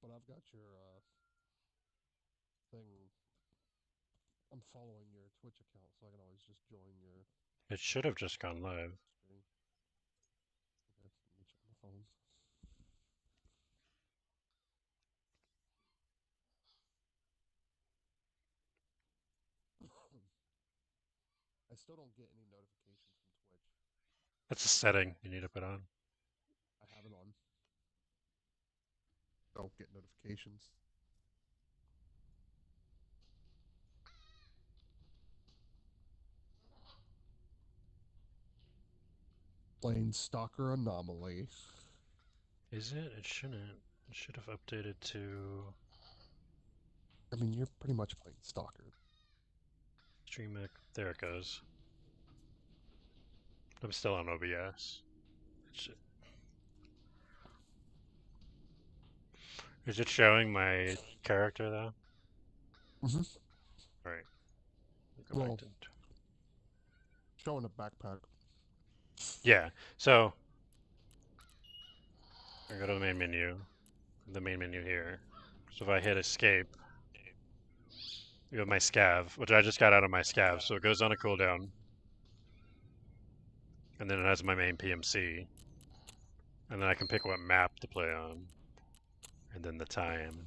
but I've got your thing. I'm following your Twitch account, so I can always just join your It should have just gone live. stream. Okay, let me check my phone. I still don't get any notifications from Twitch. That's a setting you need to put on. I have it on. Don't get notifications. Plain Stalker Anomaly. Is it? It shouldn't. It should have updated to I mean, you're pretty much playing Stalker. stream. There it goes. I'm still on OBS. Is it showing my character though? Mm-hmm. All right. Go back Well, to. showing a backpack. Yeah. So I go to the main menu. The main menu here. So if I hit escape, you have my scav, which I just got out of my scav, so it goes on a cooldown, and then it has my main PMC, and then I can pick what map to play on, and then the time.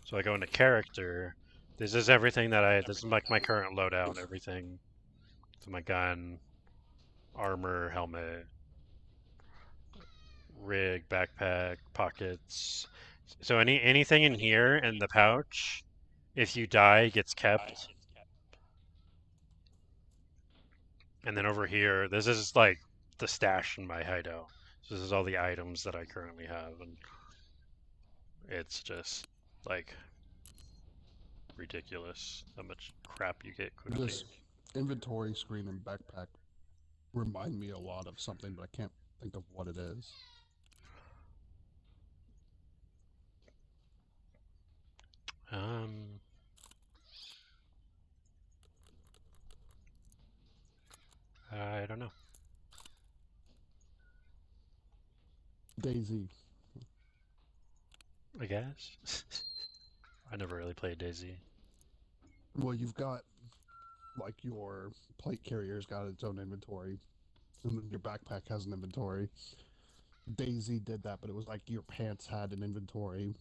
So I go into character. This is everything that this is like my current loadout, everything. So my gun, armor, helmet, rig, backpack, pockets. So anything in here in the pouch, if you die, gets kept. And then over here, this is like the stash in my hideout. So this is all the items that I currently have, and it's just like ridiculous how much crap you get quickly. This inventory screen and backpack remind me a lot of something, but I can't think of what it is. Um, I don't know. Daisy. I guess. I never really played Daisy. Well, you've got like your plate carrier's got its own inventory, and then your backpack has an inventory. Daisy did that, but it was like your pants had an inventory.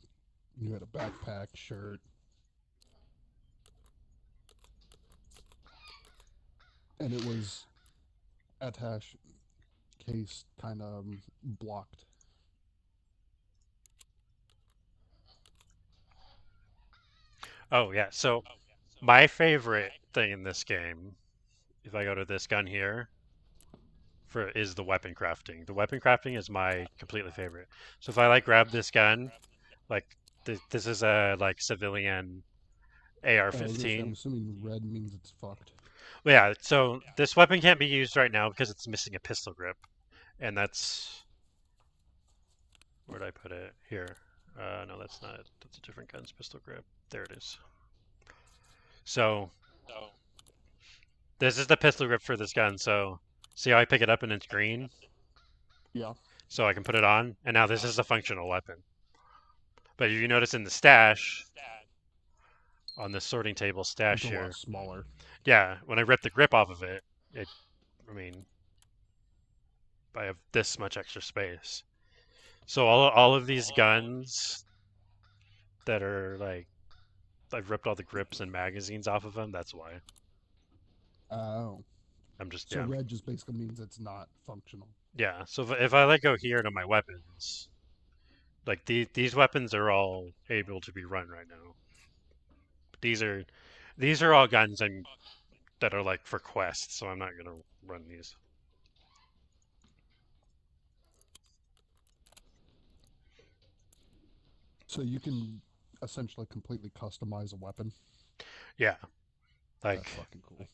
You had a backpack, shirt, and it was attache case kind of blocked. Oh yeah, so my favorite thing in this game, if I go to this gun here, is the weapon crafting. The weapon crafting is my completely favorite. So if I like grab this gun, like this is a like civilian I was gonna say, I'm AR-15. assuming red means it's fucked. But yeah, so this weapon can't be used right now because it's missing a pistol grip, and that's where'd I put it? Here. No, that's not it. That's a different gun's pistol grip. There it is. So this is the pistol grip for this gun. So see how I pick it up and it's green? Yeah, So I can put it on, and now this is a functional weapon. But if you notice in the stash, on the sorting table it's stash a lot here, smaller. yeah, when I rip the grip off of it, I mean, I have this much extra space. So all of these guns that are like, I've ripped all the grips and magazines off of them. That's why. Oh, I'm just, so yeah. red just basically means it's not functional. Yeah, so if I let go here to my weapons, like these weapons are all able to be run right now. These are these are all guns that are like for quests, so I'm not gonna run these. So you can essentially completely customize a weapon. Yeah, That's like fucking cool.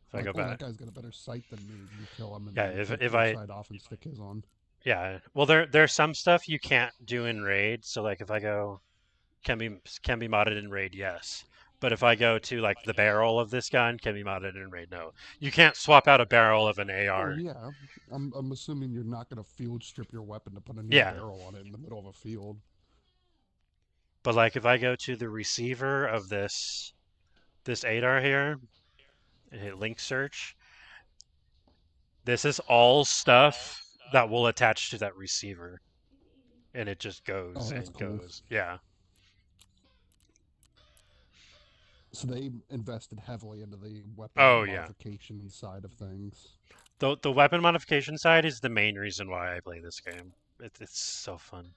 if I Like, go oh, that back, guy's got a better sight than me. You kill him, and yeah, then you take if your I sight off and stick his on. yeah, well there's some stuff you can't do in raid. So like if I go can be modded in raid, yes, But if I go to like the barrel of this gun, can be modded in raid? No, you can't swap out a barrel of an Oh AR. yeah, I'm assuming you're not gonna field strip your weapon to put a new Yeah, barrel on it in the middle of a field. but like if I go to the receiver of this ADAR here and hit link search, this is all stuff that will attach to that receiver, and it just Oh, goes that's and cool. goes. Yeah. So they invested heavily into the weapon Oh yeah. modification side of things. The weapon modification side is the main reason why I play this game. It's so fun.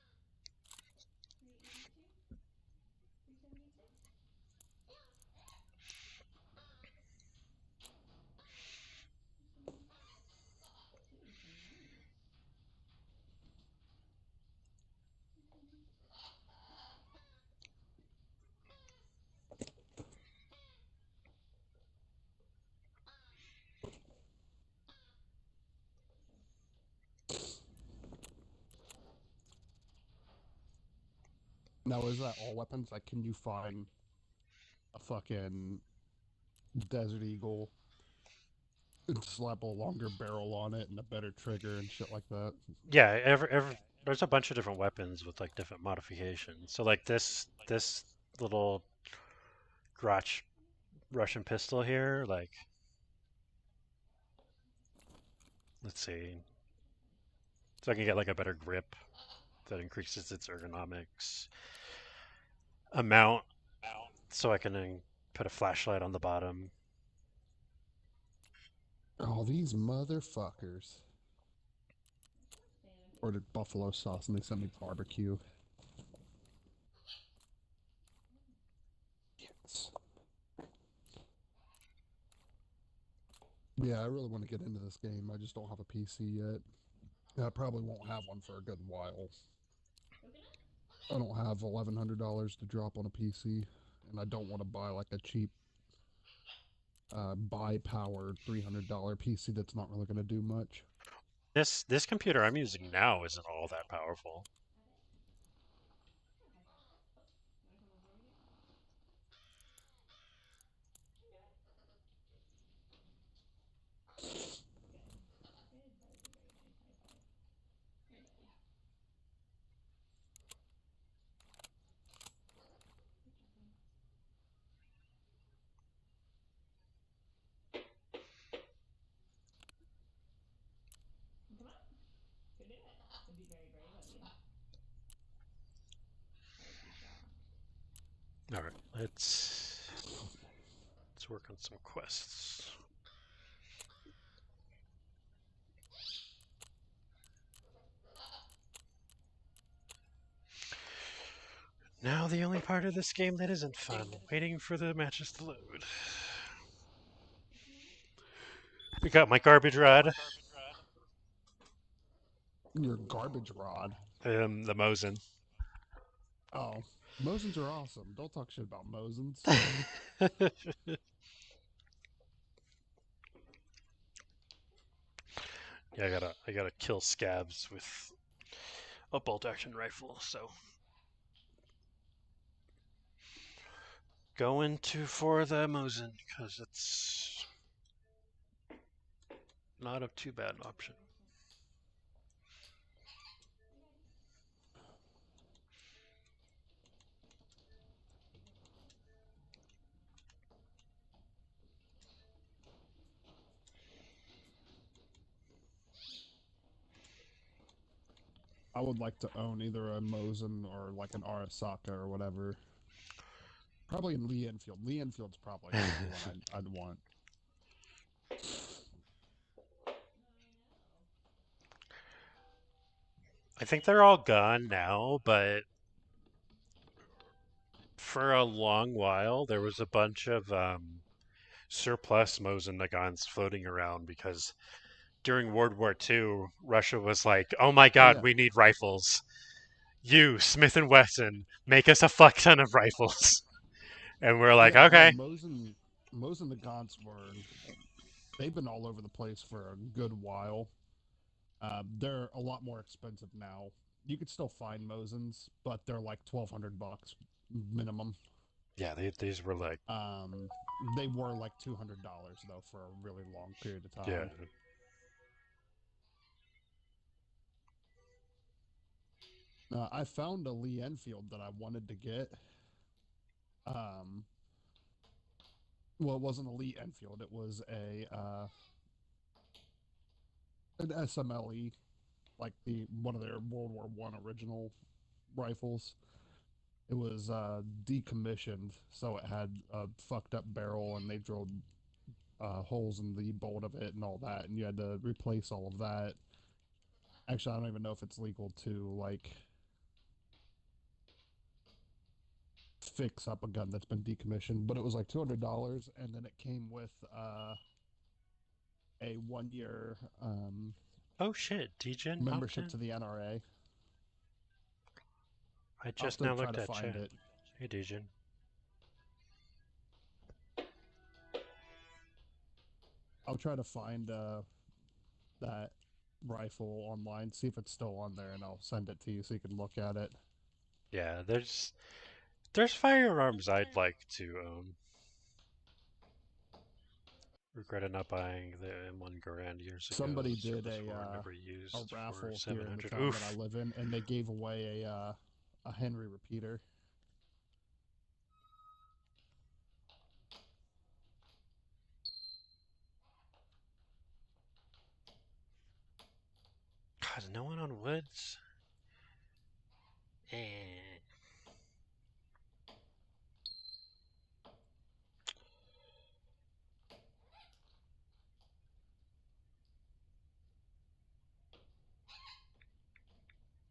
Now, is that all weapons? Like, can you find a fucking Desert Eagle and slap a longer barrel on it and a better trigger and shit like that? Yeah, there's a bunch of different weapons with like different modifications. So like this little Grotch Russian pistol here, like let's see, so I can get like a better grip that increases its ergonomics. A mount, so I can put a flashlight on the bottom. Oh, these motherfuckers. Ordered buffalo sauce and they sent me barbecue. Yes. Yeah, I really want to get into this game. I just don't have a PC yet. I probably won't have one for a good while. I don't have $1,100 to drop on a PC, and I don't want to buy like a cheap buy power $300 PC that's not really going to do much. This computer I'm using now isn't all that powerful. All right, let's work on some quests. Now the only part of this game that isn't fun, waiting for the matches to load. We got my garbage rod, Your garbage rod. the Mosin. Oh, Mosins are awesome. Don't talk shit about Mosins. Yeah, I gotta kill scabs with a bolt action rifle, so going to for the Mosin because it's not a too bad an option. I would like to own either a Mosin or like an Arasaka or whatever. Probably in Lee Enfield. Lee Enfield's probably the one I'd want. I think they're all gone now, but for a long while there was a bunch of surplus Mosin Nagants floating around because during World War II, Russia was like, "Oh my Oh God, yeah, we need rifles. You, Smith and Wesson, make us a fuck ton of rifles." And we're like, yeah. No, "Okay." Mosin the Gaunts were they've been all over the place for a good while. They're a lot more expensive now. You could still find Mosins, but they're like $1,200 minimum. Yeah, these were like, They were like $200 though for a really long period of yeah. time. I found a Lee Enfield that I wanted to get. Um, well, it wasn't a Lee Enfield. It was a an SMLE, like the one of their World War One original rifles. It was decommissioned, so it had a fucked up barrel, and they drilled holes in the bolt of it and all that, and you had to replace all of that. Actually, I don't even know if it's legal to like fix up a gun that's been decommissioned, but it was like $200, and then it came with a 1 year Oh shit, Degen popped membership to in? the NRA. I I'll have just to now try looked to at find chat. it. Hey, Degen. I'll try to find that rifle online, see if it's still on there, and I'll send it to you so you can look at it. Yeah, there's firearms I'd like to own. Regretted not buying the M1 Garand years ago. Somebody did Service war never a used for raffle here in the 700. town that I Oof. live in, and they gave away a Henry repeater. God, no one on Woods? Eh.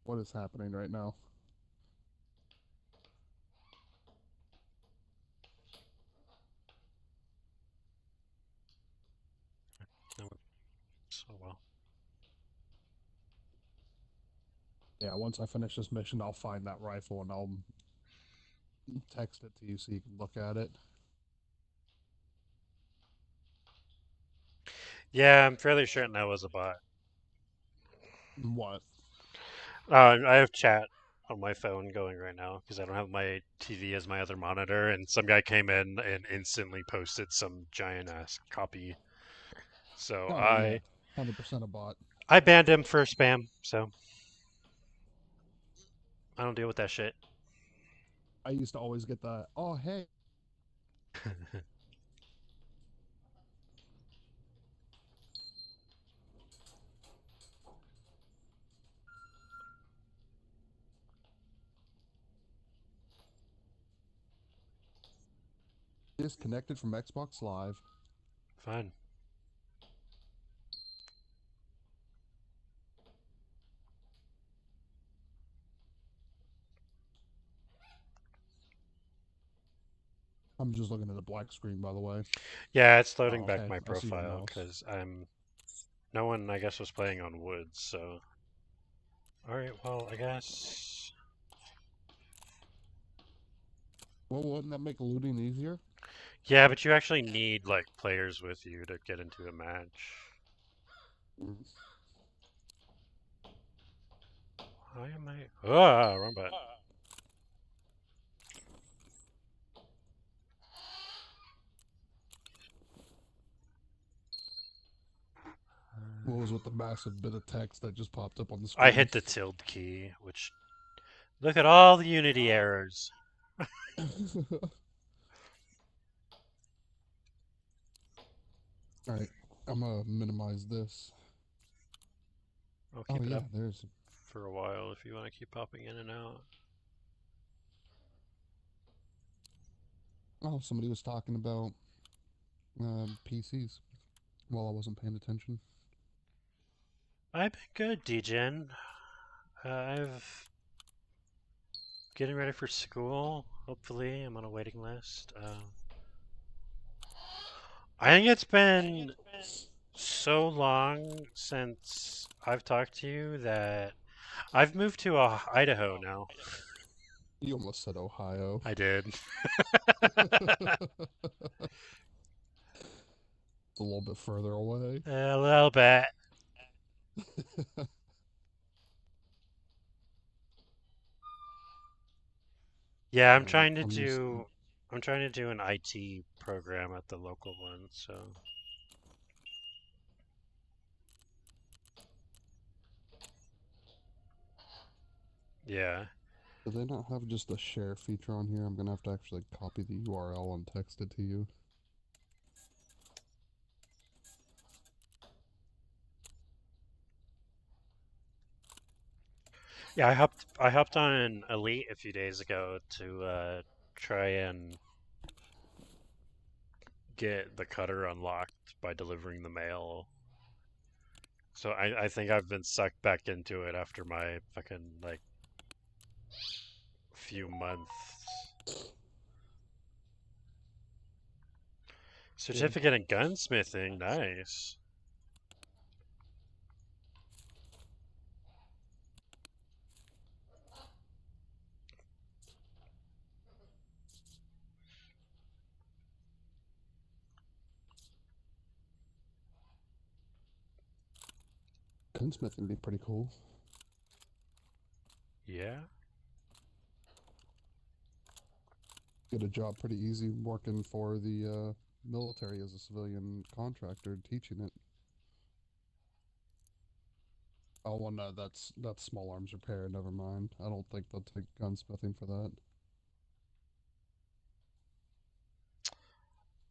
What is happening right now? No, so well. Yeah, once I finish this mission, I'll find that rifle and I'll text it to you so you can look at it. Yeah, I'm fairly certain that was a bot. What? I have chat on my phone going right now because I don't have my TV as my other monitor, and some guy came in and instantly posted some giant ass copy. So Oh yeah, 100% a bot. I banned him for spam. So I don't deal with that shit. I used to always get the, oh hey, disconnected from Xbox Live. Fine. I'm just looking at a black screen, by the way. Yeah, it's loading Oh, back okay. my I see your profile mouse. because I'm. No one, I guess, was playing on Woods. So. All right. Well, I guess. Well, wouldn't that make looting easier? Yeah, but you actually need like players with you to get into a match. Mm. Why am I? Ah, wrong button. What was with the massive bit of text that just popped up on the I screen? hit the tilde key, which look at all the Unity errors. All right, I'm gonna minimize this. I'll Oh keep it yeah, up there's. for a while if you want to keep popping in and out. Oh, somebody was talking about PCs while I wasn't paying attention. I've been good, Degen. I've getting ready for school. Hopefully, I'm on a waiting list. I think it's been so long since I've talked to you that I've moved to Idaho now. You almost said Ohio. I did. It's a little bit further away. A little bit. Yeah, I'm All right, trying to I'm just. do I'm trying to do an IT program at the local one, so yeah. Do they not have just a share feature on here? I'm gonna have to actually copy the URL and text it to you. Yeah, I hopped on Elite a few days ago to try and get the cutter unlocked by delivering the mail. So I think I've been sucked back into it after my fucking like few months. Yeah. Certificate in gunsmithing, nice. Gunsmithing would be pretty cool. Yeah. Get a job pretty easy working for the military as a civilian contractor teaching it. Oh well, no, that's small arms repair. Never mind. I don't think they'll take gunsmithing for that.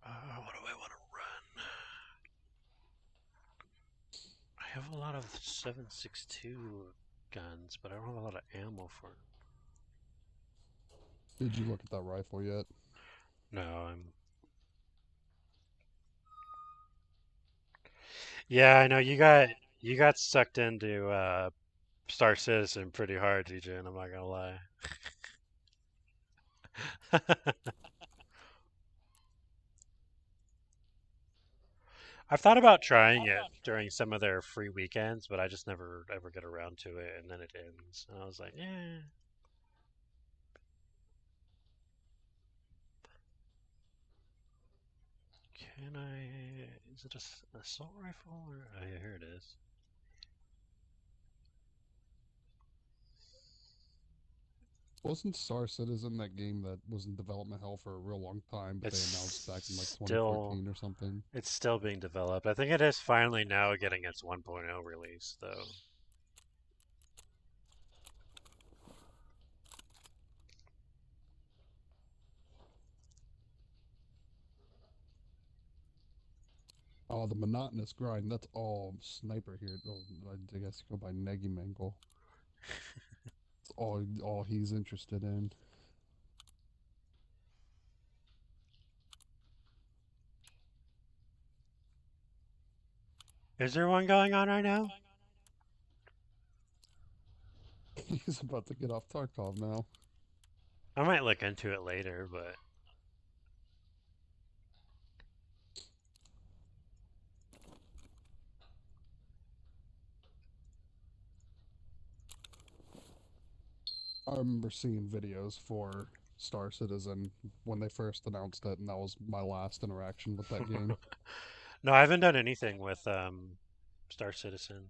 What do I want to run? I have a lot of 7.62 guns, but I don't have a lot of ammo for it. Did you look at that rifle yet? No, I'm. Yeah, I know you got sucked into Star Citizen pretty hard, DJ, and I'm not gonna lie. I've thought about trying it during some of their free weekends, but I just never ever get around to it, and then it ends. And I was like, eh, can I? Is it an assault rifle? Or, oh, yeah, here it is. Wasn't Star Citizen that game that was in development hell for a real long time, but It's they announced back in like still 2014 or something? it's still being developed. I think it is finally now getting its 1.0 release, though. Oh, the monotonous grind. That's all sniper here. Oh, I guess you go by Negi Mangle. It's all he's interested in. Is there one going on right now? He's about to get off Tarkov now. I might look into it later, but I remember seeing videos for Star Citizen when they first announced it, and that was my last interaction with that game. no, I haven't done anything with Star Citizen.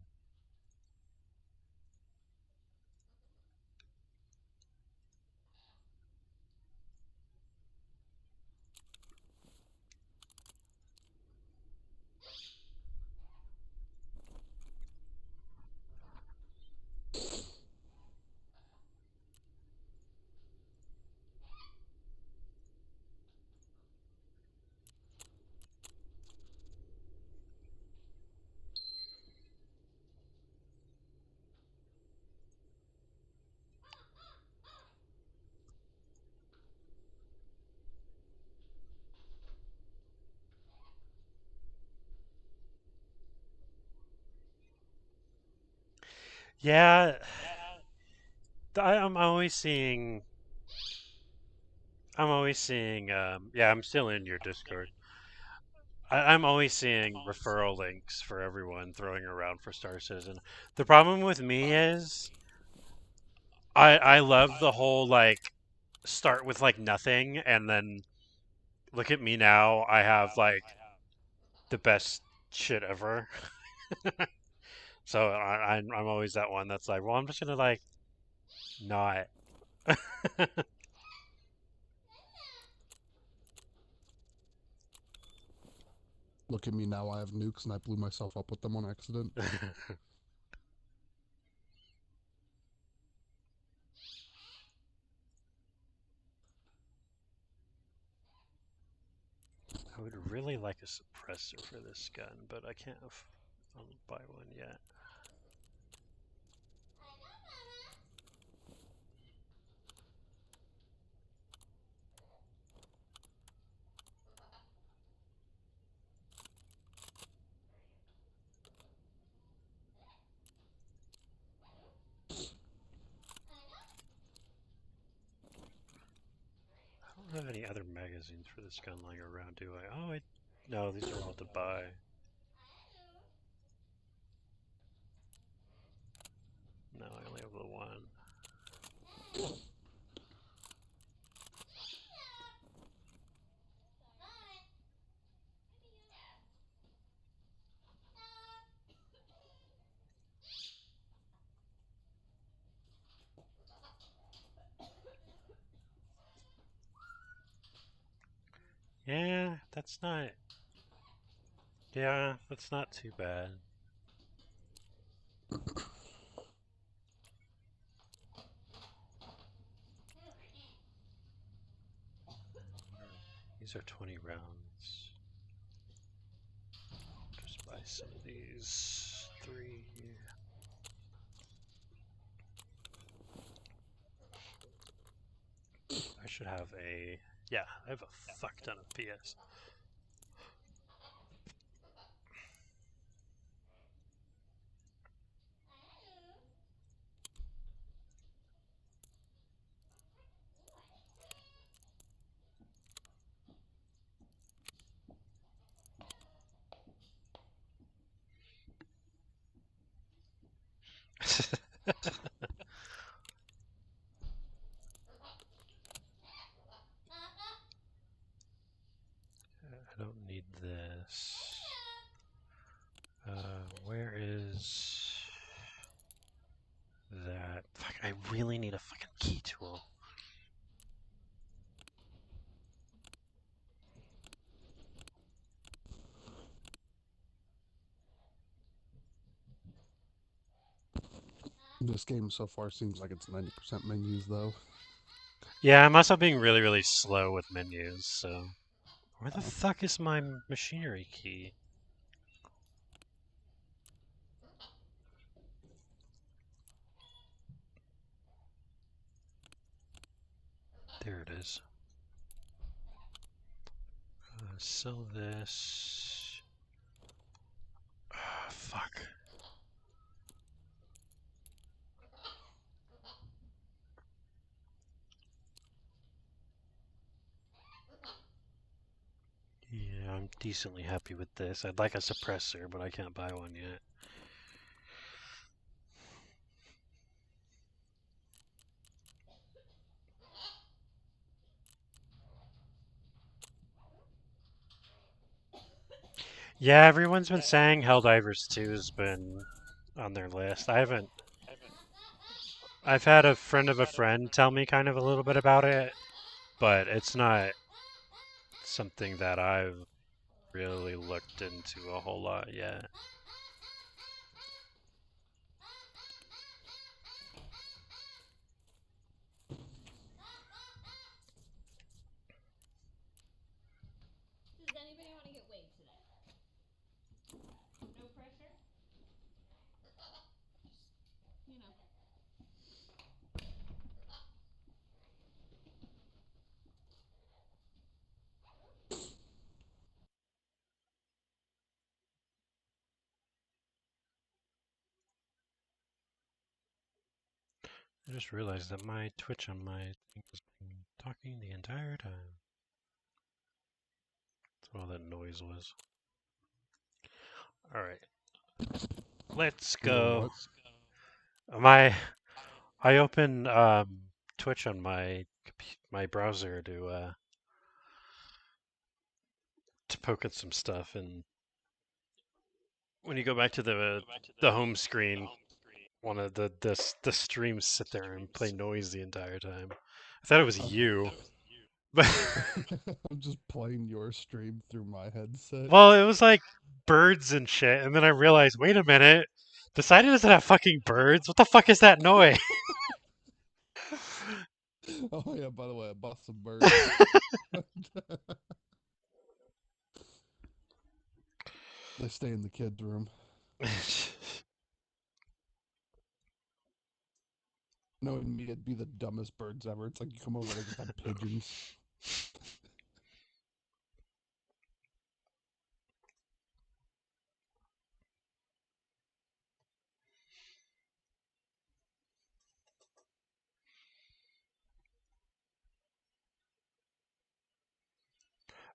Yeah, I'm always seeing. I'm always seeing. Yeah, I'm still in your Discord. I'm always seeing referral links for everyone throwing around for Star Citizen. The problem with me is I love the whole like start with like nothing and then look at me now. I have like the best shit ever. So I'm always that one that's like, well, I'm just gonna like not. Look at me now. I have nukes and I blew myself up with them on accident. I would really like a suppressor for this gun, but I can't buy one yet. I don't have any other magazines for this gun lying around, do I? Oh, no, these are all to buy. No, I only have the one. Yeah, that's not. Yeah, that's not too bad. These are 20 rounds. Just buy some of these. 3. I should have a. Yeah, I have a fuck ton of PS. I don't need this. Where is that? Fuck, I really need a fucking key tool. This game so far seems like it's 90% menus, though. Yeah, I'm also being really, really slow with menus, so. Where the fuck is my machinery key? There it is. Sell this. Fuck. Yeah, I'm decently happy with this. I'd like a suppressor, but I can't buy one yet. Yeah, everyone's been saying Helldivers 2 has been on their list. I haven't. I've had a friend of a friend tell me kind of a little bit about it, but it's not something that I've really looked into a whole lot yet. Does anybody want to get weighed today? No pressure? You know. I just realized that my Twitch on my thing has been talking the entire time. That's what all that noise was. Alright. Let's go. My I open Twitch on my browser to poke at some stuff, and when you go back to the home screen, one of the streams sit there and play noise the entire time. I thought it was you. But I'm just playing your stream through my headset. well, it was like birds and shit, and then I realized, wait a minute, the side doesn't have fucking birds. What the fuck is that noise? Oh yeah, by the way, I bought some birds. They stay in the kids' room. Knowing me, it'd be the dumbest birds ever. It's like you come over, they just have pigeons.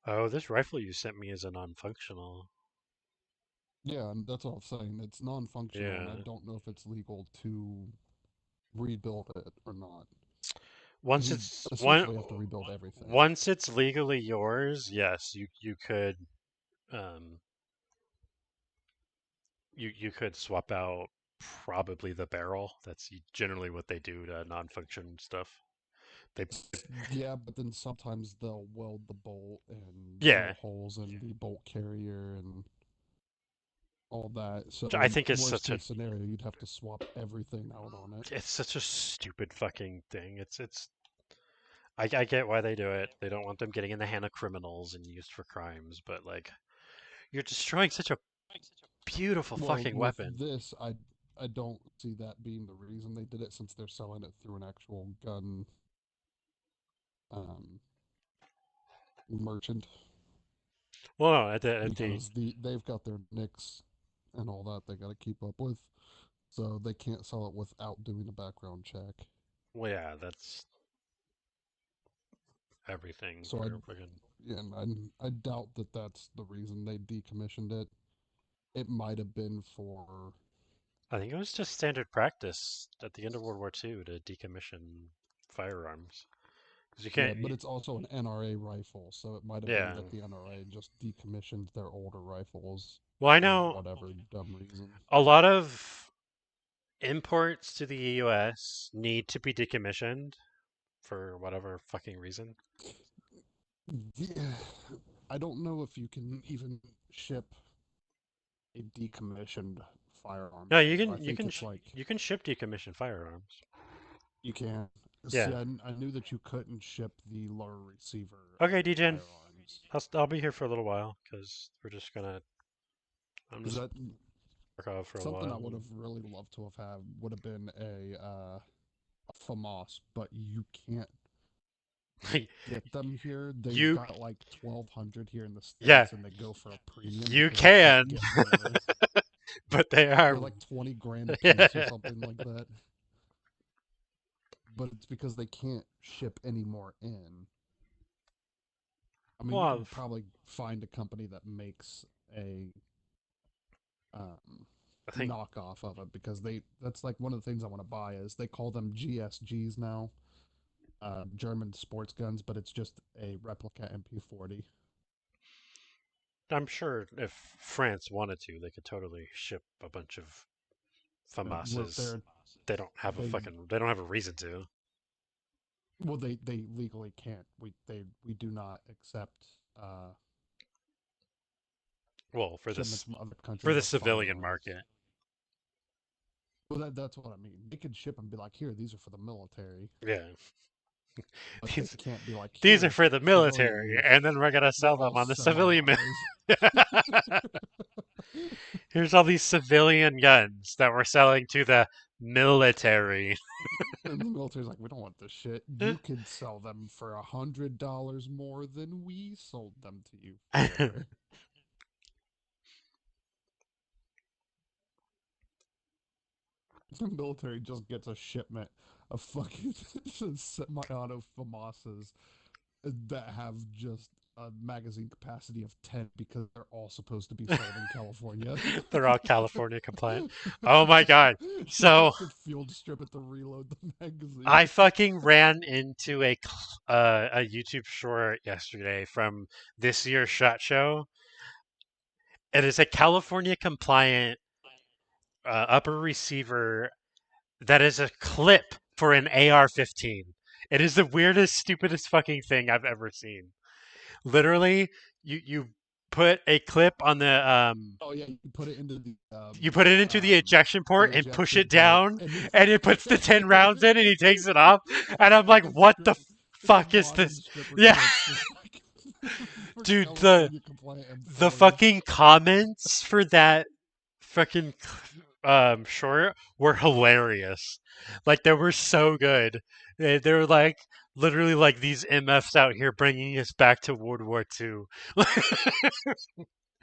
Oh, this rifle you sent me is a non-functional. Yeah, and that's all I'm saying. It's non-functional, and I Yeah. don't know if it's legal to rebuild it or not. Once You it's one, essentially have to rebuild everything. once it's legally yours, yes, you could um you could swap out probably the barrel. That's generally what they do to non-function stuff. They Yeah, but then sometimes they'll weld the bolt and yeah, drill holes in the bolt carrier and all that. I So think worst case scenario, you'd have to swap everything out on it. it's such a stupid fucking thing. It's I get why they do it. They don't want them getting in the hand of criminals and used for crimes, but like you're destroying such a beautiful Well, fucking with weapon. this, I don't see that being the reason they did it, since they're selling it through an actual gun um, merchant, Well, no, at the because they've got their nicks and all that they got to keep up with, so they can't sell it without doing a background check. well, yeah, that's everything. So They're fucking. yeah, and I doubt that that's the reason they decommissioned it. It might have been for I think it was just standard practice at the end of World War II to decommission firearms. Because you yeah, can't. but it's also an NRA rifle, so it might have been Yeah. that the NRA just decommissioned their older rifles Well, I for know whatever dumb reason. a lot of imports to the US need to be decommissioned for whatever fucking reason. Yeah, I don't know if you can even ship a decommissioned firearm No, here. I think it's like you can ship decommissioned firearms. you can. See, Yeah. I knew that you couldn't ship the lower receiver Okay, DJN. firearms. I'll be here for a little while because we're just gonna. I'm Is just that Tarkov for a something I while. would have really loved to have had? Would have been a FAMAS, but you can't get them here. They've you got like 1,200 here in the yeah, states, and they go for a premium you because you can, can't get more. but they They're are. like 20 grand a piece or something like that. But it's because they can't ship any more in. I mean, you Well, could probably find a company that makes a um, I think knockoff of it, because that's like one of the things I want to buy is they call them GSGs now, German sports guns, but it's just a replica MP40. I'm sure if France wanted to, they could totally ship a bunch of Where FAMASs. They don't have a they fucking. They don't have a reason to. they legally can't. We do not accept Well, shipments from other for countries the of civilian firearms. market. Well, that's what I mean. They could ship and be like, here, these are for the military, Yeah, but they can't be like, these are here, for the military, civilians. and then we're gonna sell We're them all on the civilian. semi-autos. Here's all these civilian guns that we're selling to the military. And the military's like, we don't want this shit. You could sell them for $100 more than we sold them to you for. The military just gets a shipment of fucking semi-auto FAMASs that have just a magazine capacity of 10 because they're all supposed to be sold in California. They're all California compliant. Oh my god. You So have to field strip it to reload the magazine. I fucking ran into a YouTube short yesterday from this year's SHOT Show. It is a California compliant upper receiver that is a clip for an AR-15. It is the weirdest, stupidest fucking thing I've ever seen. Literally, you put a clip on the Oh yeah, you put it into you put it into the ejection the port and push ejection it port, down, and and it puts the 10 rounds in, and he takes it off, and I'm like, what the it's a fuck is modern this? stripper Yeah, clip for fucking for dude, California compliant the employees. fucking comments for that fucking short were hilarious. Like they were so good. They were like literally like these MFs out here bringing us back to World War II.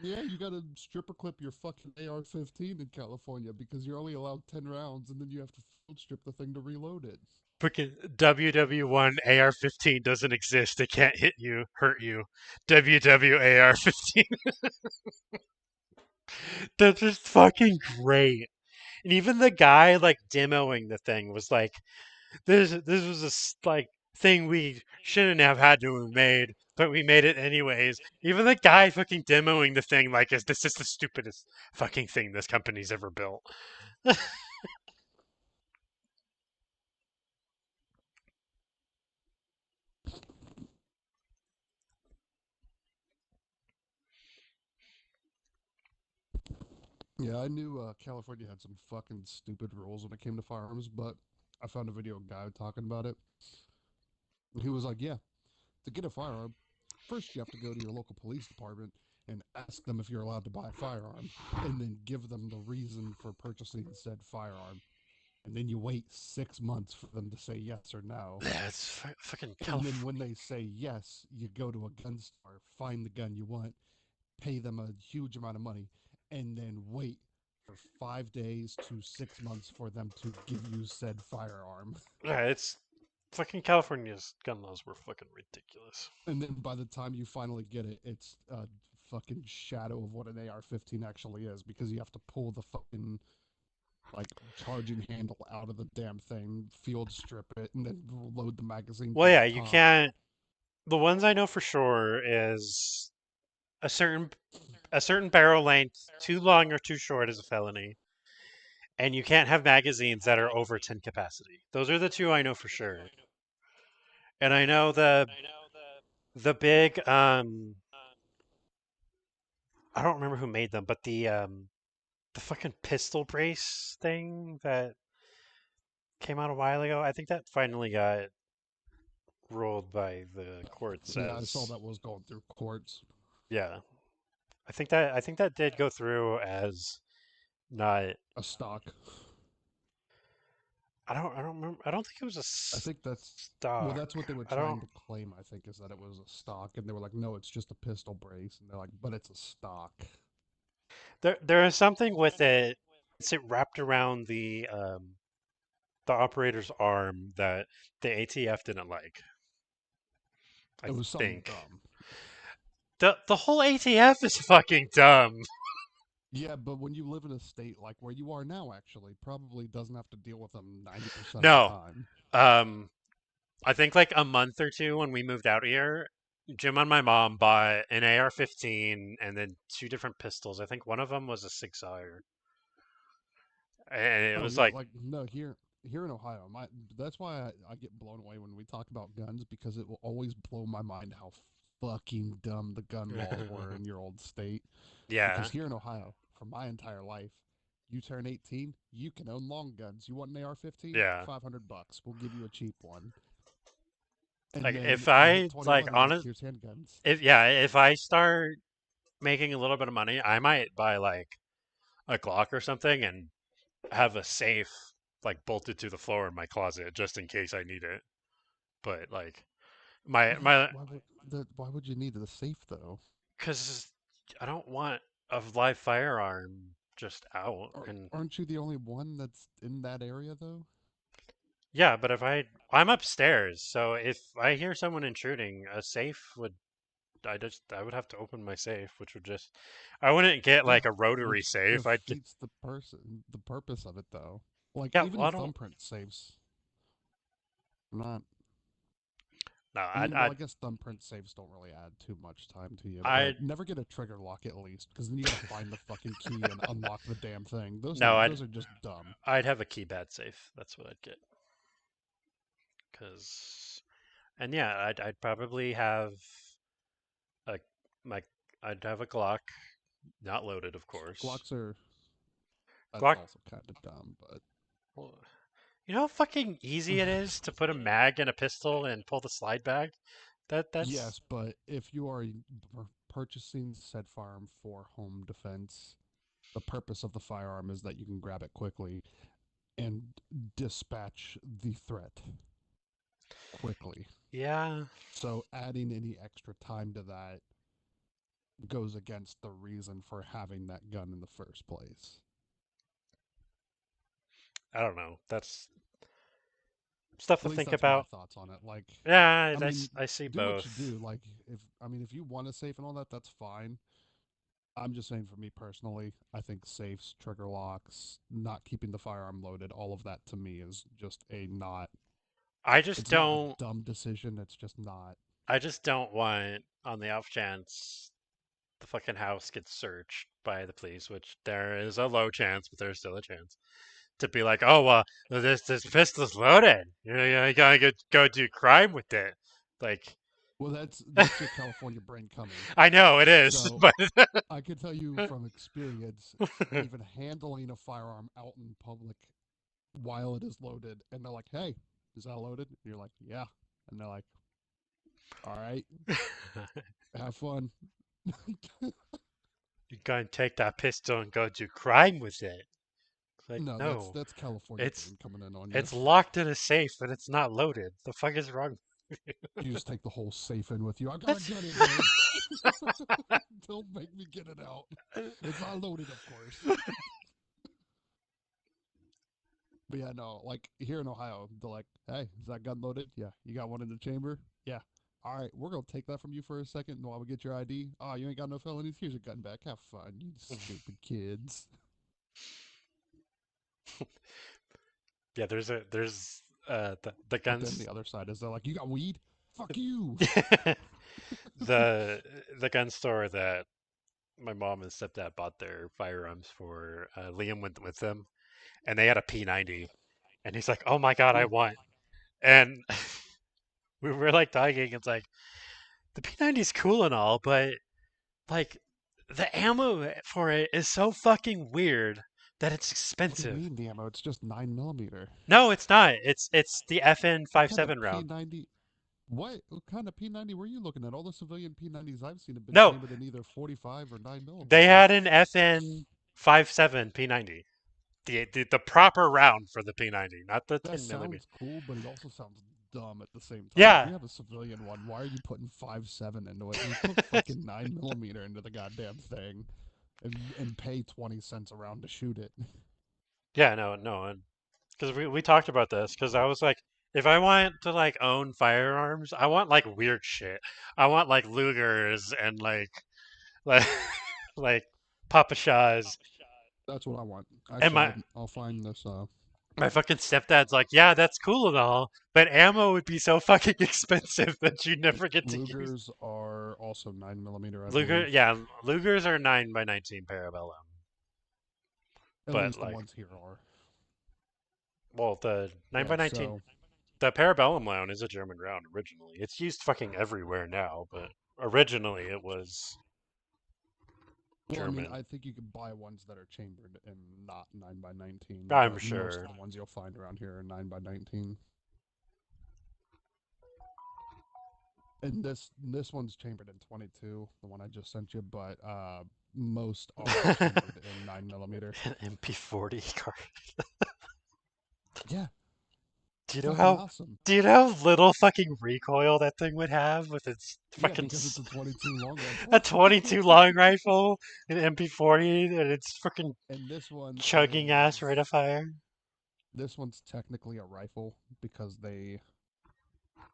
Yeah, you gotta stripper clip your fucking AR-15 in California because you're only allowed 10 rounds, and then you have to field strip the thing to reload it. Freaking WW1 AR-15 doesn't exist. It can't hurt you. WWAR-15. That's just fucking great. And even the guy like demoing the thing was like, this was like thing we shouldn't have had to have made, but we made it anyways. Even the guy fucking demoing the thing like is this is the stupidest fucking thing this company's ever built. Yeah, I knew California had some fucking stupid rules when it came to firearms, but I found a video of a guy talking about it. And he was like, yeah, to get a firearm, first you have to go to your local police department and ask them if you're allowed to buy a firearm, and then give them the reason for purchasing said firearm. And then you wait 6 months for them to say yes or no. Yeah, it's fucking And then California. when they say yes, you go to a gun store, find the gun you want, pay them a huge amount of money, and then wait for 5 days to 6 months for them to give you said firearm. Yeah, it's fucking California's gun laws were fucking ridiculous. And then by the time you finally get it, it's a fucking shadow of what an AR-15 actually is, because you have to pull the fucking like charging handle out of the damn thing, field strip it, and then load the magazine Well, through yeah, the you top. can't. The ones I know for sure is a certain barrel length too long or too short is a felony, and you can't have magazines that are over 10 capacity. Those are the two I know for sure. And I know the big I don't remember who made them, but the fucking pistol brace thing that came out a while ago, I think that finally got ruled by the courts Yeah, I saw as that was going through courts. yeah. I think that did go through as not A stock. I don't remember I don't think it was a I think that's well, stock. that's what they were I don't trying to claim. I think is that it was a stock, and they were like, "No, it's just a pistol brace," and they're like, "But it's a stock." there is something with it. It's it wrapped around the operator's arm that the ATF didn't like. I It was something think dumb. the whole ATF is fucking dumb. Yeah, but when you live in a state like where you are now, actually, probably doesn't have to deal with them 90% of the No, time. um, I think like a month or two when we moved out here, Jim and my mom bought an AR-15 and then two different pistols. I think one of them was a 6-auger, and it Oh was yeah, like like no, here in Ohio, that's why I get blown away when we talk about guns, because it will always blow my mind how fucking dumb the gun laws were in your old state. Because yeah, here in Ohio, for my entire life, you turn 18, you can own long guns. You want an AR-15? yeah. $500. We'll give you a cheap one. And Like then if you hit I like 21, they're like, honest, here's handguns. if I start making a little bit of money, I might buy like a Glock or something and have a safe like bolted to the floor in my closet just in case I need it. But like my Why? my Why would you need the safe though? because I don't want a live firearm just out and Aren't you the only one that's in that area though? yeah, but if I'm upstairs, so if I hear someone intruding, a safe would I would have to open my safe, which would just I wouldn't get Yeah, like a rotary which safe. I'd get defeats the purpose of it though. Like yeah, even well the I don't thumbprint safes, not. no, I mean, well, I guess thumbprint safes don't really add too much time to you, but I'd never get a trigger lock at least, because then you gotta find the fucking key and unlock the damn thing. no, Those are just dumb. I'd have a keypad safe. That's what I'd get. Cause And yeah, I'd probably have a my I'd have a Glock, not loaded, of course. Glocks are that's Glock. also kind of dumb, but Well, you know how fucking easy it is to put a mag in a pistol and pull the slide bag? That's yes, but if you are purchasing said firearm for home defense, the purpose of the firearm is that you can grab it quickly and dispatch the threat quickly. yeah. So adding any extra time to that goes against the reason for having that gun in the first place. I don't know. That's stuff At to least think that's my about. thoughts on it. Like, Yeah, I mean, I see do what you both. do. Like, if you want a safe and all that, that's fine. I'm just saying, for me personally, I think safes, trigger locks, not keeping the firearm loaded, all of that to me is just a not. I just It's not a don't. dumb decision. It's just not. I just don't want, on the off chance the fucking house gets searched by the police, which there is a low chance, but there's still a chance, to be like, oh, this pistol's loaded. You gotta go do crime with it. Like, Well, that's your California brain coming. I know it is, So but I can tell you from experience, even handling a firearm out in public while it is loaded, and they're like, "Hey, is that loaded?" And you're like, "Yeah," and they're like, "All right, have fun." you gotta take that pistol and go do crime with it. Like, No, that's no, that's California it's brain coming in on you. it's locked in a safe and it's not loaded. The fuck is wrong? You just take the whole safe in with you. I got a That's gun in here. Don't make me get it out. It's not loaded, of course. But yeah, no, like here in Ohio, they're like, "Hey, is that gun loaded? Yeah. You got one in the chamber? Yeah. All right, we're gonna take that from you for a second while we get your ID. Oh, you ain't got no felonies? Here's your gun back. Have fun, you stupid kids." yeah. There's the But then guns. the other side is they're like, "You got weed? Fuck you." the the gun store that my mom and stepdad bought their firearms for. Liam went with them, and they had a P90, and he's like, "Oh my god, I Ooh, want!" And we were like talking. It's like the P90 is cool and all, but like the ammo for it is so fucking weird that it's what do you expensive. mean the ammo? It's just 9 millimeter. No, it's not. It's the FN What kind of 57 round. P90? What kind of P90 were you looking at? All the civilian P90s I've seen have been No, chambered in either 45 or 9 they millimeter. had an FN 57 P90. The proper round for the P90, not the That 10 millimeter. sounds cool, but it also sounds dumb at the same time. If Yeah. you have a civilian one, why are you putting 5.7 into it? You put fucking 9 millimeter into the goddamn thing, and pay 20 cents a round to shoot it. Yeah, no, because we talked about this because I was like, if I want to like own firearms, I want like weird shit. I want like Lugers and like like Papa Shaw's. That's what I want. And Actually, I'll find this. my fucking stepdad's like, yeah, that's cool and all, but ammo would be so fucking expensive that you never get to use. Lugers are also 9 millimeter, I Luger, believe. yeah, Lugers are 9x19 Parabellum, At but least the like, ones here are. well, the nine Yeah. by nineteen, So, the Parabellum round is a German round originally. It's used fucking everywhere now, but originally it was well, I mean, German. I think you could buy ones that are chambered and not 9x19, I'm but most of sure. the ones you'll find around here are 9x19. And this one's chambered in 22, the one I just sent you, but most are chambered in 9 millimeter. An MP40 card. Yeah, Do you know fucking how? awesome. Do you know how little fucking recoil that thing would have with its Yeah, fucking because it's a 22 long a rifle. 22 long rifle, an MP40, and it's freaking And chugging ass rate of fire? this one's technically a rifle because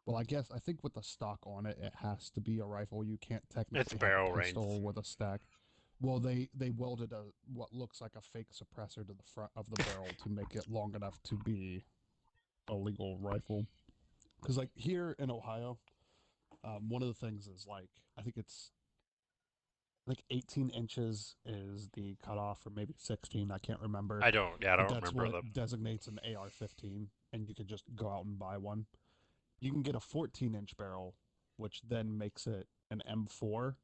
well, I think with the stock on it, it has to be a rifle. You can't It's technically have barrel a range. pistol with a stack. Well, they welded what looks like a fake suppressor to the front of the barrel to make it long enough to be a legal rifle. Because like here in Ohio, one of the things is like I think it's like 18 inches is the cutoff, or maybe 16. I can't remember, I but don't that's remember what the. designates an AR-15, and you can just go out and buy one. You can get a 14-inch barrel, which then makes it an M4,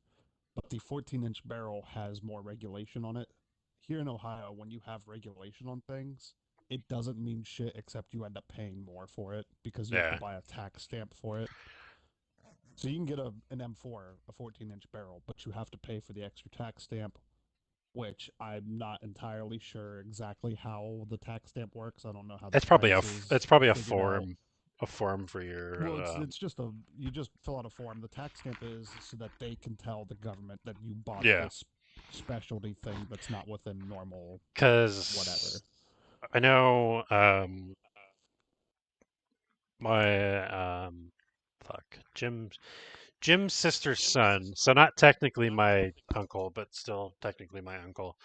but the 14-inch barrel has more regulation on it. Here in Ohio, when you have regulation on things, it doesn't mean shit except you end up paying more for it because you have to Yeah. buy a tax stamp for it. So you can get an M4, a 14-inch barrel, but you have to pay for the extra tax stamp, which I'm not entirely sure exactly how the tax stamp works. I don't know how the It's probably price is it's probably figured out. a form for your Well, it's just a you just fill out a form. The tax stamp is so that they can tell the government that you bought yeah. this specialty thing that's not within normal Because whatever. I know my fuck Jim's sister's son, so not technically my uncle, but still technically my uncle.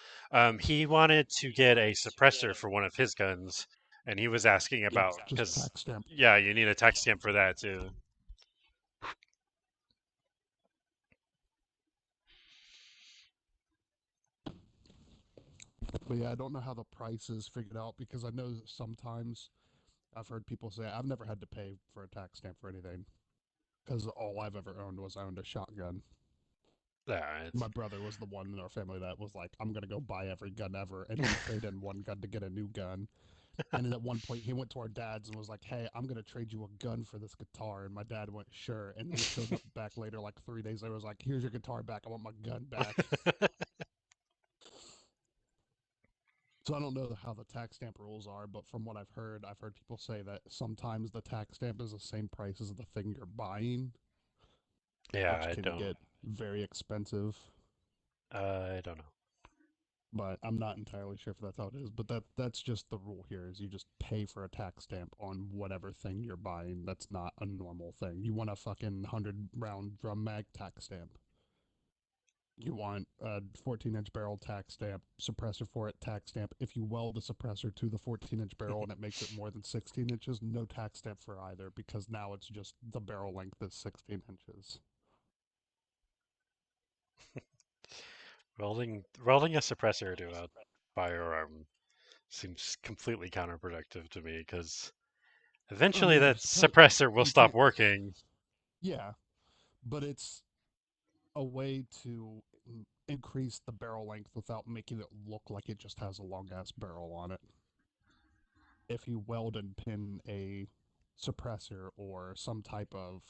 He wanted to get a suppressor for one of his guns, and he was asking Yeah, about just because tax stamp. yeah, you need a tax stamp for that too. But yeah, I don't know how the price is figured out because I know that sometimes I've heard people say I've never had to pay for a tax stamp for anything because all I've ever owned was I owned a shotgun. Yeah, My brother was the one in our family that was like, I'm gonna go buy every gun ever, and he'd trade in one gun to get a new gun. And then at one point, he went to our dad's and was like, "Hey, I'm gonna trade you a gun for this guitar." And my dad went, "Sure." And he showed up back later, like 3 days later, was like, "Here's your guitar back. I want my gun back." So I don't know how the tax stamp rules are, but from what I've heard people say that sometimes the tax stamp is the same price as the thing you're buying, yeah, which can get very expensive. I don't know. But I'm not entirely sure if that's how it is. But that's just the rule here is you just pay for a tax stamp on whatever thing you're buying. That's not a normal thing. You want a fucking 100 round drum mag tax stamp. You want a 14-inch barrel tax stamp, suppressor for it tax stamp. If you weld a suppressor to the 14-inch barrel and it makes it more than 16 inches, no tax stamp for either because now it's just the barrel length is 16 inches. Welding a suppressor to a firearm seems completely counterproductive to me because I eventually mean, that suppressor will you stop can't. working. Yeah, but it's a way to increase the barrel length without making it look like it just has a long ass barrel on it. If you weld and pin a suppressor or some type of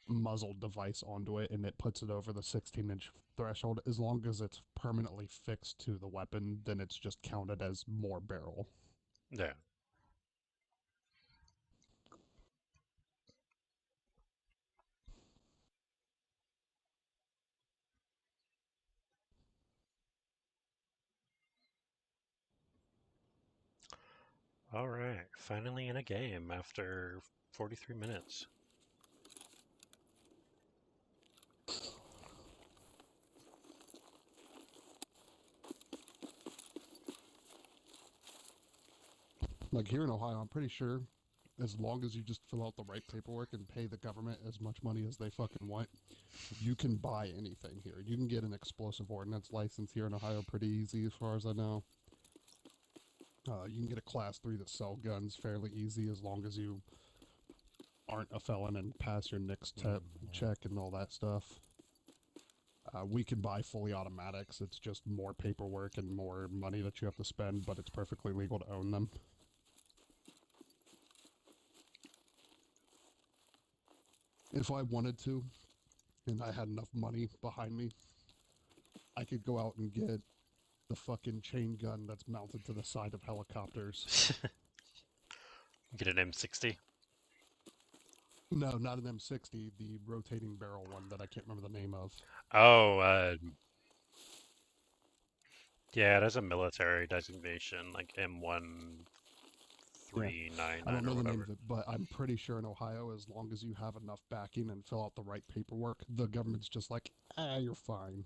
muzzle device onto it and it puts it over the 16-inch threshold, as long as it's permanently fixed to the weapon, then it's just counted as more barrel. Yeah. All right. Finally in a game after 43 minutes. Like here in Ohio, I'm pretty sure as long as you just fill out the right paperwork and pay the government as much money as they fucking want, you can buy anything here. You can get an explosive ordnance license here in Ohio pretty easy, as far as I know. You can get a class 3 to sell guns fairly easy as long as you aren't a felon and pass your NICS check and all that stuff. We can buy fully automatics. It's just more paperwork and more money that you have to spend, but it's perfectly legal to own them. If I wanted to, and I had enough money behind me, I could go out and get the fucking chain gun that's mounted to the side of helicopters. Get an M60. No, not an M60, the rotating barrel one that I can't remember the name of. Oh, yeah, it has a military designation, like Yeah, I M1399 don't or know the name whatever. of it, but I'm pretty sure in Ohio, as long as you have enough backing and fill out the right paperwork, the government's just like, you're fine.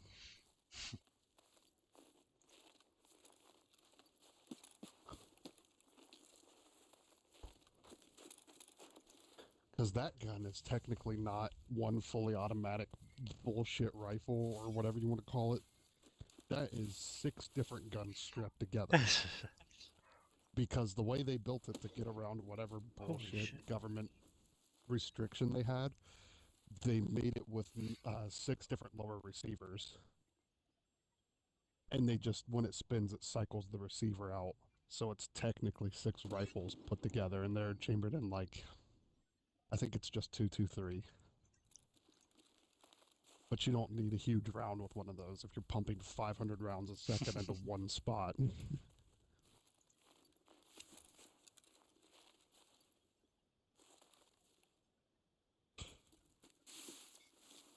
Because that gun is technically not one fully automatic bullshit rifle or whatever you want to call it. That is 6 different guns strapped together. Because the way they built it to get around whatever Holy bullshit shit. government restriction they had, they made it with 6 different lower receivers. And they just, when it spins, it cycles the receiver out. So it's technically 6 rifles put together, and they're chambered in like, I think it's just 223. But you don't need a huge round with one of those if you're pumping 500 rounds a second into one spot.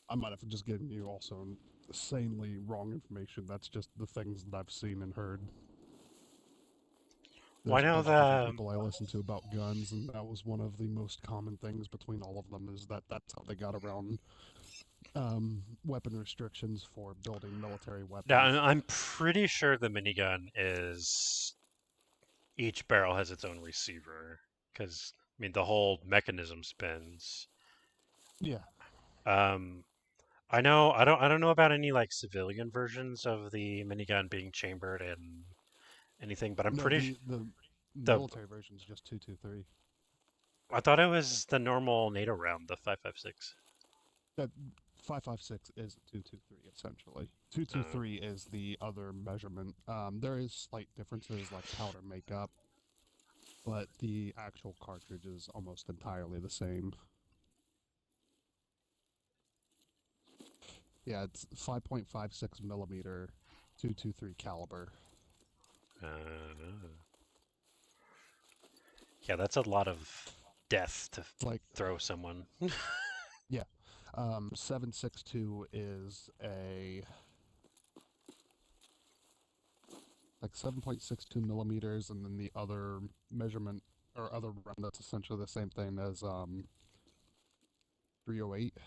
I might have just given you also insanely wrong information. That's just the things that I've seen and heard. Well, I There's a know bunch of different the people I listen to about guns, and that was one of the most common things between all of them is that that's how they got around weapon restrictions for building military yeah, weapons. I'm pretty sure the minigun is each barrel has its own receiver because I mean the whole mechanism spins. Yeah. I know I don't know about any like civilian versions of the minigun being chambered and anything, but I'm No, pretty the the military version is just 223. I thought it was the normal NATO round, the 5.56. That 5.56 is 223 essentially. 223 is the other measurement. There is slight differences like powder makeup, but the actual cartridge is almost entirely the same. Yeah, it's 5.56 millimeter, 223 caliber. Uh, yeah, that's a lot of death to Like, throw someone. yeah, 7.62 is a like 7.62 millimeters, and then the other measurement or other round that's essentially the same thing as 308.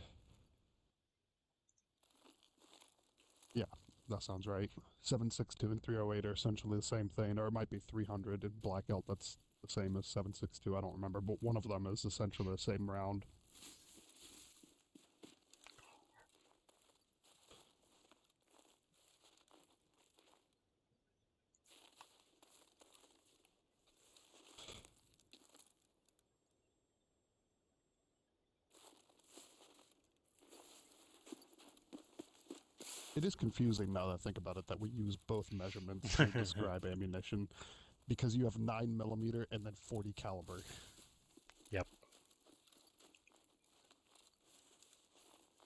Yeah, that sounds right. 7.62 and 308 are essentially the same thing, or it might be 300 in blackout. That's the same as 7.62. I don't remember, but one of them is essentially the same round. It is confusing now that I think about it that we use both measurements to describe ammunition because you have 9 millimeter and then 40 caliber. Yep.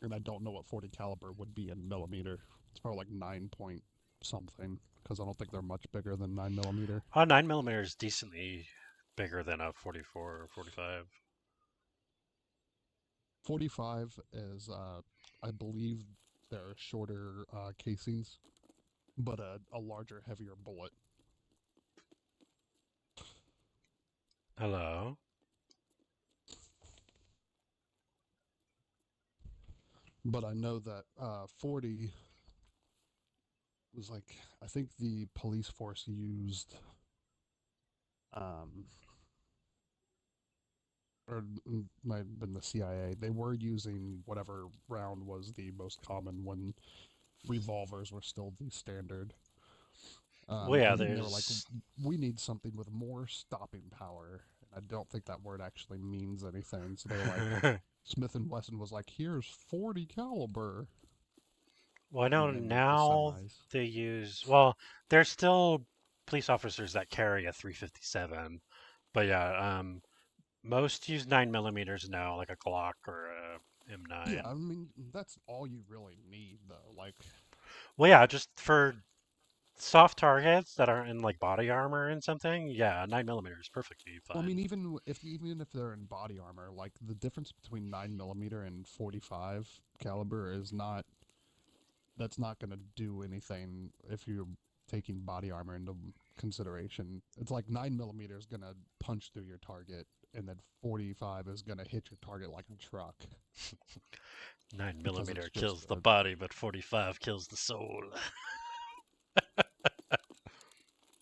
And I don't know what 40 caliber would be in millimeter. It's probably like 9 point something because I don't think they're much bigger than 9 millimeter. 9mm is decently bigger than a 44 or 45. 45 is, I believe, they're shorter casings, but a larger, heavier bullet. Hello. But I know that 40 was like, I think the police force used, um, or might have been the CIA. They were using whatever round was the most common when revolvers were still the standard. Well, yeah, And they were like, there's. we need something with more stopping power. And I don't think that word actually means anything. So they were like, Smith and Wesson was like, here's 40 caliber. Well, I know And they made the now semis. they use. Well, there's still police officers that carry a 357, but yeah, most use 9mm now, like a Glock or a Yeah, I M9. mean, that's all you really need, though. Like, Well, yeah, just for soft targets that aren't in like body armor and something, yeah, 9mm is perfectly well, I mean, fine. even if they're in body armor, like the difference between 9 millimeter and 45 caliber is not. That's not going to do anything if you're taking body armor into consideration. It's like 9 millimeter is going to punch through your target, and then 45 is going to hit your target like a truck Nine because it's millimeter just kills the body, but 45 kills the soul.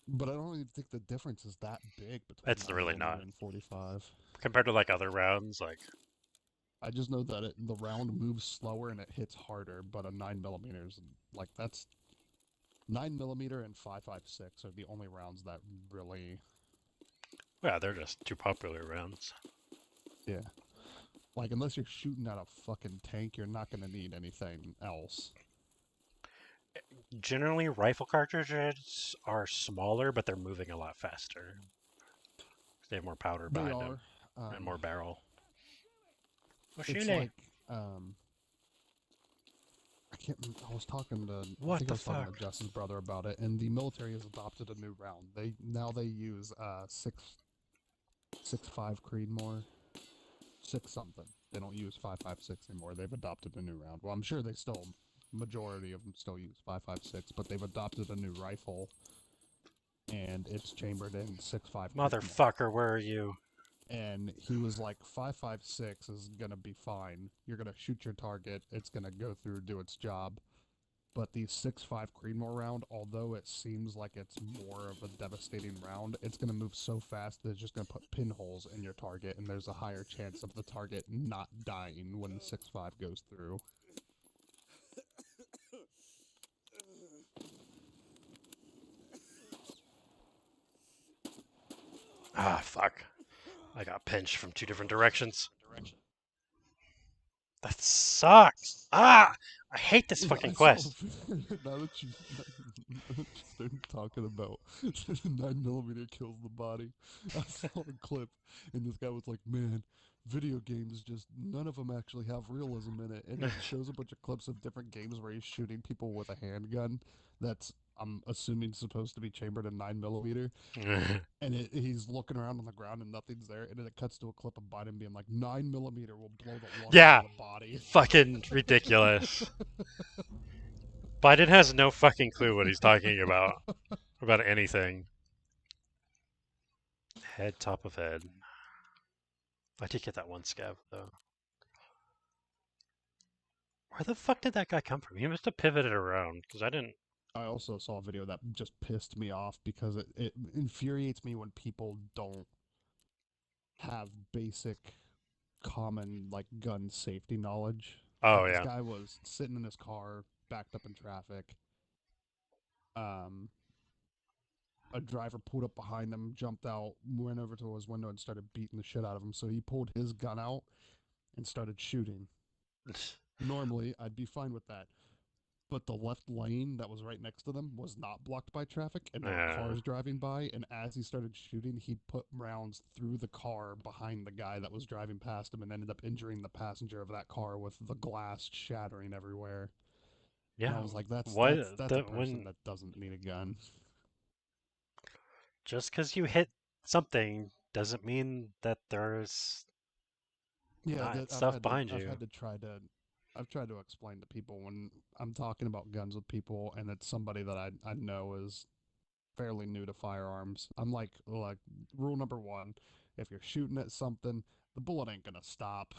But I don't even think the difference is that big between It's 9 really millimeter not and 45. compared to like other rounds. Like, I just know that the round moves slower and it hits harder, but a 9 millimeters, like that's 9 millimeter and 5.56 are the only rounds that really, yeah, they're just too popular rounds. yeah. Like, unless you're shooting at a fucking tank, you're not gonna need anything else. Generally, rifle cartridges are smaller, but they're moving a lot faster. They have more powder They behind them are. and more barrel. Oh, It's Shule! like, I can't. I was talking to. I What think I the was talking to fuck? Jess's brother about it, and the military has adopted a new round. They use 6.5 Creedmoor, 6 something. They don't use 5.56 anymore. They've adopted a new round. Well, I'm sure they still majority of them still use 5.56, but they've adopted a new rifle, and it's chambered in 6.5 Creedmoor. Motherfucker, where are you? And he was like, 5.56 is gonna be fine. You're gonna shoot your target. It's gonna go through, do its job. But the 6.5 Creedmoor round, although it seems like it's more of a devastating round, it's going to move so fast that it's just going to put pinholes in your target, and there's a higher chance of the target not dying when the 6.5 goes through. Ah, fuck. I got pinched from 2 different directions. That sucks. Ah! I hate this Yeah, fucking I saw. quest. Now that you started talking about 9mm kills the body, I saw a clip, and this guy was like, "Man, video games just none of them actually have realism in it." And it shows a bunch of clips of different games where he's shooting people with a handgun. That's I'm assuming supposed to be chambered in 9mm, and he's looking around on the ground and nothing's there, and then it cuts to a clip of Biden being like, 9mm will blow the lungs out Yeah, of the body. fucking ridiculous. Biden has no fucking clue what he's talking about anything. Head, top of head. I did get that one scav, though. Where the fuck did that guy come from? He must have pivoted around, because I didn't... I also saw a video that just pissed me off because it infuriates me when people don't have basic common like gun safety knowledge. Oh, Like this yeah. guy was sitting in his car, backed up in traffic. Um, a driver pulled up behind him, jumped out, went over to his window and started beating the shit out of him. So he pulled his gun out and started shooting. Normally, I'd be fine with that. But the left lane that was right next to them was not blocked by traffic, and there were cars driving by. And as he started shooting, he put rounds through the car behind the guy that was driving past him, and ended up injuring the passenger of that car with the glass shattering everywhere. And I Yeah, was like, "That's what... that's a person that doesn't need a gun." Just because you hit something doesn't mean that there's Yeah, not I've stuff had to behind I've you. had to try to I've tried to explain to people when I'm talking about guns with people, and it's somebody that I know is fairly new to firearms. I'm like rule number one: if you're shooting at something, the bullet ain't gonna stop.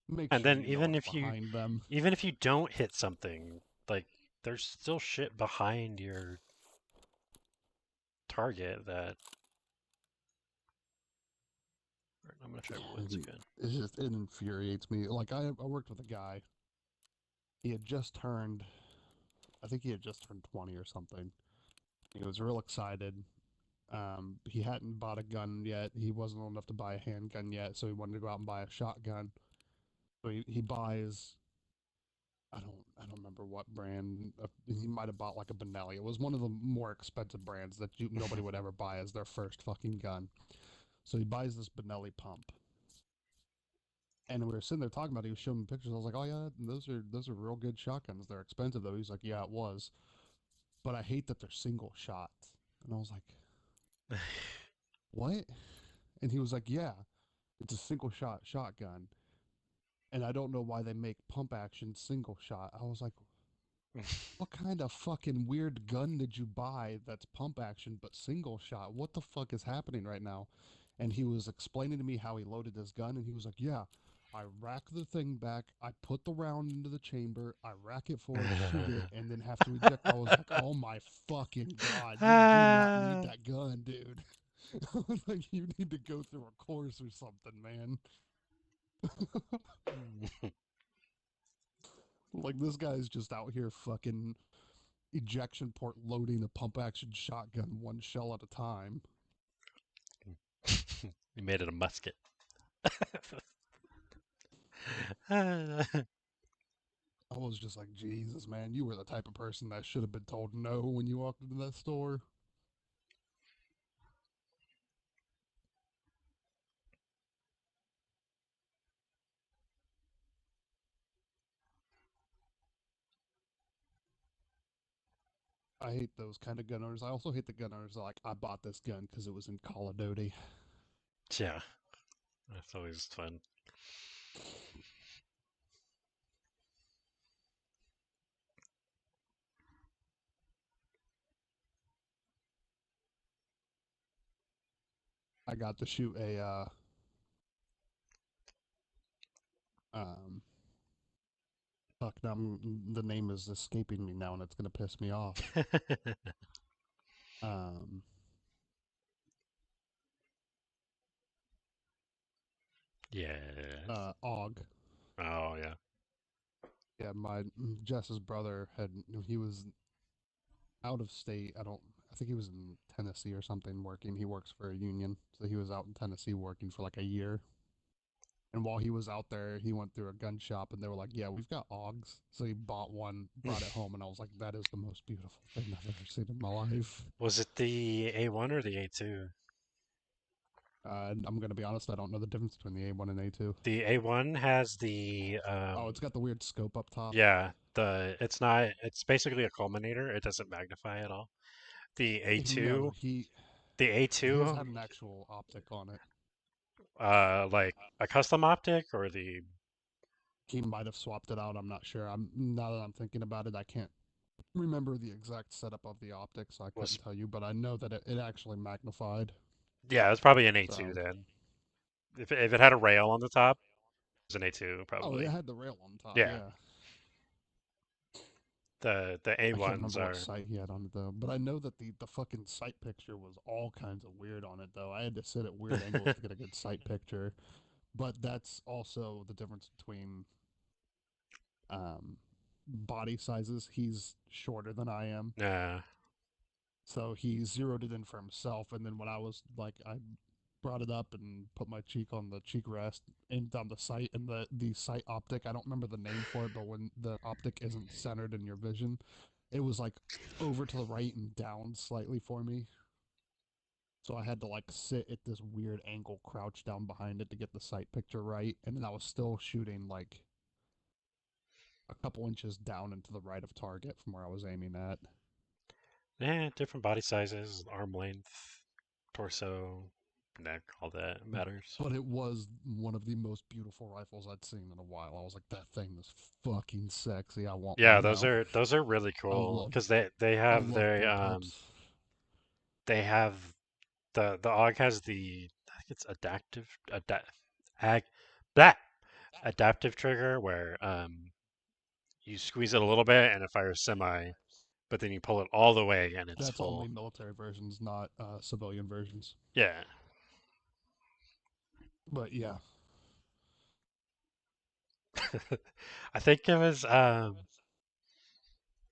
Make And sure then you know what's behind them. even if you don't hit something, like there's still shit behind your target that... I'm gonna try woods again. It infuriates me. Like I worked with a guy. He had just turned, I think he had just turned 20 or something. He was real excited. He hadn't bought a gun yet. He wasn't old enough to buy a handgun yet, so he wanted to go out and buy a shotgun. So he buys. I don't remember what brand. He might have bought like a Benelli. It was one of the more expensive brands that nobody would ever buy as their first fucking gun. So he buys this Benelli pump. And we were sitting there talking about it. He was showing me pictures. I was like, "Oh yeah, those are real good shotguns. They're expensive though." He's like, "Yeah, it was, but I hate that they're single shot." And I was like, "What?" And he was like, "Yeah, it's a single shot shotgun, and I don't know why they make pump action single shot." I was like, "What kind of fucking weird gun did you buy that's pump action but single shot? What the fuck is happening right now?" And he was explaining to me how he loaded his gun, and he was like, "Yeah, I rack the thing back, I put the round into the chamber, I rack it forward, shoot it, and then have to eject." I was like, "Oh my fucking god, you do not need that gun, dude." I was like, "You need to go through a course or something, man." Like, this guy's just out here fucking ejection port loading a pump action shotgun one shell at a time. You made it a musket. I was just like, Jesus, man, you were the type of person that should have been told no when you walked into that store. I hate those kind of gun owners. I also hate the gun owners that are like, I bought this gun because it was in Call of Duty. Yeah, that's always fun. I got to shoot a um fuck now the name is escaping me now and it's gonna piss me off. Um Yes. Og. Oh yeah. Yeah, my Jess's brother had he was out of state. I think he was in Tennessee or something working. He works for a union. So he was out in Tennessee working for like a year. And while he was out there, he went through a gun shop and they were like, "Yeah, we've got Augs." So he bought one, brought it home, and I was like, "That is the most beautiful thing I've ever seen in my life." Was it the A1 or the A2? I'm gonna be honest, I don't know the difference between the A1 and A2. The A1 has the Oh, it's got the weird scope up top. yeah, it's not it's basically a culminator. It doesn't magnify at all. The No, A2, he the his A2 had an actual optic on it. like a custom optic or the He might have swapped it out. I'm not sure. I'm now that I'm thinking about it, I can't remember the exact setup of the optic, so I was couldn't tell you. But I know that it actually magnified. yeah, it's probably an A2 So, then. If it had a rail on the top, it's an A2 oh, it probably. had the rail on top. Yeah. Yeah, The I can't A1s remember what are site he had on it though. But I know that the fucking site picture was all kinds of weird on it though. I had to sit at weird angles to get a good site picture. But that's also the difference between body sizes. He's shorter than I am. yeah. So he zeroed it in for himself, and then when I was like, I brought it up and put my cheek on the cheek rest, aimed on the sight, and the sight optic. I don't remember the name for it, but when the optic isn't centered in your vision, it was like over to the right and down slightly for me. So I had to like sit at this weird angle, crouch down behind it to get the sight picture right, and then I was still shooting like a couple inches down and to the right of target from where I was aiming at. Yeah, different body sizes, arm length, torso, neck, all that matters. But it was one of the most beautiful rifles I'd seen in a while. I was like, that thing is fucking sexy. I want Yeah, one now. those are really I cool love because they I have love their bullpups. they have the AUG has the I think it's ag that adaptive trigger where you squeeze it a little bit and it fires semi, but then you pull it all the way and it's That's only full. military versions, not civilian versions. Yeah. But yeah, I think it was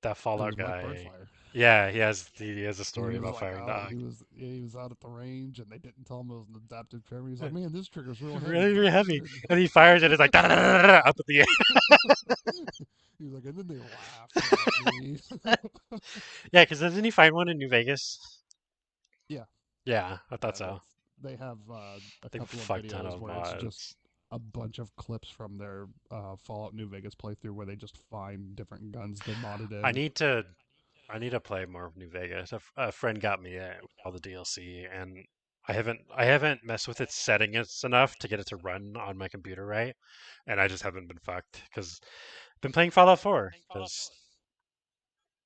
that it was Fallout Mike guy. Birdfire. Yeah, he has a He story was about like firing the out. AUG. He was out at the range, and they didn't tell him it was an adaptive trigger. He's like, "Man, this trigger's real heavy." Really, He's like, really "This heavy. trigger." And he fires it, it's like up at the air. He's like, and then they laughed at me. Yeah, because doesn't he find one in New Vegas? Yeah, Yeah, I thought yeah. so. They have I a think a couple of fuck ton videos of where it's just mods. a bunch of clips from their Fallout New Vegas playthrough where they just find different guns they modded I in. need to I need to play more of New Vegas. A friend got me it with all the DLC, and I haven't messed with its settings enough to get it to run on my computer right, and I just haven't been fucked because I've been playing Fallout 4 because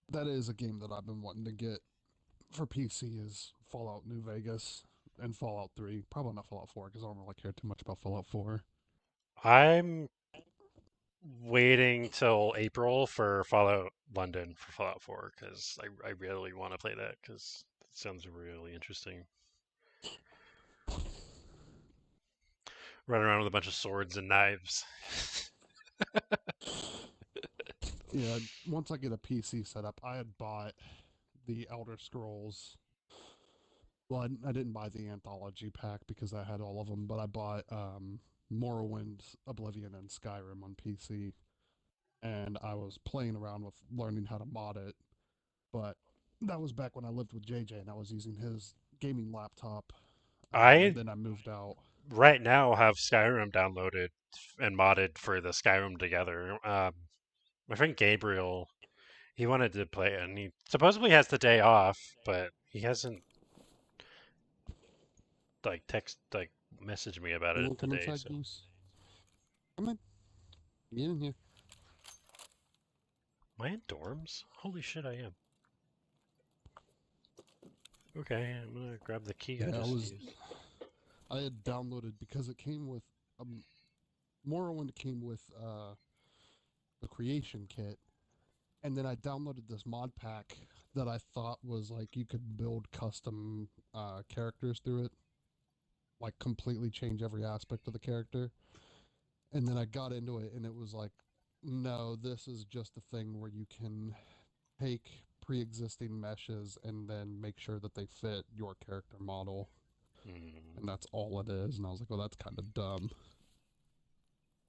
That is a game that I've been wanting to get for PC is Fallout New Vegas and Fallout 3. Probably not Fallout 4 because I don't really care too much about Fallout 4. I'm waiting till April for Fallout London for Fallout 4 because I really want to play that because it sounds really interesting. Running around with a bunch of swords and knives. Yeah, once I get a PC set up, I had bought the Elder Scrolls Well, I didn't buy the anthology pack because I had all of them, but I bought Morrowind, Oblivion, and Skyrim on PC, and I was playing around with learning how to mod it. But that was back when I lived with JJ, and I was using his gaming laptop, and I then I moved out. right now have Skyrim downloaded and modded for the Skyrim together. My friend Gabriel, he wanted to play it, and he supposedly has the day off, but he hasn't like messaged me about You it want to come today. inside, So, Goose? Come in. Get in here. am I in dorms? Holy shit, I am. Okay, I'm gonna grab the key I Yeah, just used. I had downloaded because it came with Morrowind came with the creation kit, and then I downloaded this mod pack that I thought was like you could build custom characters through it, like completely change every aspect of the character. And then I got into it, and it was like, no, this is just a thing where you can take pre-existing meshes and then make sure that they fit your character model, Mm. and that's all it is. And I was like, well, that's kind of dumb.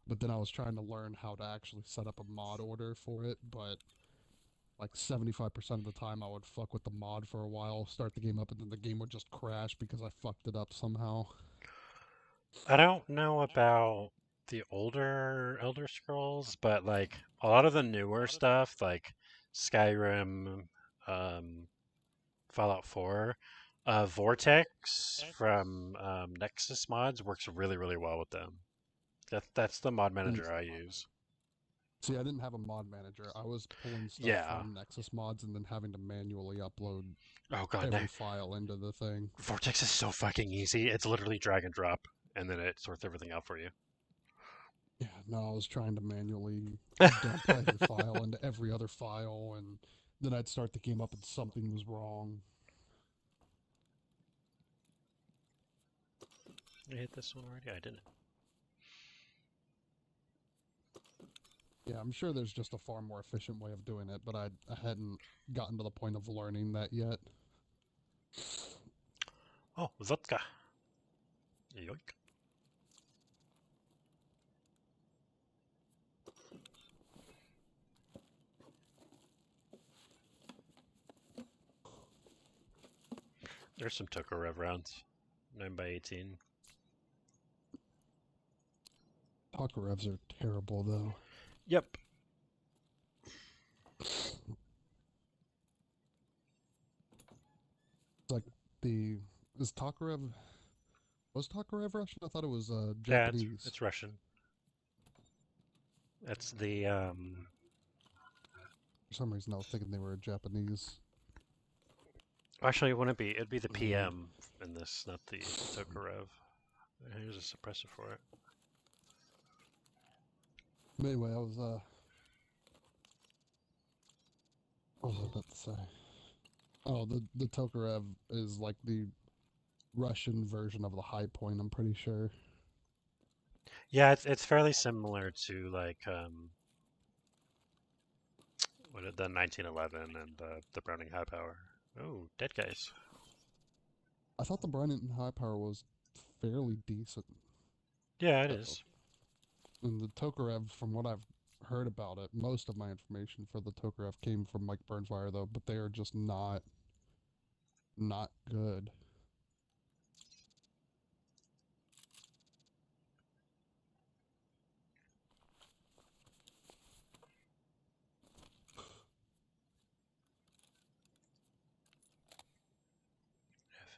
But then I was trying to learn how to actually set up a mod order for it, but like 75% of the time I would fuck with the mod for a while, start the game up, and then the game would just crash because I fucked it up somehow. I don't know about the older Elder Scrolls, but like a lot of the newer stuff, like Skyrim, um, Fallout 4, Vortex from Nexus Mods works really, really well with them. That's the mod And manager I use. see, I didn't have a mod manager. I was pulling stuff Yeah. from Nexus mods and then having to manually upload Oh god, no. every file into the thing. Vortex is so fucking easy. It's literally drag and drop, and then it sorts everything out for you. Yeah, no, I was trying to manually dump every file into every other file, and then I'd start the game up and something was wrong. I hit this one already. I didn't. Yeah, I'm sure there's just a far more efficient way of doing it, but I hadn't gotten to the point of learning that yet. Oh, vodka. Yoink. There's some Tokarev rounds. 9x18. Takarevs are terrible, though. Yep. It's like the is Takarev was Takarev Russian? I thought it was Yeah, Japanese. it's Russian. That's the For some reason, I was thinking they were Japanese. Actually, it wouldn't be. It'd be the Weird. PM in this, not the Tokarev. Here's a suppressor for it. But anyway, what was I about to say? Oh, the Tokarev is like the Russian version of the High Point. I'm pretty sure. Yeah, it's fairly similar to like the 1911 and the Browning High Power. Oh, dead guys. I thought the Brennan High Power was fairly decent. Yeah, it Uh, is. and the Tokarev, from what I've heard about it, most of my information for the Tokarev came from Mike Burnswire, though, but they are just not good.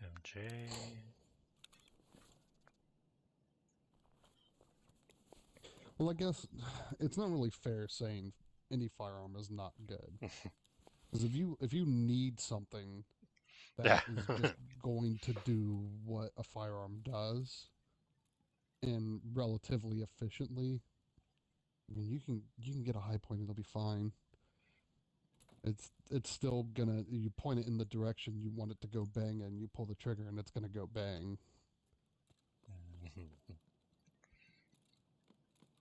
FMJ. Well, I guess it's not really fair saying any firearm is not good. Because if you need something Yeah. that is just going to do what a firearm does and relatively efficiently, I mean you can get a high point and it'll be fine. It's still gonna you point it in the direction you want it to go bang and you pull the trigger and it's gonna go bang.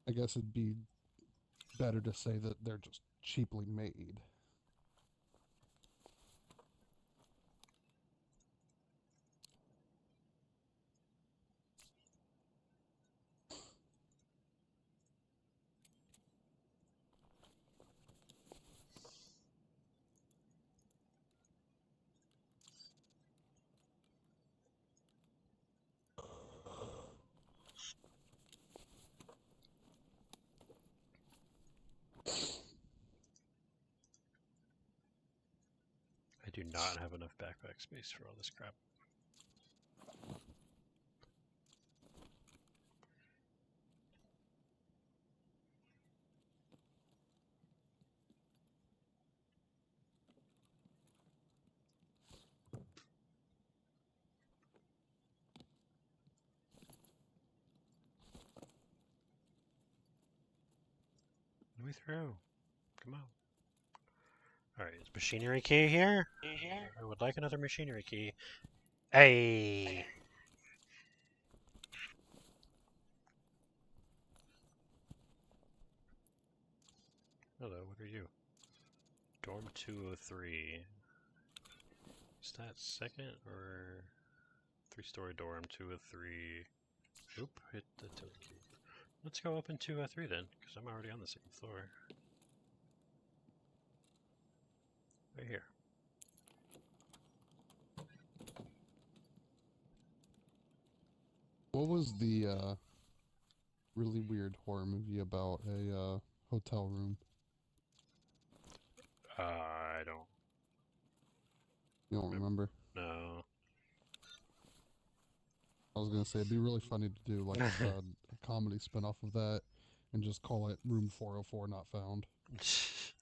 I guess it'd be better to say that they're just cheaply made. do not have enough backpack space for all this crap. We through. Come on. Alright, is machinery key here? I would like another machinery key. Hey! Hello, what are you? Dorm 203. Is that second or 3-story dorm 203? Oop, hit the tilt key. Let's go up in 203 then, because I'm already on the second floor. Right here. What was the really weird horror movie about a hotel room? I don't You don't remember? know. I was gonna say it'd be really funny to do like a comedy spinoff of that, and just call it Room 404 Not Found. That's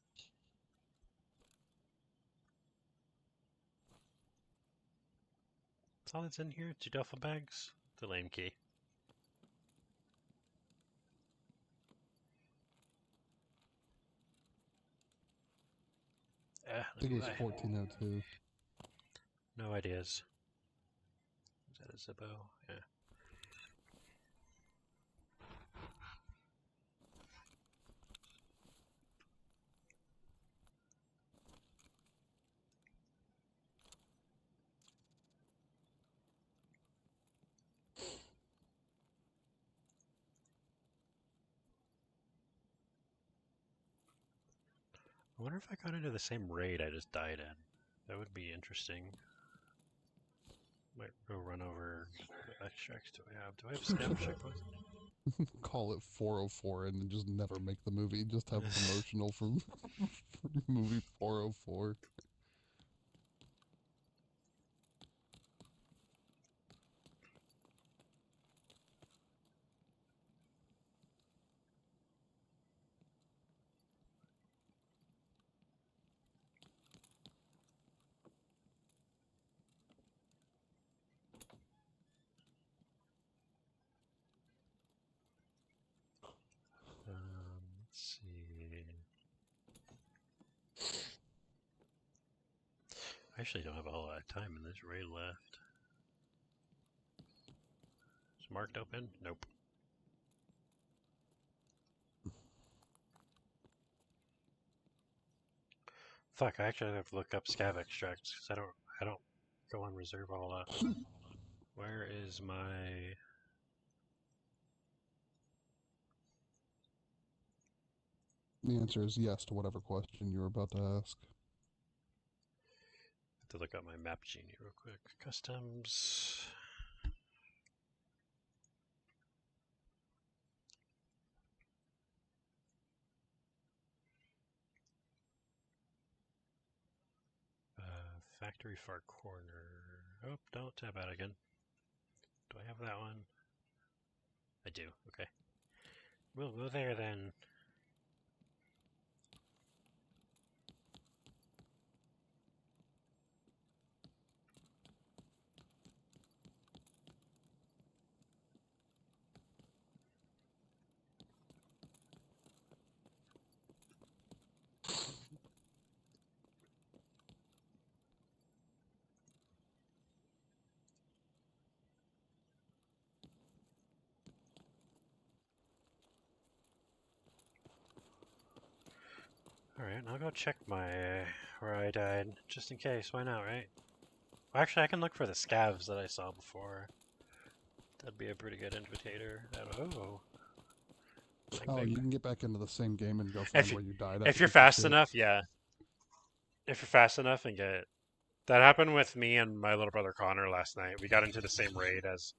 all that's in here? 2 duffel bags? The lame key. I think it was 1402. No ideas. Is that a Zippo? Yeah. I wonder if I got into the same raid I just died in. That would be interesting. Might go run over the extracts. Do I have? Do I have scav checkpoints? Call it 404 and then just never make the movie. Just have promotional from movie 404. Let's see. I actually don't have a whole lot of time in this raid left. Is marked open? Nope. Fuck, I actually have to look up scav extracts because I don't go on reserve a whole lot. Where is my... The answer is yes to whatever question you were about to ask. I have to look up my map genie real quick. Customs... Factory far corner. Oh, don't tab out again. Do I have that one? I do, okay. We'll go there then. Alright, I'll go check my where I died, just in case. Why not, right? Well, actually, I can look for the scavs that I saw before. That'd be a pretty good indicator. Oh. Oh, you can get back into the same game and go find where you died. If you're fast enough, yeah. If you're fast enough and get... That happened with me and my little brother Connor last night. We got into the same raid as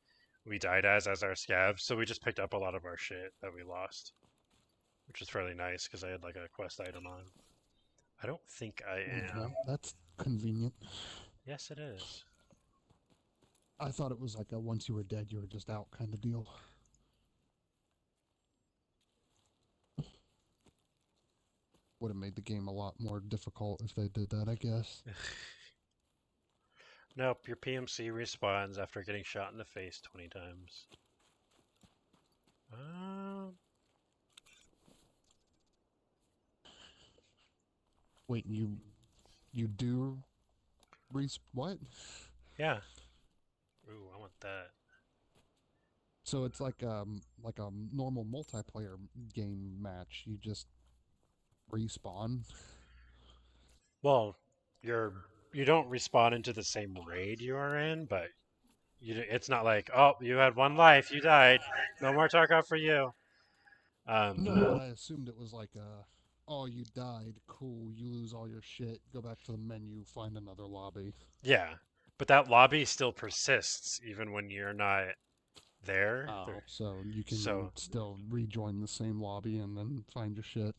we died as our scavs, so we just picked up a lot of our shit that we lost. Which is fairly nice, because I had like a quest item on. I don't think I am. Yeah, convenient. Yes, it is. I thought it was like a once you were dead, you were just out kind of deal. Would have made the game a lot more difficult if they did that, I guess. Nope, your PMC respawns after getting shot in the face 20 times. Wait, you do what? Yeah. Ooh, I want that. So it's like a normal multiplayer game match. You just respawn. Well, you don't respawn into the same raid you are in, but it's not like, oh, you had one life, you died, no more Tarkov for you. No, but I assumed it was like oh, you died, cool, you lose all your shit, go back to the menu, find another lobby. Yeah, but that lobby still persists even when you're not there. Oh, so you can So still rejoin the same lobby and then find your shit.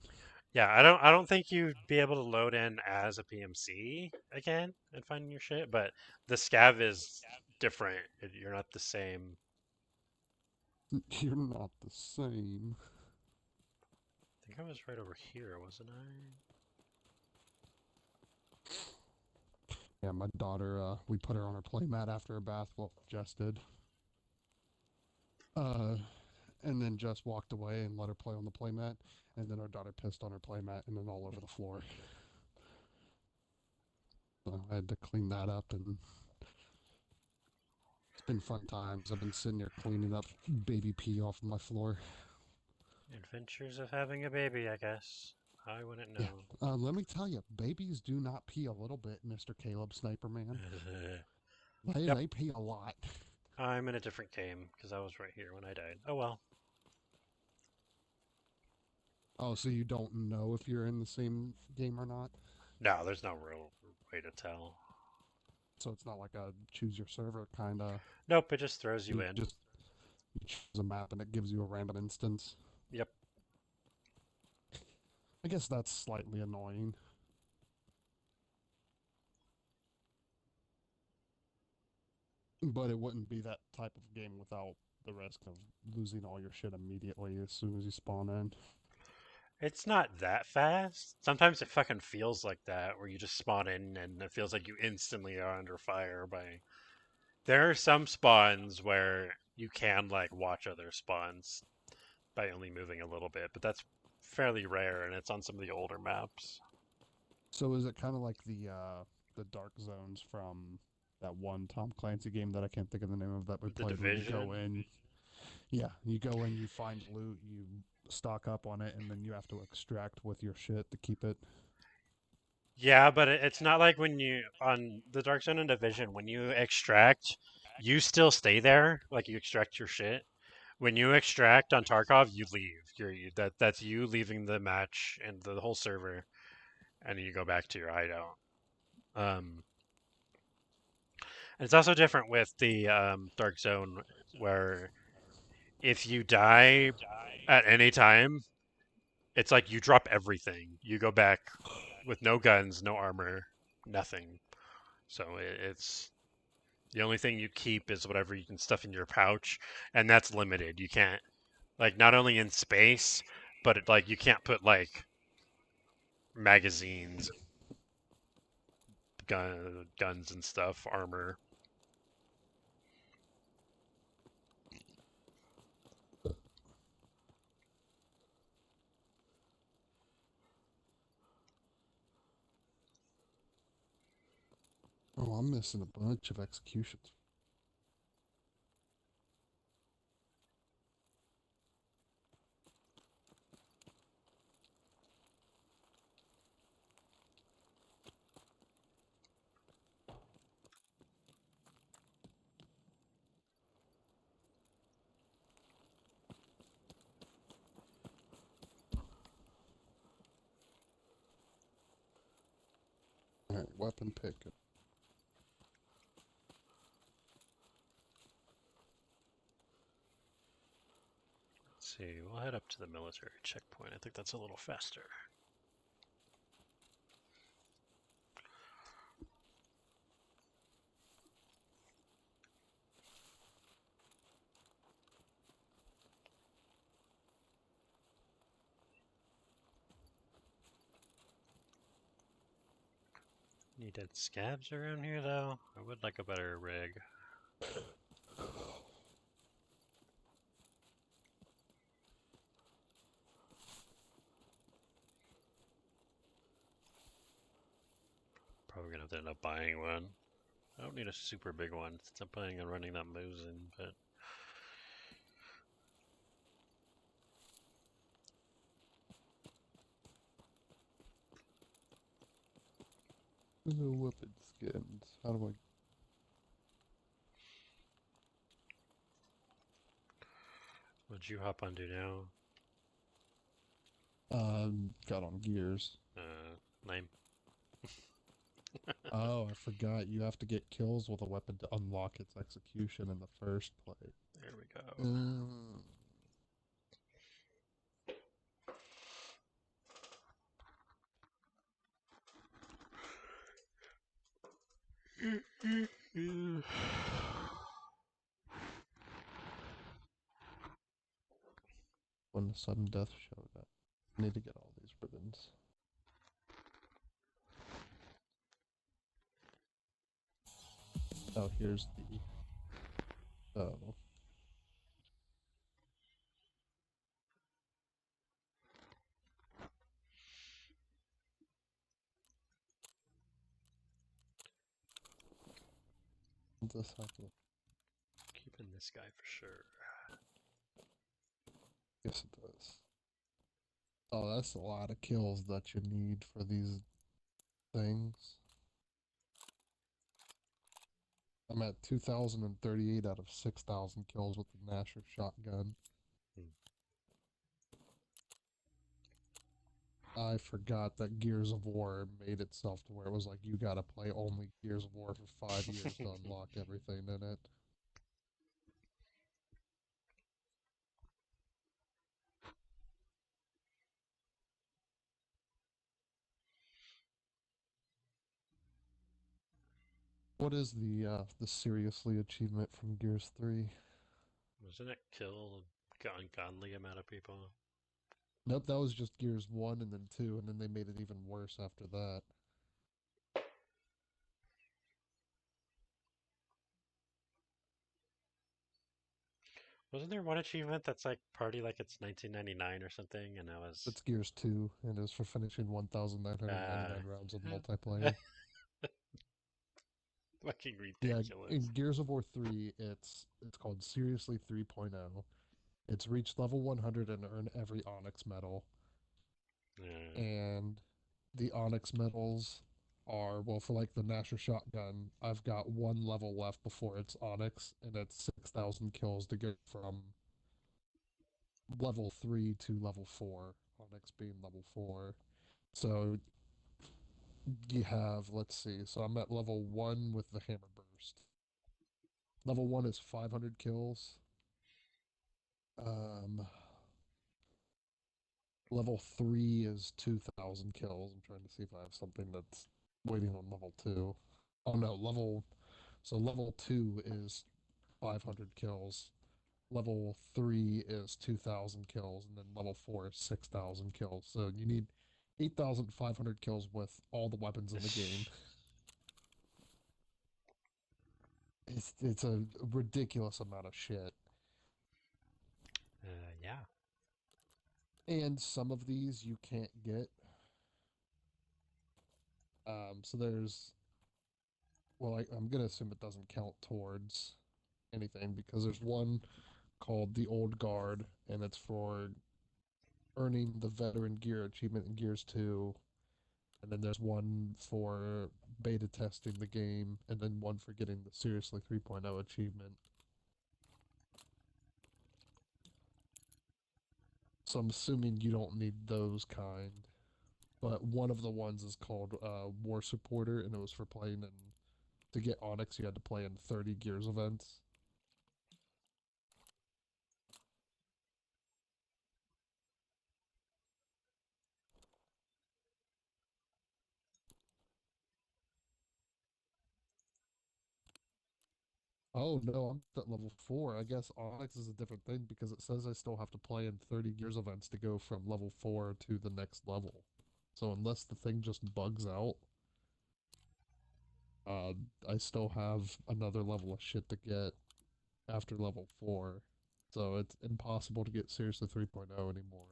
yeah, I don't think you'd be able to load in as a PMC again and find your shit, but the scav is different. You're not the same. You're not the same. I think I was right over here, wasn't I? Yeah, my daughter, we put her on her playmat after a bath. Well, Jess did. And then Jess walked away and let her play on the playmat. And then our daughter pissed on her playmat and then all over the floor. So I had to clean that up, and it's been fun times. I've been sitting here cleaning up baby pee off of my floor. Adventures of having a baby, I guess. I wouldn't know. Yeah. Let me tell you, babies do not pee a little bit, Mr. Caleb Sniper Man. Yep. They pee a lot. I'm in a different game because I was right here when I died. Oh well. Oh, so you don't know if you're in the same game or not? No, there's no real way to tell. So it's not like a choose your server kind of. Nope, it just throws you in. You choose a map and it gives you a random instance. Yep. I guess that's slightly annoying. But it wouldn't be that type of game without the risk of losing all your shit immediately as soon as you spawn in. It's not that fast. Sometimes it fucking feels like that, where you just spawn in and it feels like you instantly are under fire by. There are some spawns where you can like watch other spawns by only moving a little bit, but that's fairly rare, and it's on some of the older maps. So is it kind of like the dark zones from that one Tom Clancy game that I can't think of the name of that we The played, where you go Division. in? Yeah, you go in, you find loot, you stock up on it, and then you have to extract with your shit to keep it. Yeah, but it's not like when you on the Dark Zone and Division, when you extract, you still stay there, like you extract your shit. When you extract on Tarkov, you leave. That's you leaving the match and the whole server, and you go back to your hideout. Um, and it's also different with the Dark Zone, where if you die at any time, it's like you drop everything. You go back with no guns, no armor, nothing. So it's the only thing you keep is whatever you can stuff in your pouch, and that's limited. You can't like not only in space, but like you can't put like magazines, guns and stuff, armor. Oh, I'm missing a bunch of executions. Alright, weapon pick. Let's see, we'll head up to the military checkpoint. I think that's a little faster. Any dead scabs around here, though? I would like a better rig. Probably gonna have to end up buying one. I don't need a super big one since I'm planning on running that Mosin, but No weapon skins. How do what'd you hop on to now? I? Got on gears. Lame. Oh, I forgot. You have to get kills with a weapon to unlock its execution in the first place. There we go. When the sudden death showed up. I need to get all these ribbons. Oh, here's the... Oh. This happen? Keeping this guy for sure. Yes, it does. Oh, that's a lot of kills that you need for these things. I'm at 2,038 out of 6,000 kills with the Nasher shotgun. I forgot that Gears of War made itself to where it was like you gotta play only Gears of War for 5 years to unlock everything in it. What is the seriously achievement from Gears 3? Wasn't it kill an ungodly amount of people? Nope, that was just Gears 1 and then 2, and then they made it even worse after that. Wasn't there one achievement that's like party like it's 1999 or something? And that was It's Gears 2, and it was for finishing 1,999 rounds of multiplayer. fucking Yeah, ridiculous. in Gears of War 3, it's called Seriously 3.0. It's reach level 100 and earn every Onyx medal. Yeah. And the Onyx medals are, well, for like the Nasher shotgun, I've got one level left before it's Onyx, and it's 6,000 kills to go from level 3 to level 4, Onyx being level 4. So you have, let's see, so I'm at level 1 with the Hammer Burst. Level 1 is 500 kills. Level 3 is 2,000 kills. I'm trying to see if I have something that's waiting on level 2. Oh no, level 2 is 500 kills. Level 3 is 2,000 kills, and then level 4 is 6,000 kills. So you need 8,500 kills with all the weapons in the game. It's a ridiculous amount of shit. Yeah. And some of these you can't get. So there's, well, I'm gonna assume it doesn't count towards anything because there's one called the Old Guard, and it's for earning the Veteran Gear achievement in Gears 2. And then there's one for beta testing the game, and then one for getting the Seriously 3.0 achievement. So I'm assuming you don't need those kind. But one of the ones is called War Supporter, and it was for playing in. To get Onyx, you had to play in 30 Gears events. Oh no, I'm at level 4. I guess Onyx is a different thing because it says I still have to play in 30 Gears events to go from level 4 to the next level. So unless the thing just bugs out, Uh, I still have another level of shit to get after level 4, so it's impossible to get seriously 3.0 anymore.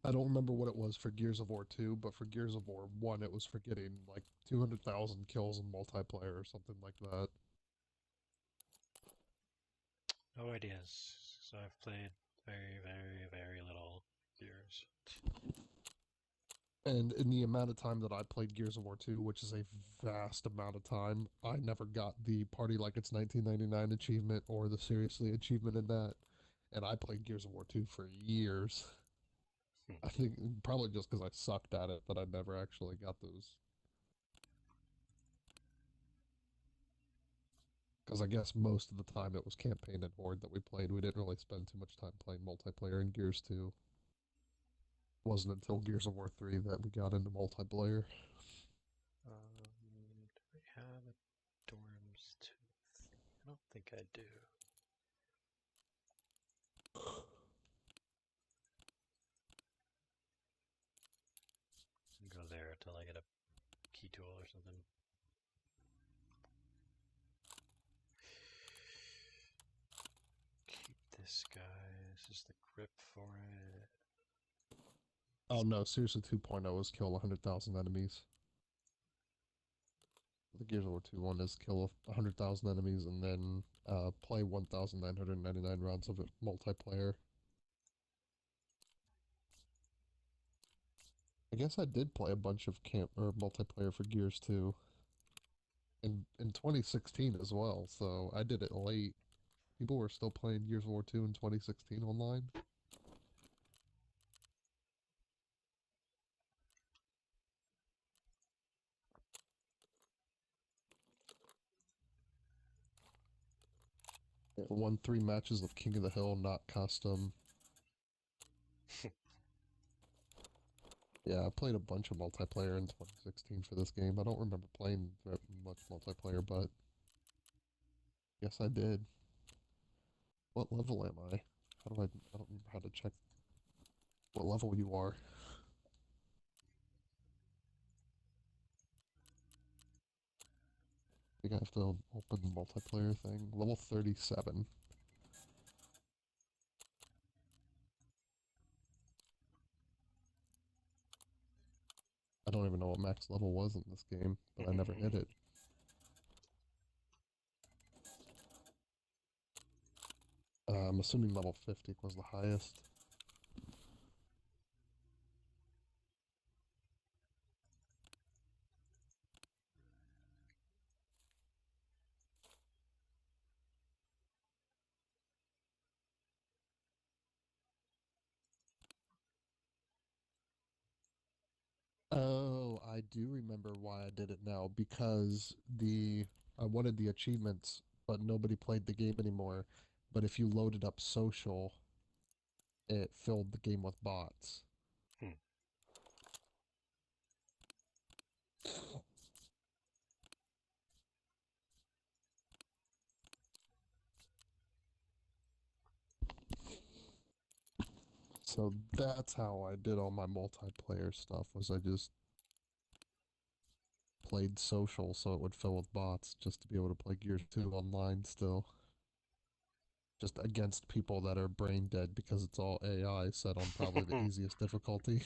I don't remember what it was for Gears of War 2, but for Gears of War 1, it was for getting like 200,000 kills in multiplayer or something like that. No ideas. So I've played very, very, very little Gears. And in the amount of time that I played Gears of War 2, which is a vast amount of time, I never got the Party Like It's 1999 achievement or the Seriously achievement in that. And I played Gears of War 2 for years. I think probably just because I sucked at it that I never actually got those. Because I guess most of the time it was campaign and horde that we played. We didn't really spend too much time playing multiplayer in Gears 2. It wasn't until Gears of War 3 that we got into multiplayer. Do I have a dorms too? I don't think I do. Go there till I get a key tool or something. Keep this guy. This is the grip for it. Oh no, Seriously 2.0 is kill 100,000 enemies. The Gears of War 2 one is kill 100,000 enemies and then play 1,999 rounds of it multiplayer. I guess I did play a bunch of camp or multiplayer for Gears 2 in 2016 as well, so I did it late. People were still playing Gears of War 2 in 2016 online. Won 3 matches of King of the Hill, not custom. Yeah, I played a bunch of multiplayer in 2016 for this game. I don't remember playing very much multiplayer, but yes, I did. What level am I? How do I don't remember how to check what level you are. I think I have to open the multiplayer thing. Level 37. I don't even know what max level was in this game, but I never hit it. I'm assuming level 50 was the highest. Oh, I do remember why I did it now, because I wanted the achievements, but nobody played the game anymore. But if you loaded up social, it filled the game with bots. Hmm. So that's how I did all my multiplayer stuff, was I just played social so it would fill with bots just to be able to play Gears 2 online still. Just against people that are brain dead because it's all AI set on probably the easiest difficulty.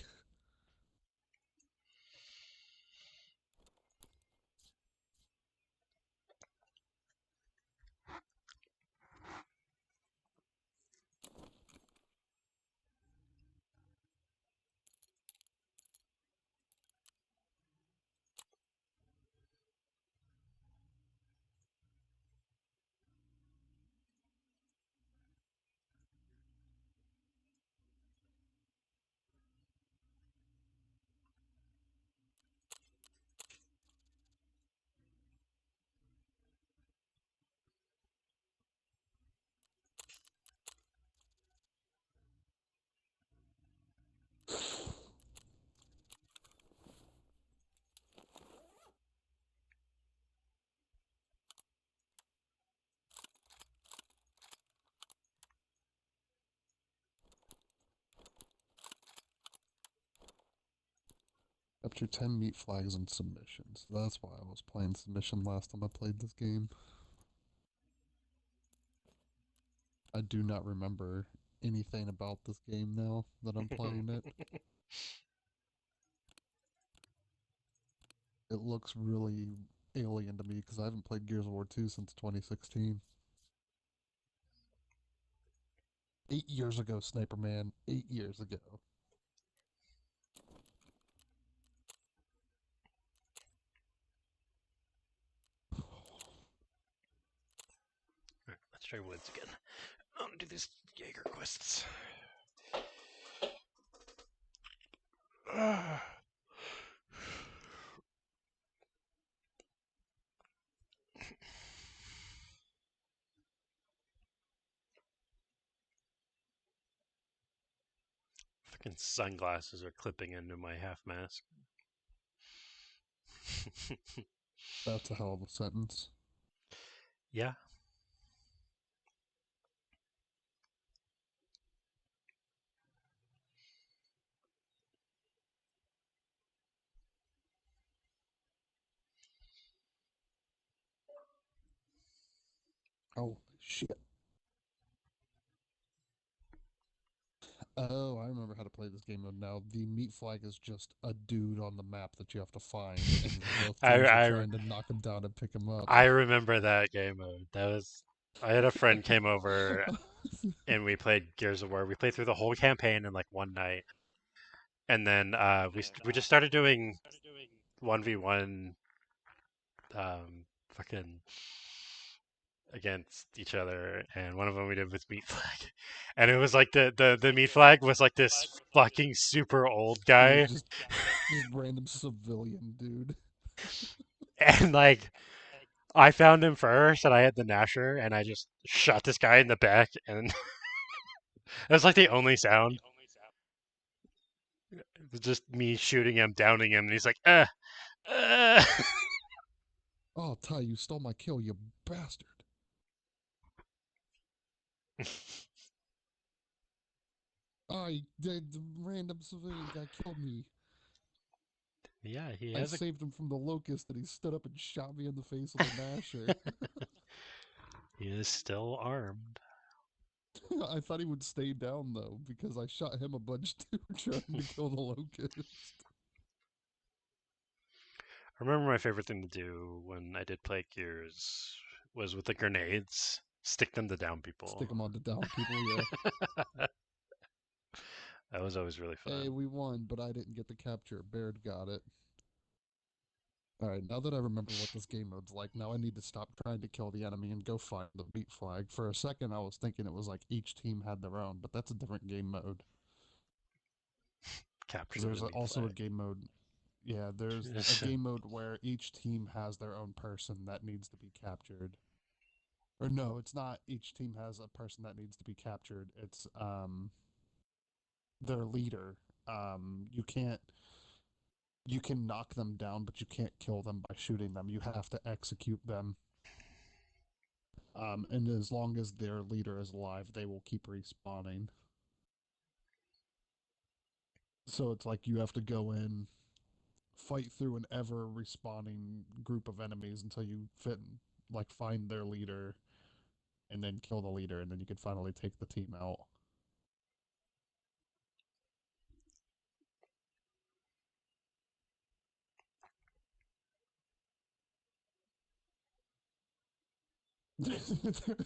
Capture 10 meat flags and submissions. That's why I was playing submission last time I played this game. I do not remember anything about this game now that I'm playing it. It looks really alien to me because I haven't played Gears of War 2 since 2016. 8 years ago, Sniper Man. 8 years ago. Alright, let's try woods again. I'm gonna do these Jaeger quests. Fucking sunglasses are clipping into my half mask. That's a hell of a sentence. Yeah. Oh, shit. Oh, I remember how to play this game mode now. The meat flag is just a dude on the map that you have to find, and both teams are trying to knock him down and pick him up. I remember that game mode. I had a friend came over and we played Gears of War. We played through the whole campaign in like one night, and then we just started doing 1v1 fucking against each other, and one of them we did with meat flag, and it was like the meat flag was like this fucking super old Yeah, guy, just random civilian dude. and like I found him first, and I had the Nasher, and I just shot this guy in the back, and it was like the only sound. It was just me shooting him, downing him, and he's like, uh. Oh, Ty, you stole my kill, you bastard. The random civilian guy killed me. Yeah, he I has a. saved him from the locust, and he stood up and shot me in the face with a Nasher. He is still armed. I thought he would stay down, though, because I shot him a bunch too, trying to kill the locust. I remember my favorite thing to do when I did play Gears was with the grenades, stick them to down people. Stick them on to down people, yeah. That was always really fun. Hey, we won, but I didn't get the capture. Baird got it. Alright, now that I remember what this game mode's like, now I need to stop trying to kill the enemy and go find the meat flag. For a second, I was thinking it was like each team had their own, but that's a different game mode. Capture There's the meat also flag. a game mode. Yeah, there's a game mode where each team has their own person that needs to be captured. Or no, it's not each team has a person that needs to be captured. It's their leader. You can knock them down, but you can't kill them by shooting them. You have to execute them. And as long as their leader is alive, they will keep respawning. So it's like you have to go in, fight through an ever respawning group of enemies until you find their leader, and then kill the leader, and then you can finally take the team out.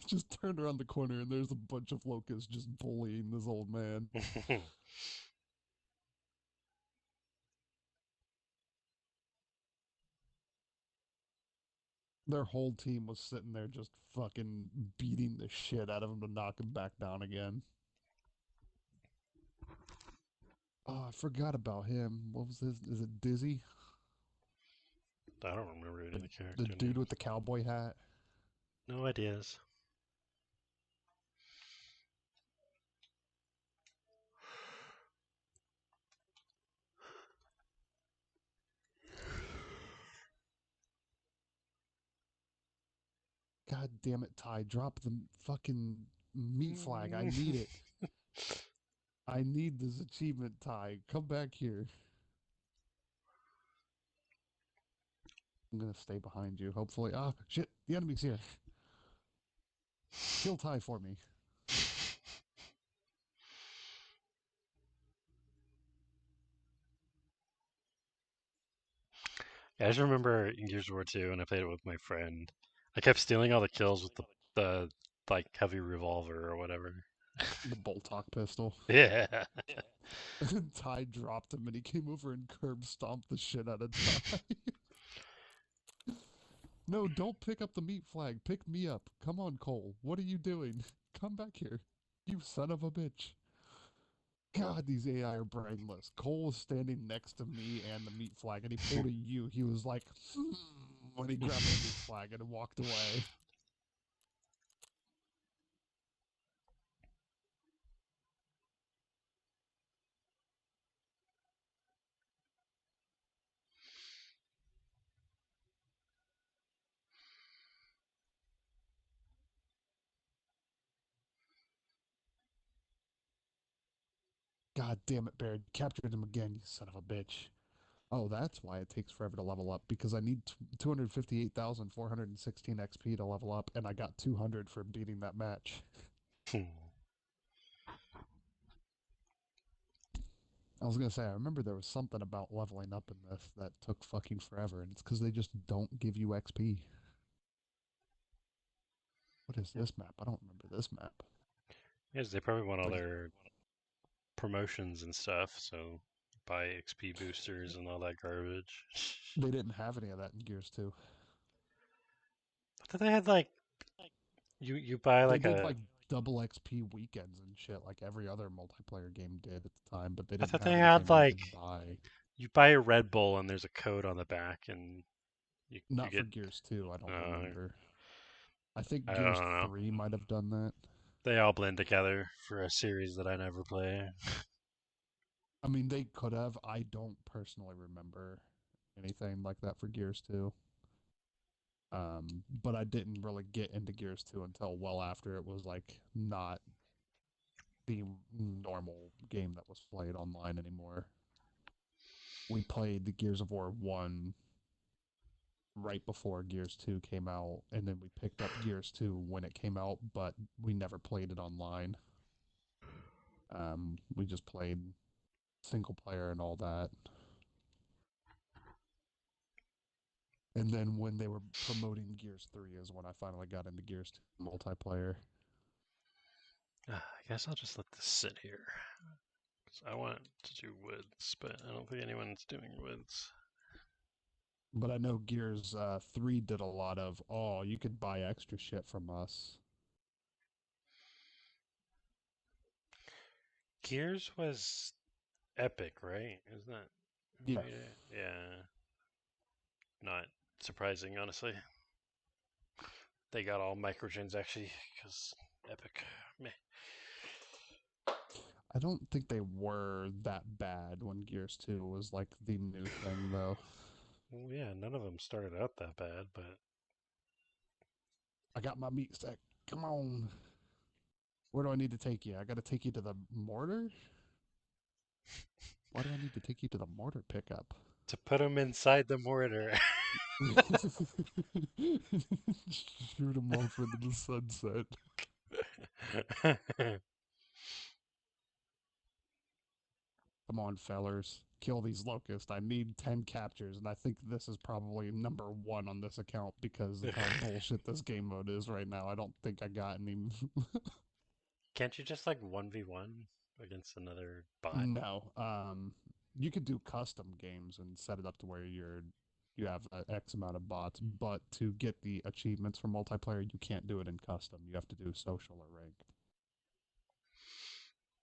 Just turn around the corner and there's a bunch of locusts just bullying this old man. Their whole team was sitting there just fucking beating the shit out of him to knock him back down again. Oh, I forgot about him. What was his? Is it Dizzy? I don't remember any of the character The dude names. with the cowboy hat? No ideas. God damn it, Ty. Drop the fucking meat flag. I need it. I need this achievement, Ty. Come back here. I'm gonna stay behind you. Hopefully. Ah, shit! The enemy's here. Kill Ty for me. Yeah, I just remember in Gears of War 2 when I played it with my friend. I kept stealing all the kills with the like heavy revolver or whatever. The Boltok pistol. Yeah. Ty dropped him and he came over and curb stomped the shit out of Ty. No, don't pick up the meat flag. Pick me up. Come on, Cole. What are you doing? Come back here. You son of a bitch. God, these AI are brainless. Cole was standing next to me and the meat flag, and he pulled a U. He was like, when he grabbed the meat flag and walked away. God damn it, Baird. Captured him again, you son of a bitch. Oh, that's why it takes forever to level up, because I need 258,416 XP to level up, and I got 200 for beating that match. I was gonna say, I remember there was something about leveling up in this that took fucking forever, and it's because they just don't give you XP. What is this map? I don't remember this map. Yes, they probably want all Like, their promotions and stuff, so buy XP boosters and all that garbage. they didn't have any of that in Gears 2. I thought they had like you buy They like did a like double XP weekends and shit, like every other multiplayer game did at the time, but they I didn't thought they have had anything where you like could buy. you buy a Red Bull and there's a code on the back and you Not for get Gears 2, I don't remember. I think I don't Gears know. 3 might have done that. They all blend together for a series that I never play. I mean, they could have. I don't personally remember anything like that for Gears 2. But I didn't really get into Gears 2 until well after it was like not the normal game that was played online anymore. We played the Gears of War 1 right before Gears 2 came out, and then we picked up Gears 2 when it came out, but we never played it online. We just played single player and all that. And then when they were promoting Gears 3 is when I finally got into Gears 2 multiplayer. I guess I'll just let this sit here. 'Cause I want to do woods, but I don't think anyone's doing woods. But I know Gears 3 did a lot of, oh, you could buy extra shit from us. Gears was Epic, right? Isn't that who Yeah. made it? Yeah. Not surprising, honestly. They got all microtransactions because Epic. Meh. I don't think they were that bad when Gears 2 was like the new thing, though. Well, yeah, none of them started out that bad, but I got my meat stack. Come on. Where do I need to take you? I gotta take you to the mortar? Why do I need to take you to the mortar pickup? to put them inside the mortar. Shoot them off into the sunset. Come on, fellers. Kill these locusts. I need 10 captures, and I think this is probably number one on this account because of how bullshit this game mode is right now. I don't think I got any. Can't you just like 1v1 against another bot? No. You could do custom games and set it up to where you have X amount of bots, but to get the achievements for multiplayer, you can't do it in custom. You have to do social or ranked.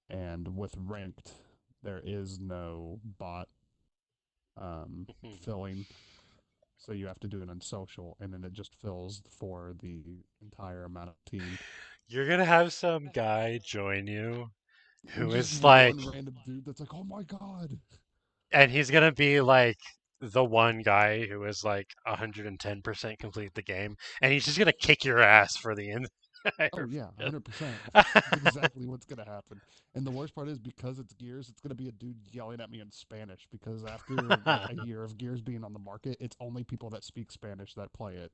And with ranked, there is no bot filling. So you have to do it on social, and then it just fills for the entire amount of team. You're gonna have some guy join you And who just is like, one random dude that's like, oh my god. and he's gonna be like the one guy who is like 110% complete the game, and he's just gonna kick your ass for the end. Oh yeah, 100%. That's exactly what's gonna happen. And the worst part is because it's Gears, it's gonna be a dude yelling at me in Spanish because after like a year of Gears being on the market, it's only people that speak Spanish that play it.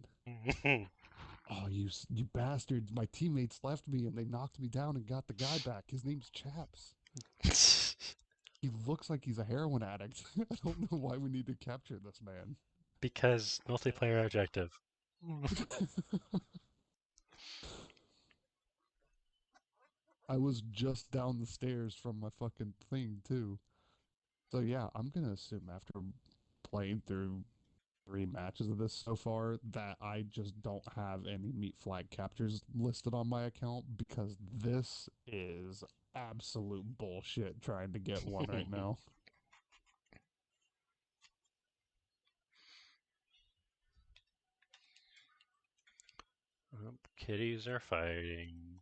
Oh, you bastards! My teammates left me and they knocked me down and got the guy back. His name's Chaps. He looks like he's a heroin addict. I don't know why we need to capture this man. Because multiplayer objective. I was just down the stairs from my fucking thing too. So yeah, I'm gonna assume after playing through 3 matches of this so far that I just don't have any meat flag captures listed on my account because this is absolute bullshit trying to get one right now. Kitties are fighting.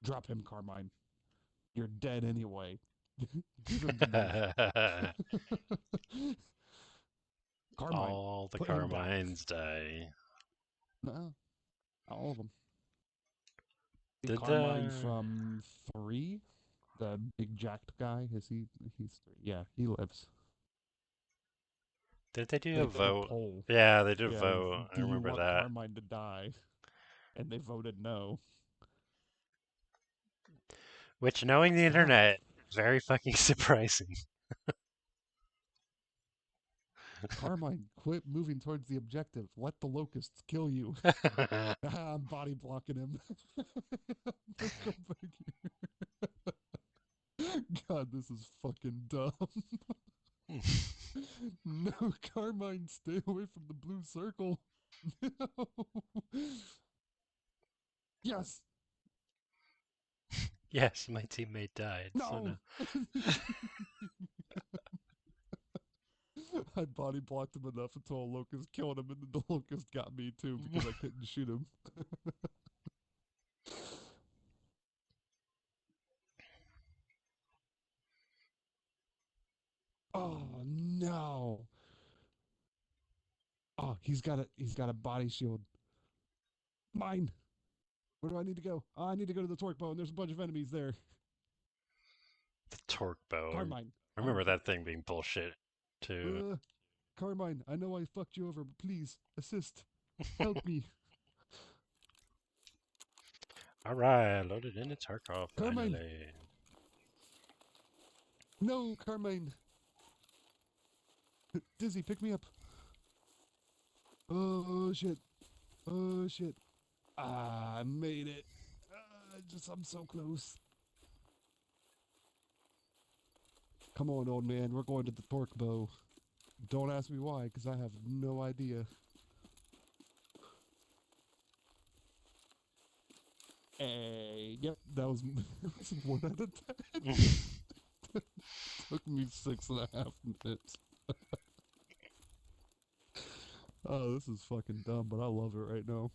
Drop him, Carmine. You're dead anyway. Get him to move. Carmine, All the put him down. Carmines die. No, all of them. Did Carmine the from 3, the big jacked guy. Is he? He's 3. Yeah, he lives. did they do They a did a vote? poll. Yeah, they did a Yeah, vote. I do you remember want that. Carmine to die? And they voted no. Which, knowing the Why? internet, is very fucking surprising. Carmine, quit moving towards the objective. Let the locusts kill you. I'm body blocking him. Let's go back here. God, this is fucking dumb. No, Carmine, stay away from the blue circle. No. Yes. Yes, my teammate died. So No. no. I body blocked him enough until a locust killed him, and then the locust got me too because I couldn't shoot him. Oh no! Oh, he's got a body shield. Mine. Where do I need to go? Oh, I need to go to the torque bow, and there's a bunch of enemies there. The torque bow. Carmine, I I'm remember that thing being bullshit, too. Carmine. I know I fucked you over, but please assist. Help me, Alright, loaded into Tarkov, Carmine. finally. No, Carmine. Dizzy, pick me up. Oh shit. Oh shit. Ah, I made it. I'm so close. Come on, old man. We're going to the torque bow. Don't ask me why, because I have no idea. Hey, yep, that was, that was 1 out of 10. Took me 6.5 minutes. Oh, this is fucking dumb, but I love it right now.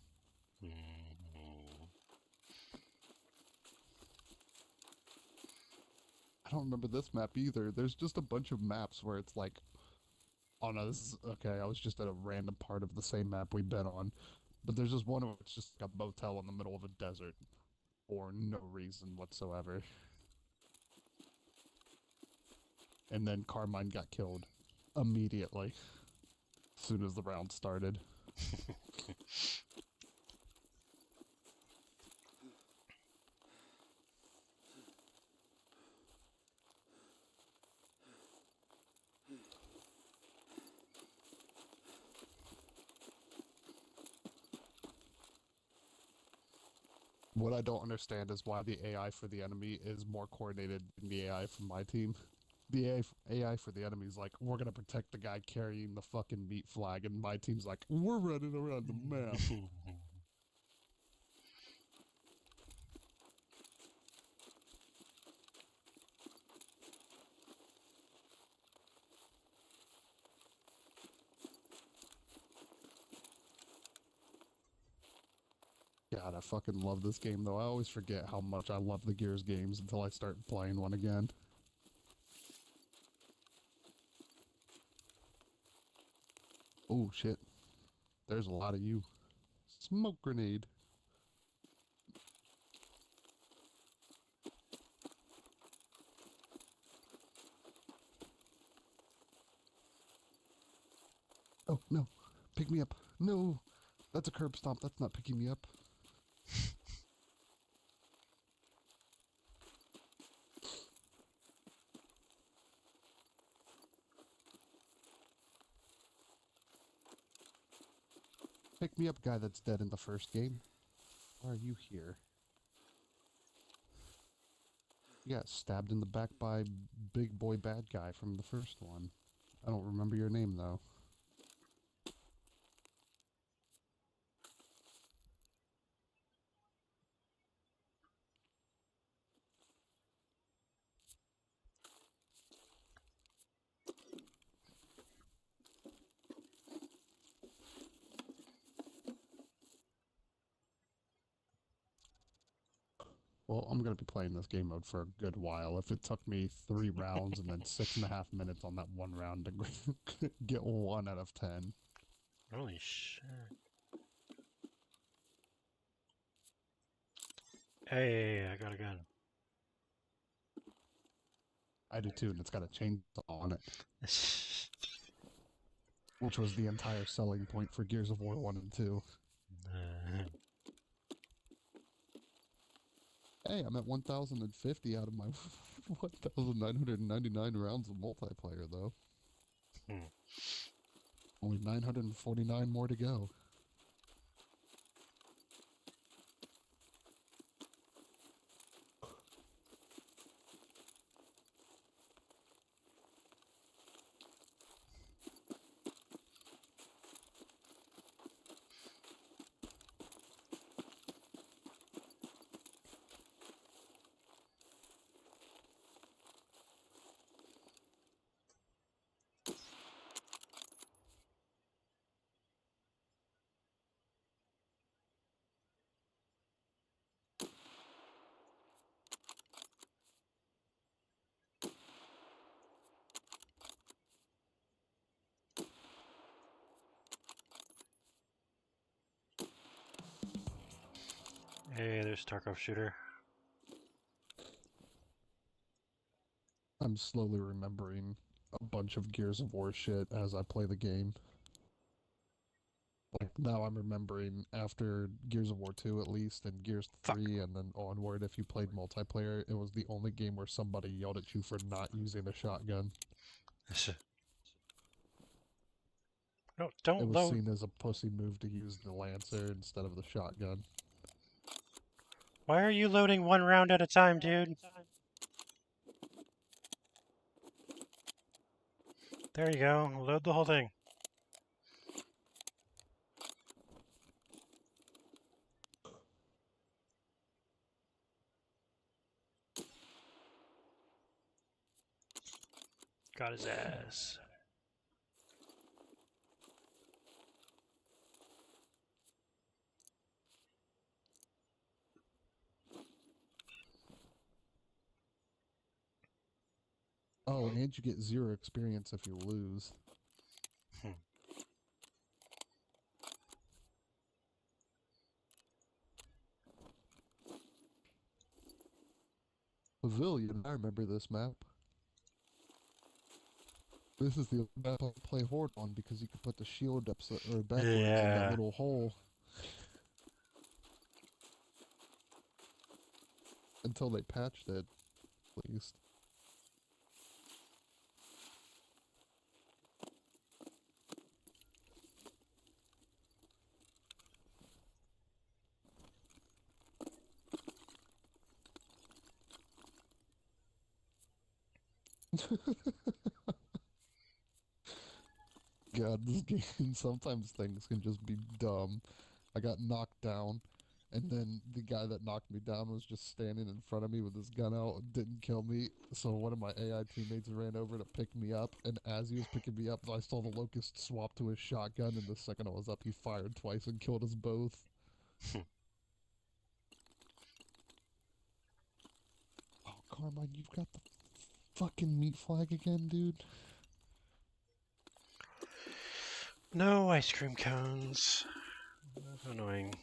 I don't remember this map either. There's just a bunch of maps where it's like, oh no, this is, okay, I was just at a random part of the same map we've been on. But there's just one where it's just a motel in the middle of a desert. For no reason whatsoever. And then Carmine got killed immediately. As soon as the round started. What I don't understand is why the AI for the enemy is more coordinated than the AI for my team. The AI for the enemy is like, we're gonna protect the guy carrying the fucking meat flag, and my team's like, we're running around the map. God, I fucking love this game though. I always forget how much I love the Gears games until I start playing one again. Oh shit. There's a lot of you. Smoke grenade. Oh, no. Pick me up. No. That's a curb stomp. That's not picking me up. Pick me up, guy that's dead in the first game. Why are you here? You got stabbed in the back by big boy bad guy from the first one. I don't remember your name, though. Well, I'm going to be playing this game mode for a good while. If it took me 3 rounds and then 6.5 minutes on that one round to get 1 out of 10. Holy shit. Hey, I got a gun. I do too, and it's got a chainsaw on it. Which was the entire selling point for Gears of War 1 and 2. Hey, I'm at 1,050 out of my 1,999 rounds of multiplayer, though. Only 949 more to go. Hey, there's Tarkov shooter. I'm slowly remembering a bunch of Gears of War shit as I play the game. Like, now I'm remembering after Gears of War 2 at least, and Gears 3 and then onward, if you played multiplayer, it was the only game where somebody yelled at you for not using a shotgun. No, It don't was load. seen as a pussy move to use the Lancer instead of the shotgun. Why are you loading 1 round at a time, dude? There you go. Load the whole thing. Got his ass. Oh, and you get 0 experience if you lose. Pavilion, I remember this map. This is the map I play Horde on because you can put the shield up or backwards in that Yeah. little hole. Until they patched it, at least. God, this game, sometimes things can just be dumb. I got knocked down, and then the guy that knocked me down was just standing in front of me with his gun out and didn't kill me. So one of my AI teammates ran over to pick me up, and as he was picking me up, I saw the Locust swap to his shotgun, and the second I was up, he fired twice and killed us both. Oh, Carmine, you've got the fucking meat flag again, dude. No ice cream cones. Annoying.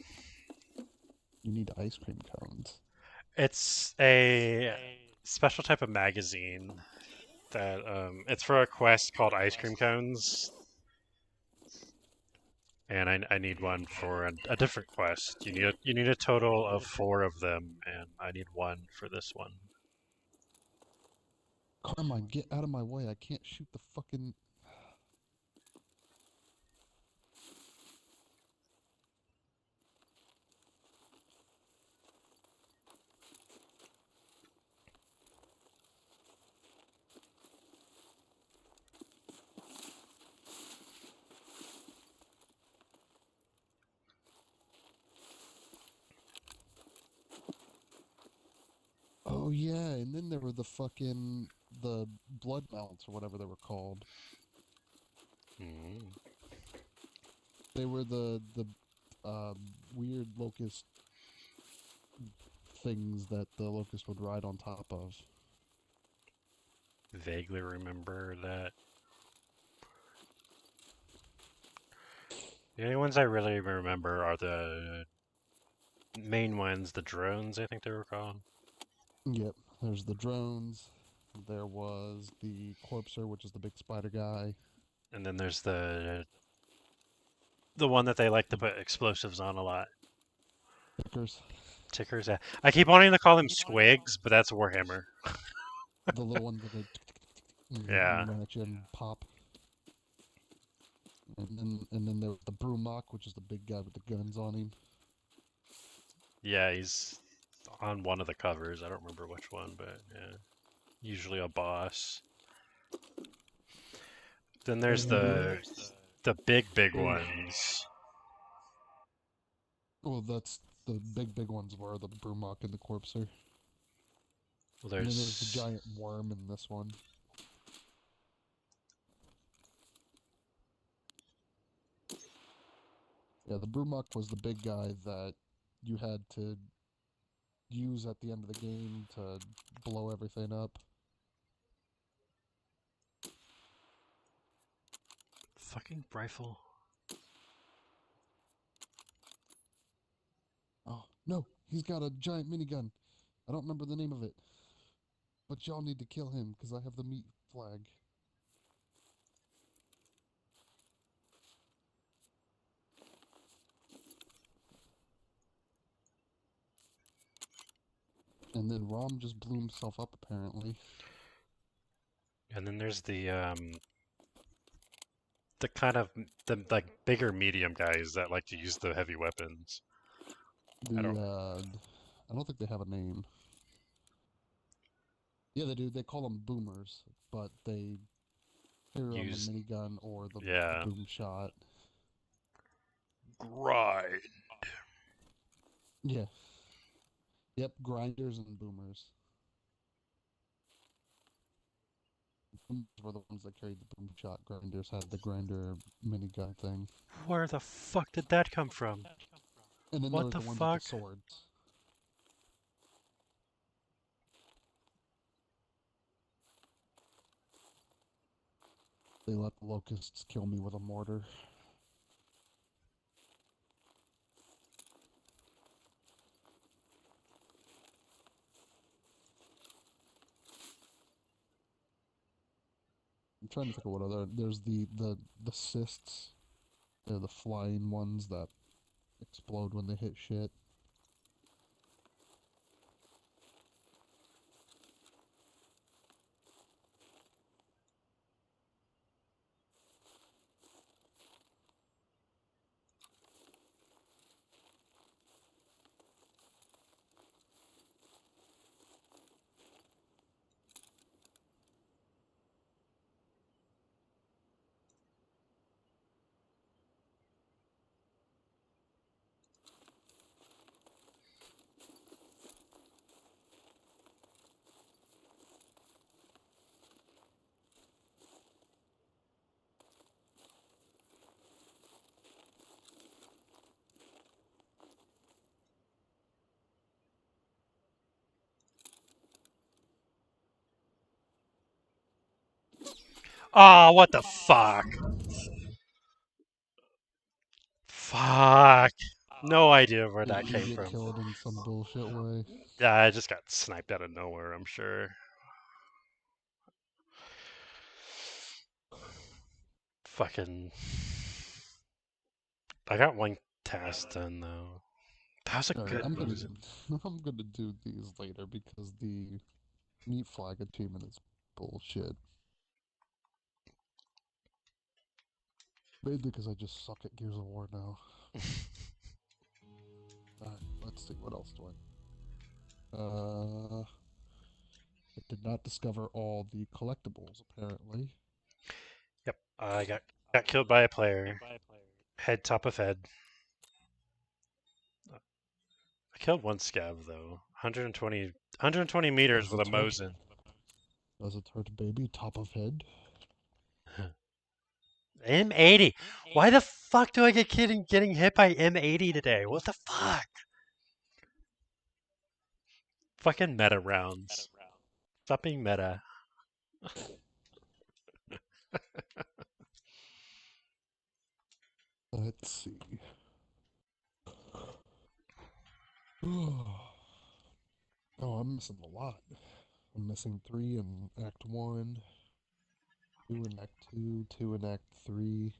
You need ice cream cones. It's a special type of magazine that it's for a quest called Ice Cream Cones, and I need one for a different quest. You need a total of 4 of them, and I need one for this one. Carmine, get out of my way. I can't shoot the fucking... Oh, yeah, and then there were the fucking... the blood mounts or whatever they were called. Mm. They were the weird locust things that the locust would ride on top of. Vaguely remember that. The only ones I really remember are the main ones, the drones, I think they were called. Yep, there's the drones. There was the corpser, which is the big spider guy. And then there's the one that they like to put explosives on a lot. Tickers. Tickers. I keep wanting to call them squigs, but that's Warhammer. The little one that they Yeah. run at you and pop. And then there was the Brumok, which is the big guy with the guns on him. Yeah, he's on one of the covers. I don't remember which one, but yeah. Usually a boss. Then there's the big ones. Well, that's the big ones were the Brumok and the corpser. Well, And then there's the there's giant worm in this one. Yeah, the Brumok was the big guy that you had to use at the end of the game to blow everything up. fucking rifle. Oh, no, he's got a giant minigun. I don't remember the name of it. But y'all need to kill him, because I have the meat flag. And then Rom just blew himself up, apparently. And then there's the kind of the like bigger medium guys that like to use the heavy weapons. I don't think they have a name. Yeah, they do. They call them boomers, but they fire on the Use minigun or the yeah. boom shot. Grind. Yeah. Yep, grinders and boomers. Boomers were the ones that carried the boom shot. Grinders had the grinder minigun thing. Where the fuck did that come from? And then What there the was the ones fuck? with the swords. They let the locusts kill me with a mortar. I'm trying to think of what other. There's the cysts. They're the flying ones that explode when they hit shit. Ah, what the fuck? Fuck. No idea where that You came get from. killed in some bullshit way. Yeah, I just got sniped out of nowhere, I'm sure. Fucking. I got one task done though. That was a All right, good Mosin. I'm gonna do these later because the meat flag achievement is bullshit. Mainly because I just suck at Gears of War now. Alright, let's see, what else do I did not discover all the collectibles, apparently. Yep, I got killed by a player. Head top of head. I killed one scav though. 120 meters As a with a turd, Mosin. as a turd baby, top of head. M80. Why the fuck do I get getting hit by M80 today? What the fuck? Fucking meta rounds. Stop being meta. Let's see. Oh, I'm missing a lot. I'm missing 3 in Act 1, 2 in Act 2, 2 in Act 3,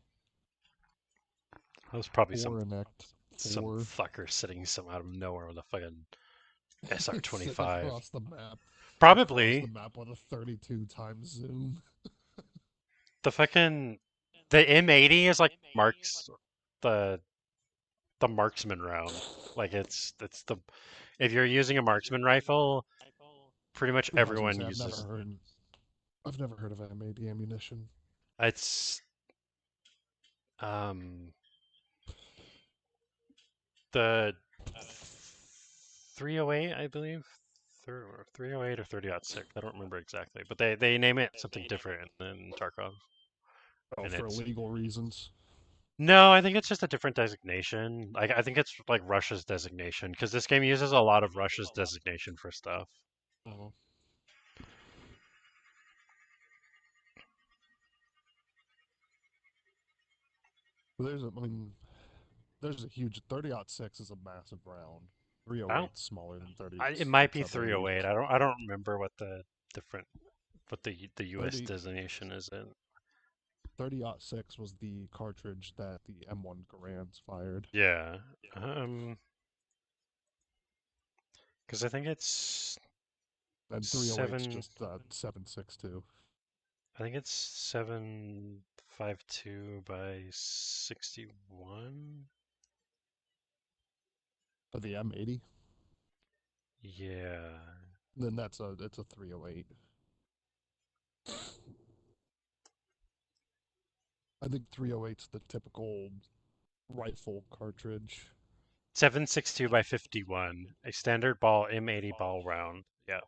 That was probably 4 in Act some 4. fucker sitting some out of nowhere with a fucking Sitting SR-25. across the map. Across the Probably map with a 32 times zoom. the fucking the M80 is like marks the the marksman round. Like it's the if you're using a marksman rifle, pretty much I was gonna everyone say uses. I've never heard of M80 ammunition. It's um the 308, I believe. 308 or 30-6. I don't remember exactly, but they name it something different in Tarkov, Oh, and for it's illegal reasons. no, I think it's just a different designation. Like I think it's like Russia's designation because this game uses a lot of Russia's designation for stuff. Oh. There's a huge 30-06 is a massive round. I don't. 308 is smaller than It might 30-06, be I believe. 308. I don't remember what the different what the U.S. 30 designation is in. 30-06 was the cartridge that the M1 Garands fired. Yeah. Because I think it's And 308's seven. just 7.62. I think it's 7.52 by 61. For the M80, Yeah. then it's a 308. I think 308's the typical rifle cartridge. 7.62 by 51. A standard ball M80 ball round. Yeah.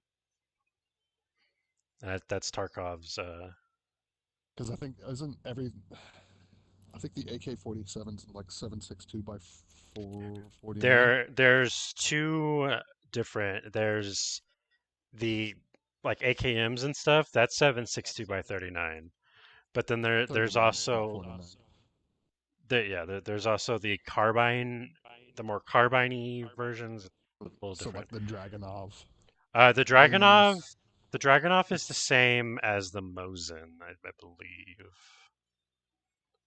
That's Tarkov's. Because I think the AK-47's like 7.62 by 449. There's two different. There's the like AKMs and stuff. That's 7.62 by 39. But then there's 39 by also 49. there's also the carbine, the more carbine-y versions. A little So like different. the Dragonov. The I Dragonov, use the Dragonov is the same as the Mosin, I believe.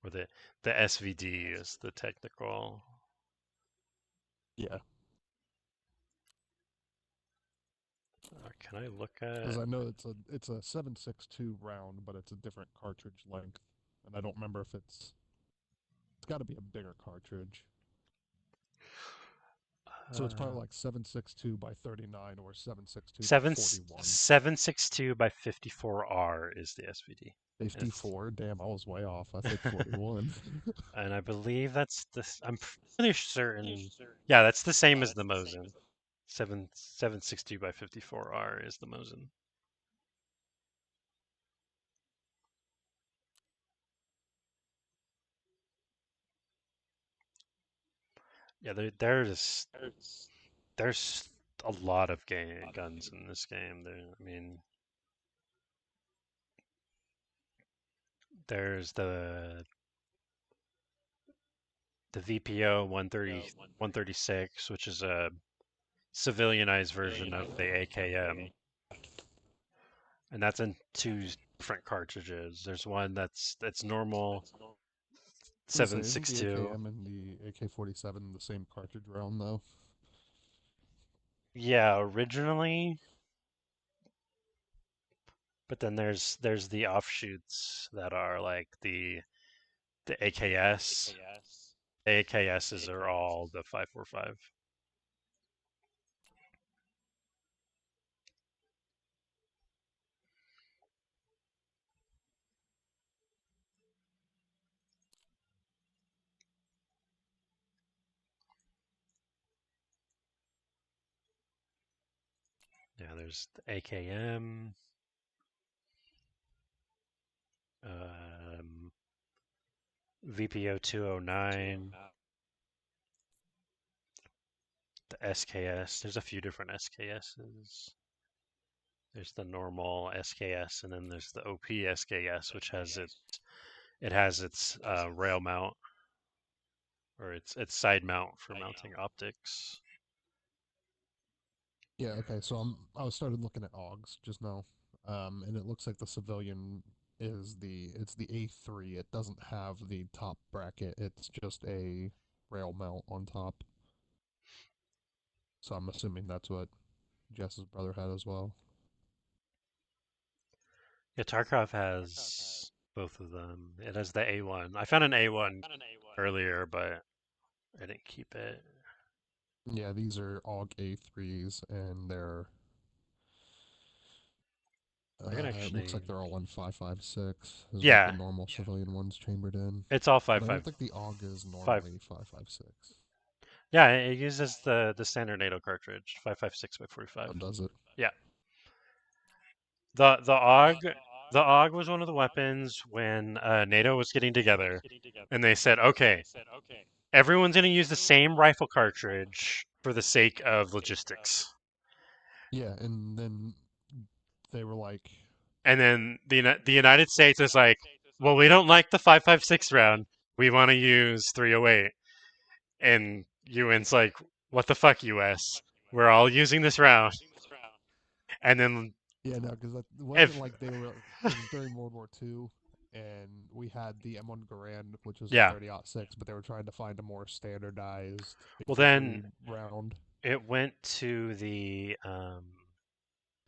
Or the SVD is the technical. Yeah, Can I look at? because I know it's a 7.62 round, but it's a different cartridge length, and I don't remember if it's got to be a bigger cartridge. So it's probably like 7.62 by 39 or 7.62 by 41. 7.62 by 54R is the SVD. 54. Damn, I was way off. I said 41. And I believe that's this. I'm pretty certain. Yeah, that's the same as the Mosin. 7.62 by 54R is the Mosin. Yeah, there's a lot of guns in this game. I mean, there's the VPO 136, which is a civilianized version of the AKM, and that's in two different cartridges. There's one that's normal I was gonna say, isn't the 7.62. AKM and the AK-47 the same cartridge round though? Yeah, originally, but then there's the offshoots that are like the AKS. The AKSs are all the 5.45. Yeah, there's the AKM, VPO 209, the SKS. There's a few different SKSs. There's the normal SKS, and then there's the OP SKS, which has its rail mount, or its side mount for mounting optics. Yeah, okay, so I started looking at AUGs just now, and it looks like the civilian it's the A3. It doesn't have the top bracket. It's just a rail mount on top. So I'm assuming that's what Jess's brother had as well. Yeah, Tarkov has both of them. It has the A1. I found an A1 earlier, but I didn't keep it. Yeah, these are AUG A3s, and I can it looks actually. like they're all in 5.56, is what the Yeah, normal civilian one's chambered in. it's all But I don't 5.5. think the AUG is Five. normally 5.56. Yeah, it uses the standard NATO cartridge, 5.56 by 45. How does it? Yeah. The AUG was one of the weapons when NATO was getting together, and they said, okay, everyone's going to use the same rifle cartridge for the sake of logistics. Yeah, and then they were like, And then the United States is like, well, we don't like the 5.56 round. We want to use 308. And UN's like, what the fuck, US? We're all using this round. And then yeah, no, because it wasn't if like they were. It was during World War II, and we had the M1 Garand, which was a yeah, 30-06, but they were trying to find a more standardized well infantry then round. it went to the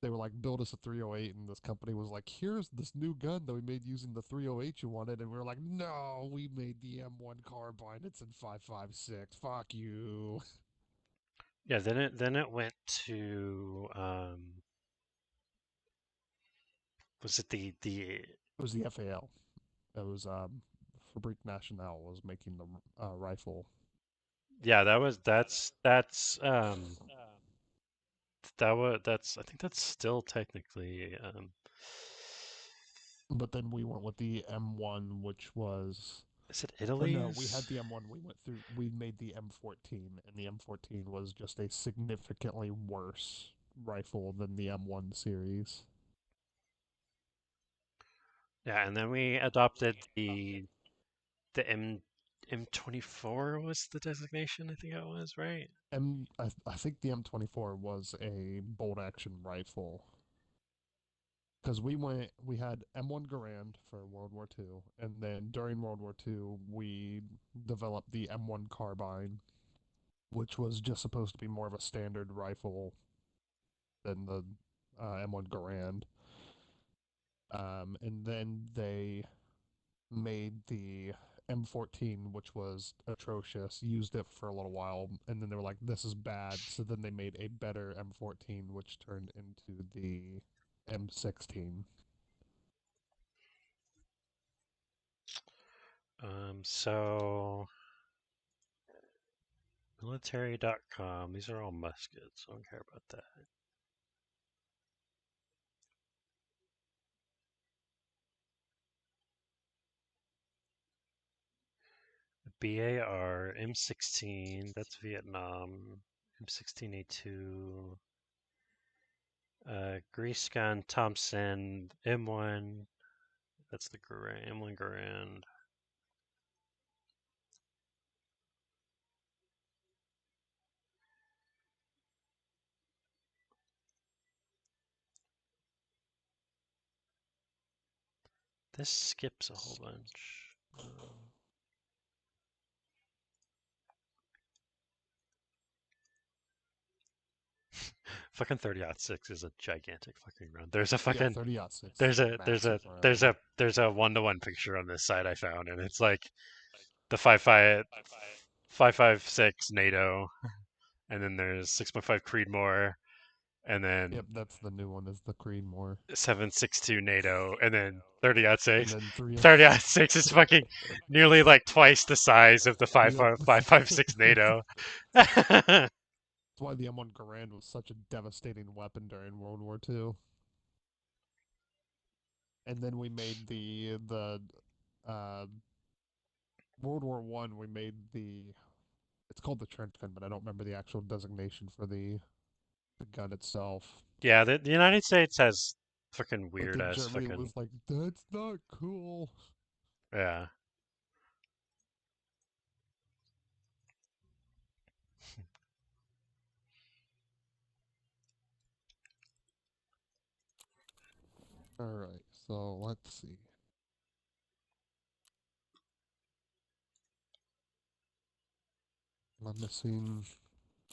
They were like, build us a 308, and this company was like, here's this new gun that we made using the 308 you wanted, and we were like, no, we made the M1 carbine. It's in 5.56. Fuck you. yeah, then it went to was it the It was the FAL. It was Fabrique Nationale was making the rifle. yeah, that's I think that's still technically But then we went with the M1, which was. is it Or no, we had Italy's? the M1. We made the M14, and the M14 was just a significantly worse rifle than the M1 series. Yeah, and then we adopted the M24 was the designation, I think it was, right? I think the M24 was a bolt action rifle. Because we had M1 Garand for World War II, and then during World War II, we developed the M1 carbine, which was just supposed to be more of a standard rifle than the M1 Garand. And then they made the M14, which was atrocious, used it for a little while, and then they were like, this is bad. So then they made a better M14, which turned into the M16. So military.com, these are all muskets. I don't care about that. BAR, M16, that's Vietnam, M16A2, Grease Gun, Thompson, M1, that's the Garand, M1 Garand. This skips a whole bunch. Fucking 30-06 is a gigantic fucking run. There's a Yeah, fucking 30-06. there's a massive there's run. a 1-to-1 picture on this site I found, and it's like the 5.56 NATO, and then there's 6.5 Creedmoor, and then Yep, that's the new one. Is the Creedmoor. 7.62 NATO, and then And 30-06. then 3. 30-06 is fucking nearly like twice the size of the Yep. 5.56 NATO. That's why the M1 Garand was such a devastating weapon during World War II. And then we made the uh, World War One. We made the, it's called the trench gun, but I don't remember the actual designation for the gun itself. Yeah, the United States has fucking But weird then ass Germany fucking was like, "That's not cool." yeah. All right, so let's see. Am I missing?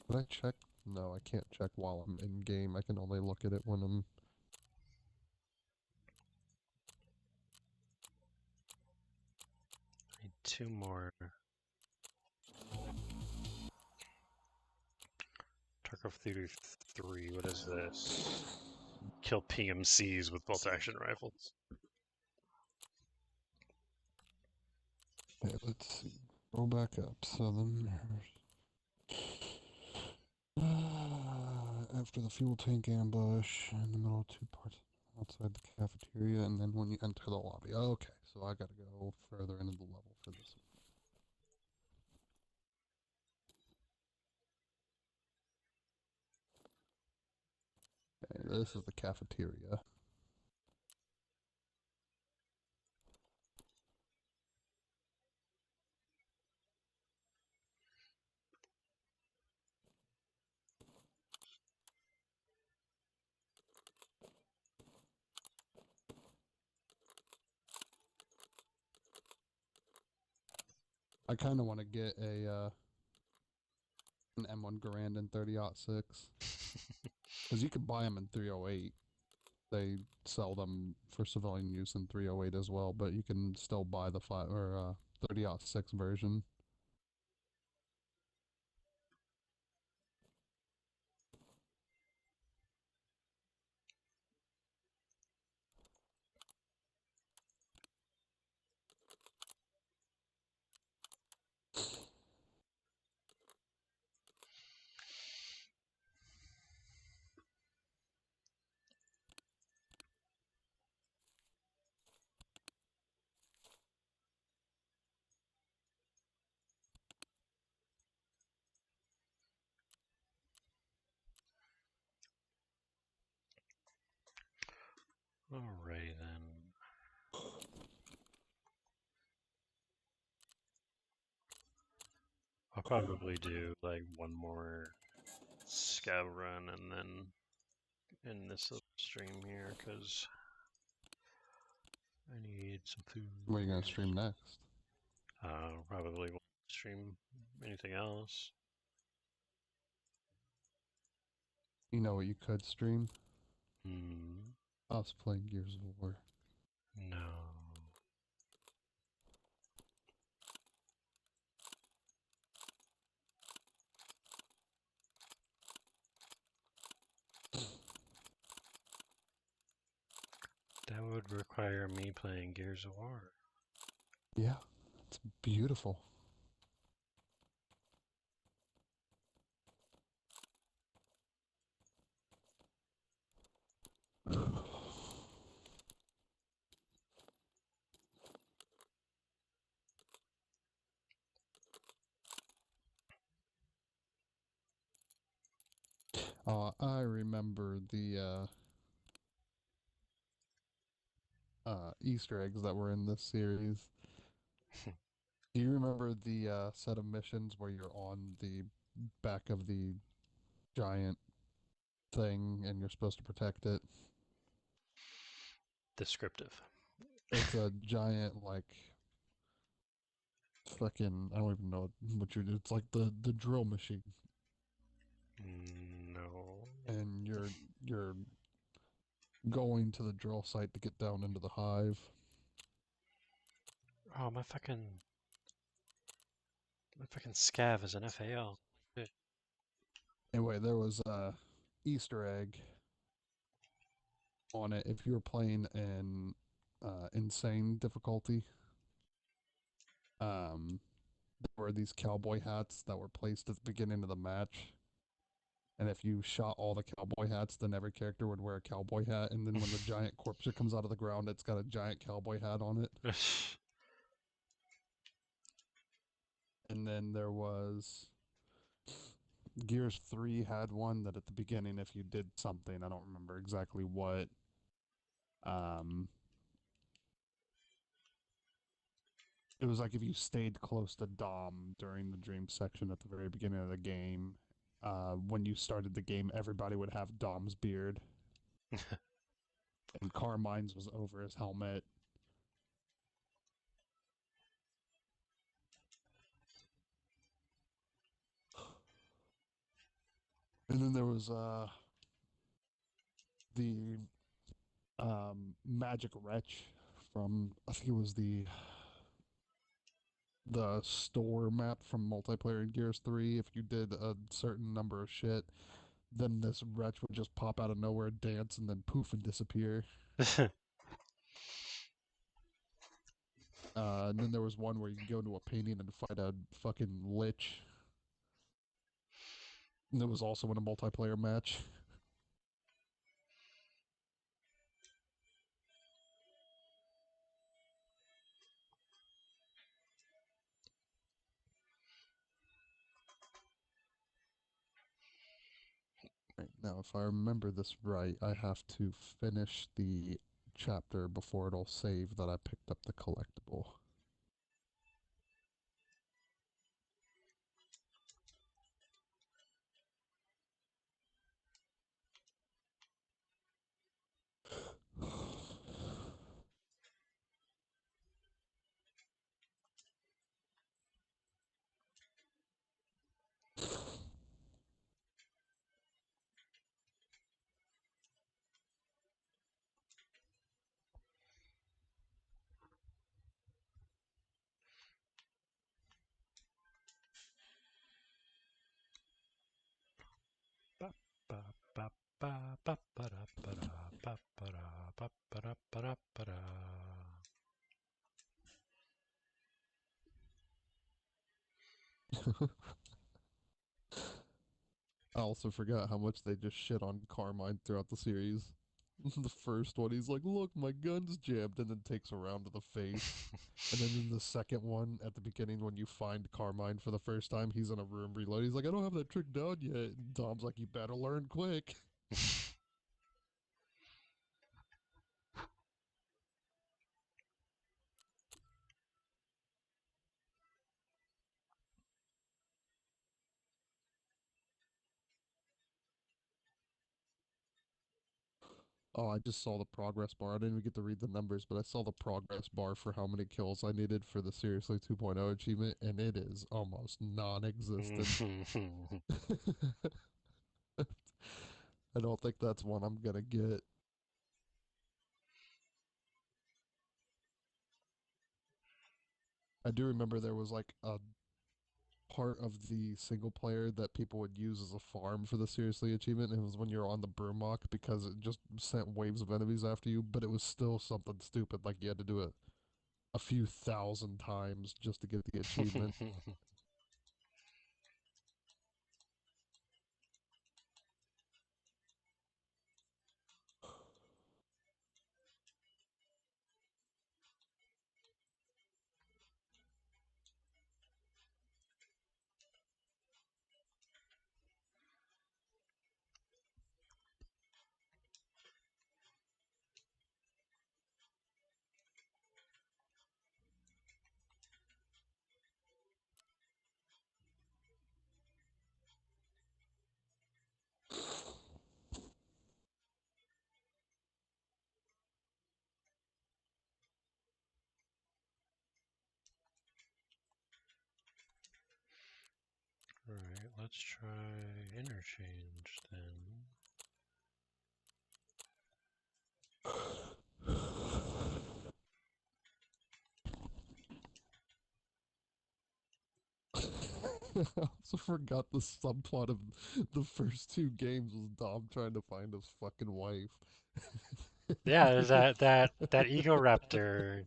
Did I check? No, I can't check while I'm in game. I can only look at it when I'm. Need 2 more. Tarkov Theater 3. What is this? Kill PMCs with bolt-action rifles. Okay, let's see. Roll back up. So then. After the fuel tank ambush, in the middle of 2 parts outside the cafeteria, and then when you enter the lobby. Okay, so I gotta go further into the level for this one. Okay, this is the cafeteria. I kind of want to get an M1 Garand in 30-06 because you can buy them in 308. They sell them for civilian use in 308 as well, but you can still buy the 30-06 version. Alrighty then. I'll probably do like 1 more scav run and then end this little stream here because I need some food. What are you gonna stream next? Probably won't stream anything else. You know what you could stream? Hmm. Us playing Gears of War. No. That would require me playing Gears of War. Yeah, it's beautiful. I remember the Easter eggs that were in this series. Do you remember the set of missions where you're on the back of the giant thing and you're supposed to protect it? Descriptive. It's a giant like fucking I don't even know what you're. It's like the drill machine, No. and you're going to the drill site to get down into the hive. Oh, my fucking scav is an FAL. Shit. Anyway, there was a Easter egg on it if you were playing in insane difficulty. Um, there were these cowboy hats that were placed at the beginning of the match. And if you shot all the cowboy hats, then every character would wear a cowboy hat. And then when the giant corpse comes out of the ground, it's got a giant cowboy hat on it. And then there was Gears 3 had one that at the beginning, if you did something, I don't remember exactly what, um, it was like if you stayed close to Dom during the dream section at the very beginning of the game, when you started the game, everybody would have Dom's beard, and Carmine's was over his helmet. And then there was the Magic Wretch from I think it was the store map from multiplayer in Gears 3. If you did a certain number of shit, then this wretch would just pop out of nowhere, dance, and then poof and disappear. And then there was one where you could go into a painting and fight a fucking lich. And it was also in a multiplayer match. Right, now, if I remember this right, I have to finish the chapter before it'll save that I picked up the collectible. I also forgot how much they just shit on Carmine throughout the series. The first one, he's like, "Look, my gun's jammed," and then takes a round to the face. And then in the second one, at the beginning, when you find Carmine for the first time, he's in a room reloading. He's like, "I don't have that trick down yet." And Dom's like, "You better learn quick." Oh, I just saw the progress bar. I didn't even get to read the numbers, but I saw the progress bar for how many kills I needed for the Seriously 2.0 achievement, and it is almost non-existent. I don't think that's one I'm gonna get. I do remember there was like a part of the single player that people would use as a farm for the Seriously achievement. It was when you're on the Burmock because it just sent waves of enemies after you, but it was still something stupid. Like you had to do it a few thousand times just to get the achievement. let's try interchange then. I also forgot the subplot of the first two games was Dom trying to find his fucking wife. Yeah, there's that Ego Raptor.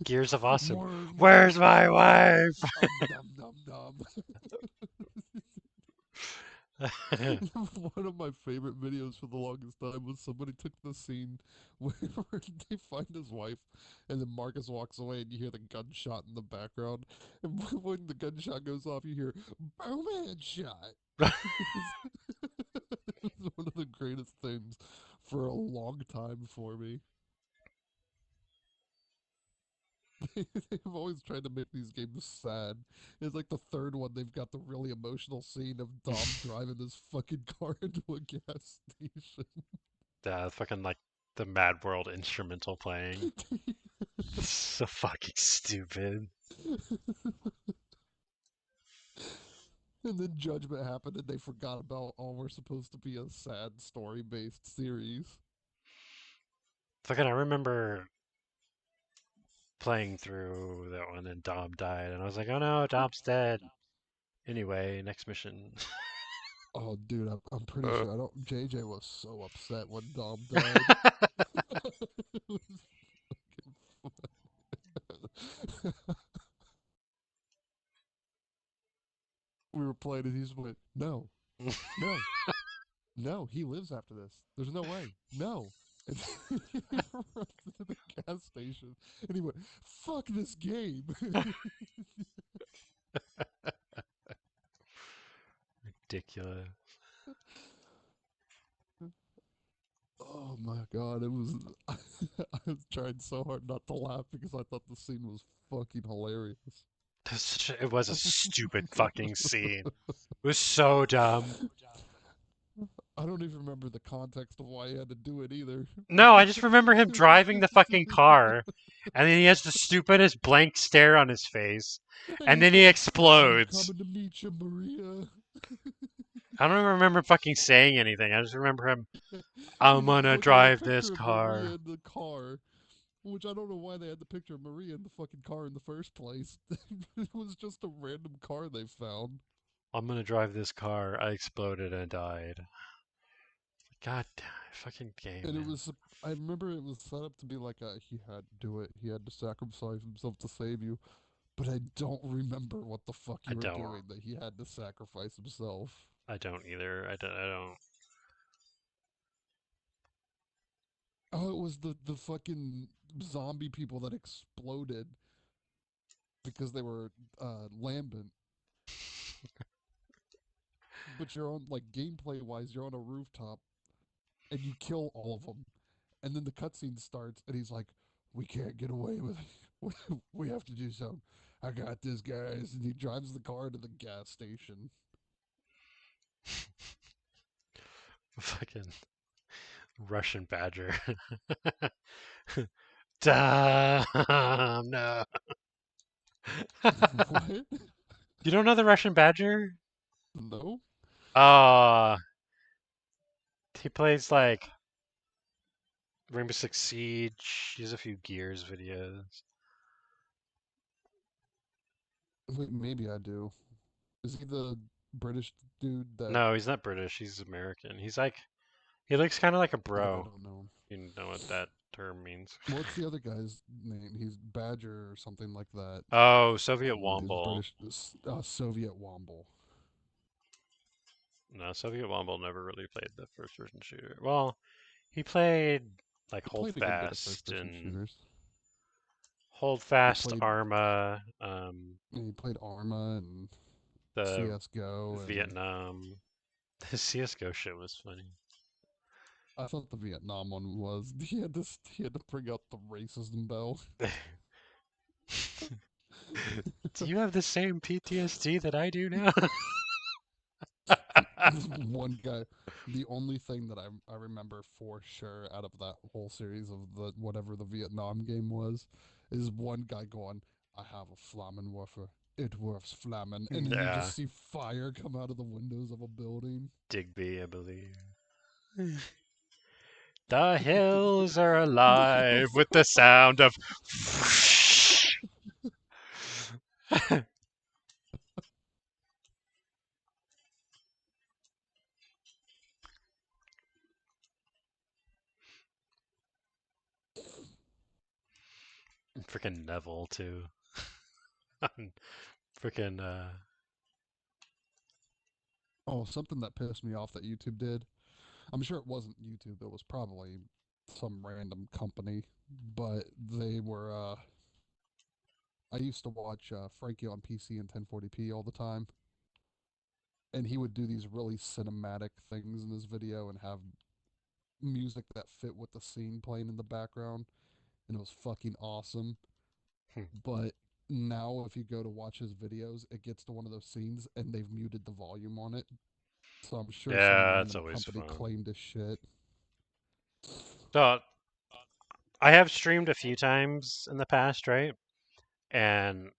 Gears of Awesome. More, Where's my wife? Dum dum dum. Yeah, One of my favorite videos for the longest time was somebody took the scene where they find his wife, and then Marcus walks away, and you hear the gunshot in the background. And when the gunshot goes off, you hear "boom headshot." It was one of the greatest things for a long time for me. They've always tried to make these games sad. It's like the third one, they've got the really emotional scene of Dom driving his fucking car into a gas station. fucking like the Mad World instrumental playing. So fucking stupid. And then Judgment happened, and they forgot about all we're supposed to be a sad story-based series. Fucking, I remember playing through that one and Dom died, and I was like, oh no, Dom's dead. Anyway, next mission. Oh, dude, I'm pretty Uh. sure I don't. JJ was so upset when Dom died. It was fucking funny. We were playing, and he just went, "No, no, no, he lives after this. There's no way. No." And he runs into the gas station, and he went, "Fuck this game." Ridiculous. Oh my god, it was. I was trying so hard not to laugh because I thought the scene was fucking hilarious. It was a stupid fucking scene. It was so dumb. I don't even remember the context of why he had to do it either. No, I just remember him driving the fucking car, and then he has the stupidest blank stare on his face, And and he's then he like, "I'm explodes. coming to meet you, Maria." I don't even remember fucking saying anything. I just remember him, I'm He's gonna looking at a drive this picture of Maria car. in the car, which I don't know why they had the picture of Maria in the fucking car in the first place. It was just a random car they found. I'm gonna drive this car. I exploded and died. God damn, fucking game, And it man. was, I remember it was set up to be like he had to do it. He had to sacrifice himself to save you. But I don't remember what the fuck I you were don't. doing that he had to sacrifice himself. I don't either. I don't. Oh, it was the fucking zombie people that exploded because they were lambent. But you're on, like, gameplay wise, you're on a rooftop and you kill all of them. And then the cutscene starts and he's like, "We can't get away with it. We have to do something. I got this, guys." And he drives the car to the gas station. Fucking Russian Badger. Damn, no. What? You don't know the Russian Badger? No? Uh, he plays like Rainbow Six Siege. He has a few Gears videos. Wait, maybe I do. Is he the British dude that. No, he's not British. He's American. He's like, he looks kind of like a Maybe I bro. don't know him. You know what that term means. What's the other guy's name? He's Badger or something like that. Oh, Soviet And his Womble. British. Soviet Womble. No, Soviet Womble never really played the first person shooter. Well, he played like He played a good bit of first person And shooters. He Holdfast, played. Arma, He played Arma and the CS:GO, and Vietnam. The CS:GO shit was funny. I thought the Vietnam one was. He had to bring out the racism bell. Do you have the same PTSD that I do now? One guy. The only thing that I remember for sure out of that whole series of whatever the Vietnam game was, is one guy going, "I have a Flammenwerfer. it was flamming, and then you Yeah, just see fire come out of the windows of a building. Digby, I believe. The hills are alive with the sound of. Freaking Neville too. Freaking Oh, something that pissed me off that YouTube did. I'm sure it wasn't YouTube. It was probably some random company, but they were. I used to watch Frankie on PC in 1040p all the time, and he would do these really cinematic things in his video and have music that fit with the scene playing in the background, and it was fucking awesome. But now, if you go to watch his videos, it gets to one of those scenes and they've muted the volume on it. So I'm sure some yeah, it's random always company fun. claimed his shit. So I have streamed a few times in the past, right? And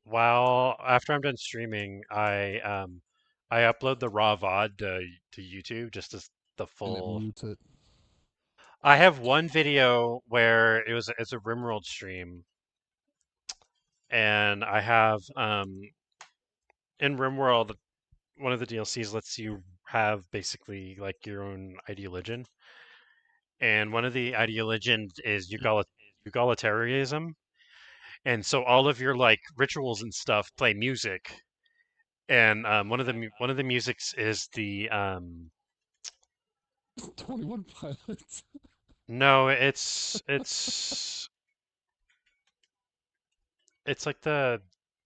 while after I'm done streaming, I upload the raw VOD to YouTube just as the And it full. mutes it. I have one video where it's a RimWorld stream, and I have in RimWorld one of the DLCs lets you have basically like your own ideologian, and one of the ideologians is egalitarianism, and so all of your like rituals and stuff play music, and one of the musics is the 21 Pilots. no, it's like the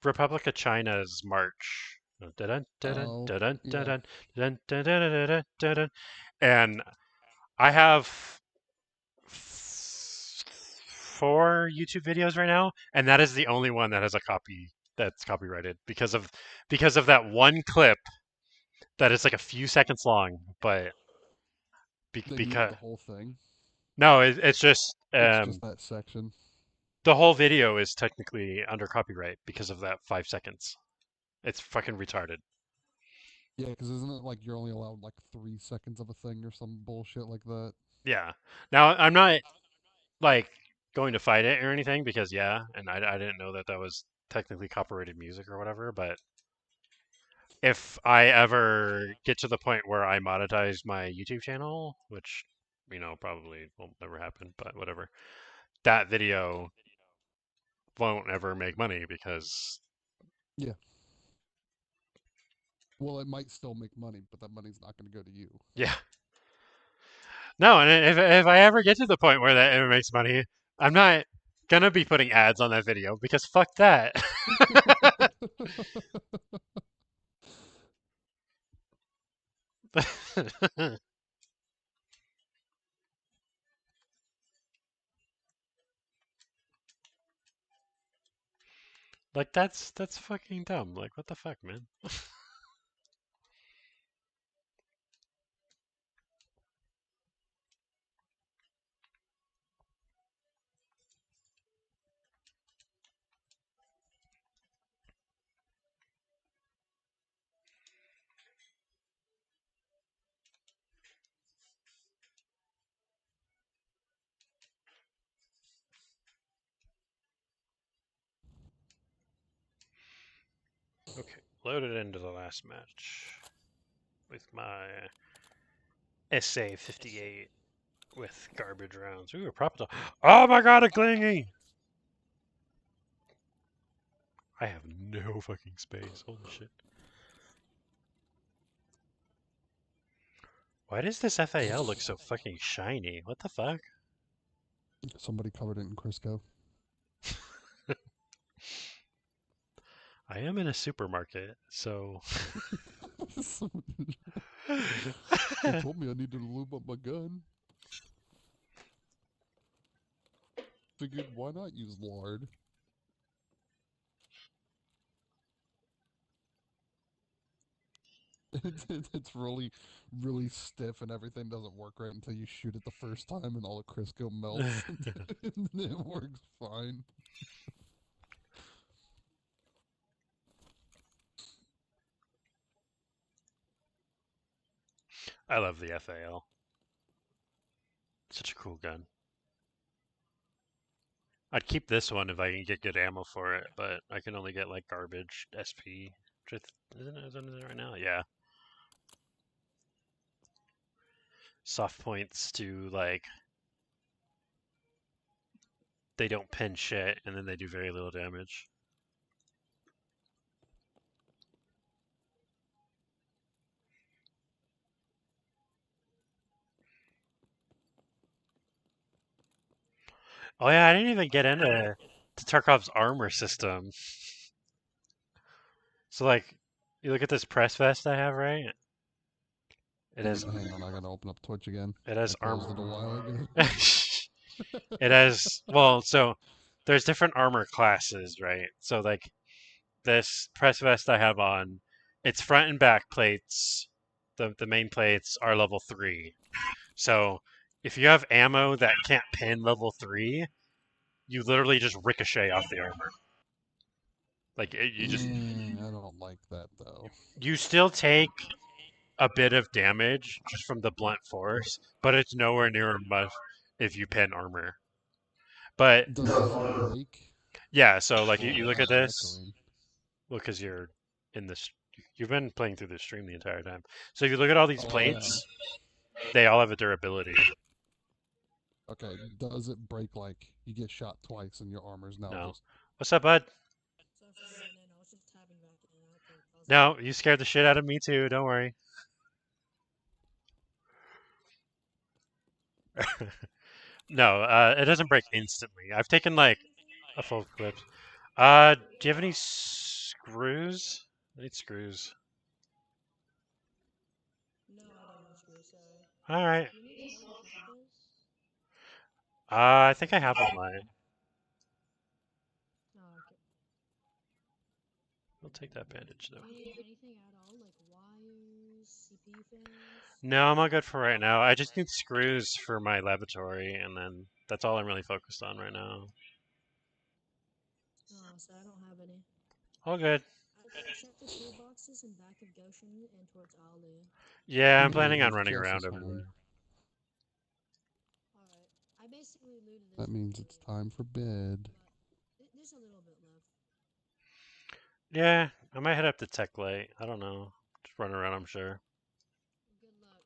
Republic of China's march. Dun, dun, Oh, dun, dun, yeah. dun, dun, dun, dun, dun, dun, dun, dun. And I have 4 YouTube videos right now, and that is the only one that has a copy that's copyrighted because of that one clip that is like a few seconds long, but They muted because the whole thing. no, it's just It's just that section. the whole video is technically under copyright because of that 5 seconds. It's fucking retarded. Yeah, because isn't it like you're only allowed like 3 seconds of a thing or some bullshit like that? Yeah. Now I'm not like going to fight it or anything because yeah, and I didn't know that that was technically copyrighted music or whatever. But if I ever get to the point where I monetize my YouTube channel, which probably will never happen, but whatever, that video won't ever make money because Yeah. Well, it might still make money, but that money's not going to go to you. yeah. No, and if I ever get to the point where that it makes money, I'm not gonna be putting ads on that video because fuck that. Like that's fucking dumb. Like what the fuck, man? Okay, loaded into the last match with my SA-58 with garbage rounds. Ooh, a prop. Oh my god, a clingy! I have no fucking space. Holy shit. Why does this FAL look so fucking shiny? What the fuck? Somebody covered it in Crisco. I am in a supermarket, so. They told me I needed to lube up my gun. Figured, why not use lard? It's really, really stiff and everything doesn't work right until you shoot it the first time and all the Crisco melts and then it works fine. I love the FAL. Such a cool gun. I'd keep this one if I can get good ammo for it, but I can only get like garbage SP. Isn't it right now? Yeah. Soft points to like they don't pin shit and then they do very little damage. Oh yeah, I didn't even get into Tarkov's armor system. So like, you look at this press vest I have, right? It has Hang on, I gotta open up Twitch again. it has I closed it a while ago. It has so there's different armor classes, right? So like this press vest I have on, its front and back plates, the main plates are level 3. So if you have ammo that can't pin level 3, you literally just ricochet off the armor. Like I don't like that though. you still take a bit of damage just from the blunt force, but it's nowhere near enough if you pin armor. But Does it break? yeah, so like you look Oh, at this, echoing. well, because you're in this, you've been playing through the stream the entire time. So if you look at all these Oh, plates, they all have a durability. Okay, does it break like you get shot twice and your armor's now No. just What's up, bud? Sorry for butting in. I was just tapping back in and out to cause No, you scared the shit out of me too. Don't worry. No, it doesn't break instantly. I've taken like a full clip. Do you have any screws? I need screws. No, I don't have screws, sorry. All right. Do you need some compasses? I think I have all mine. Oh, okay. We'll take that bandage though. Do you need anything at all, like wires, CPU fans? No, I'm all good for right now. I just need screws for my laboratory, and then that's all I'm really focused on right now. Oh, so I don't have any. All good. Check the toolboxes in back of Goshen and towards Ali. Yeah, I'm Yeah, planning on if running Jess around is over home. there. Alright. I basically looted this. That means it's time for bed. But there's a little bit left. Yeah, I might head up to Tech Light. I don't know. Just run around, I'm sure. Good luck.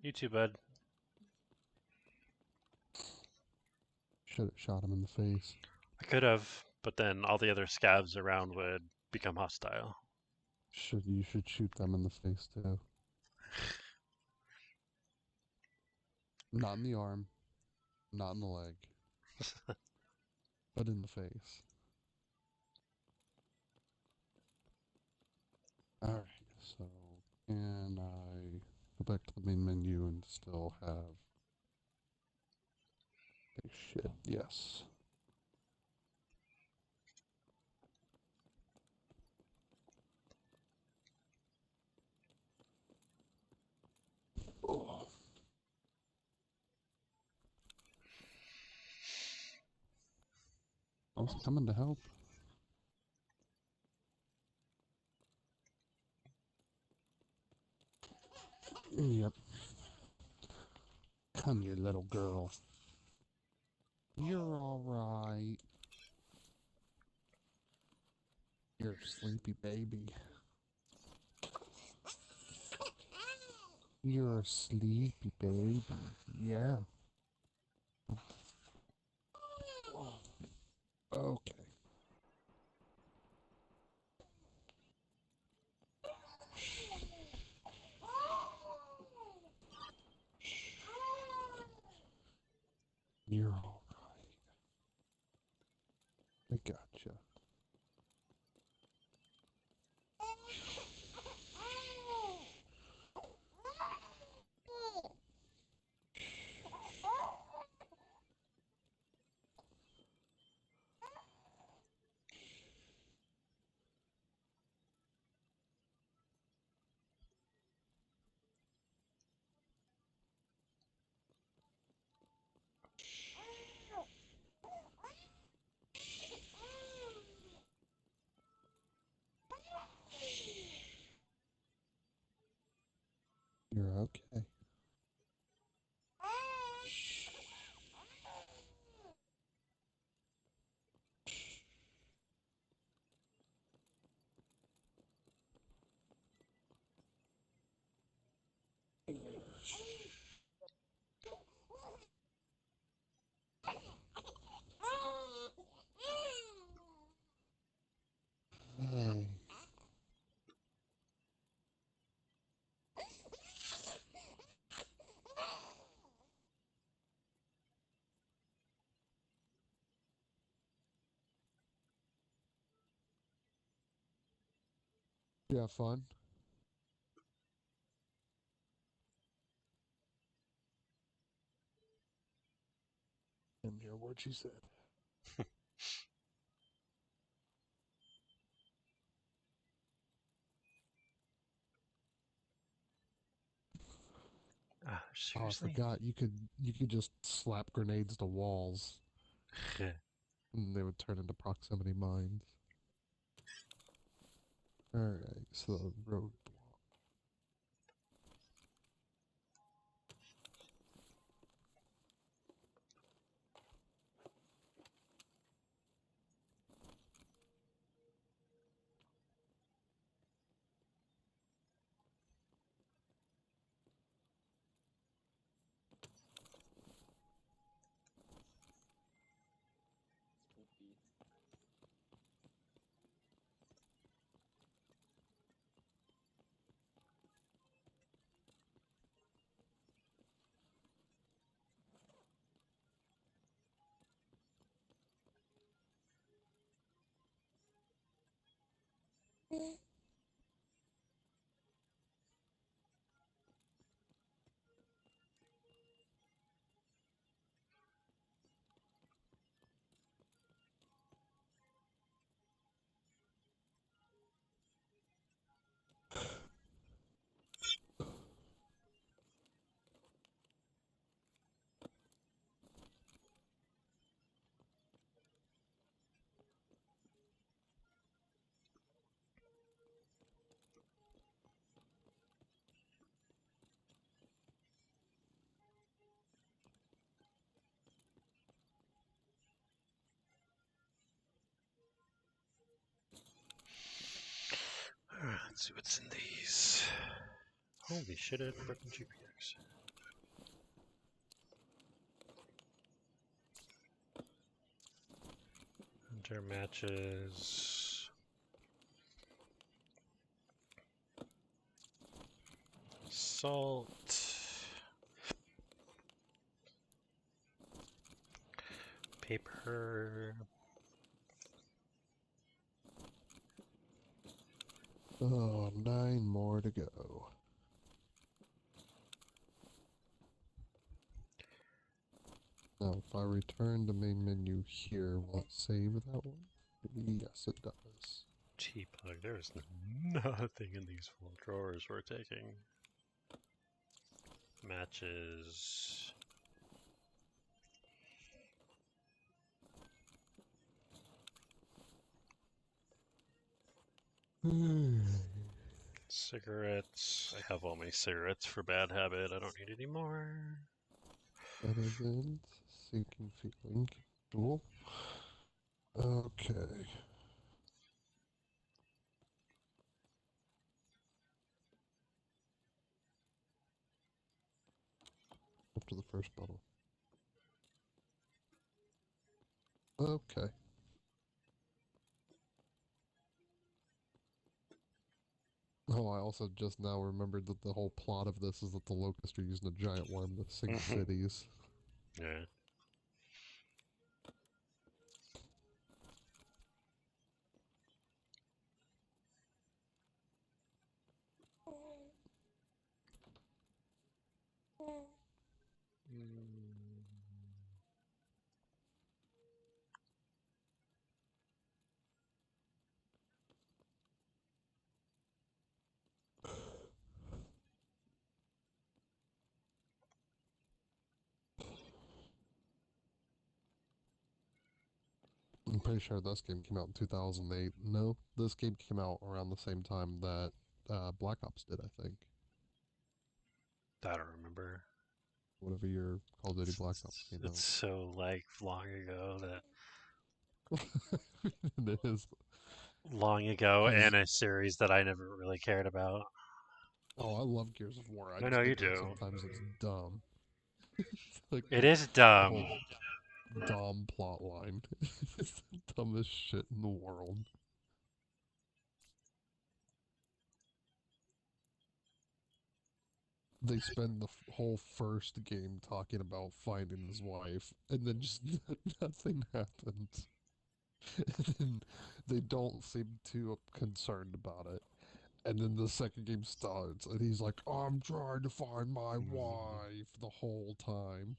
You too, bud. Should have shot him in the face. I could have, but then all the other scavs around would become hostile. You should shoot them in the face too. Not in the arm, not in the leg, but in the face. Alright, so can I go back to the main menu and still have shit? Yes. Oh. I was coming to help. Yep. Come, you little girl. You're alright. You're a sleepy baby. You're a sleepy baby. Yeah. Okay. You're alright. I gotcha. You have fun? And hear what she said. Oh, I Seriously? forgot you could just slap grenades to walls and they would turn into proximity mines. Alright, so the road Let's see what's in these. Holy shit, I had a broken GPX. Hunter matches. Salt. Paper. Oh, 9 more to go. Now, if I return to main menu here, will it save that one? Yes, it does. T-plug. There's nothing in these full drawers we're taking. Matches. Cigarettes. I have all my cigarettes for bad habit. I don't need any more. Evidence, sinking feeling. Cool. Okay. Up to the first bottle. Okay. Oh, I also just now remembered that the whole plot of this is that the Locusts are using a giant worm to sink cities. Yeah. I'm pretty sure this game came out in 2008. No, this game came out around the same time that Black Ops did, I think. I don't remember. Whatever year Call of Duty Black Ops came It's so like long ago that out. It is. long ago, Has- and a series that I never really cared about. Oh, I love Gears of War. I I just know you think that do. sometimes it's dumb. It's like It is the dumb. whole Dom plot line. It's the dumbest shit in the world. They spend the whole first game talking about finding his wife, and then just nothing happens. And then they don't seem too concerned about it. And then the second game starts, and he's like, I'm trying to find my wife the whole time.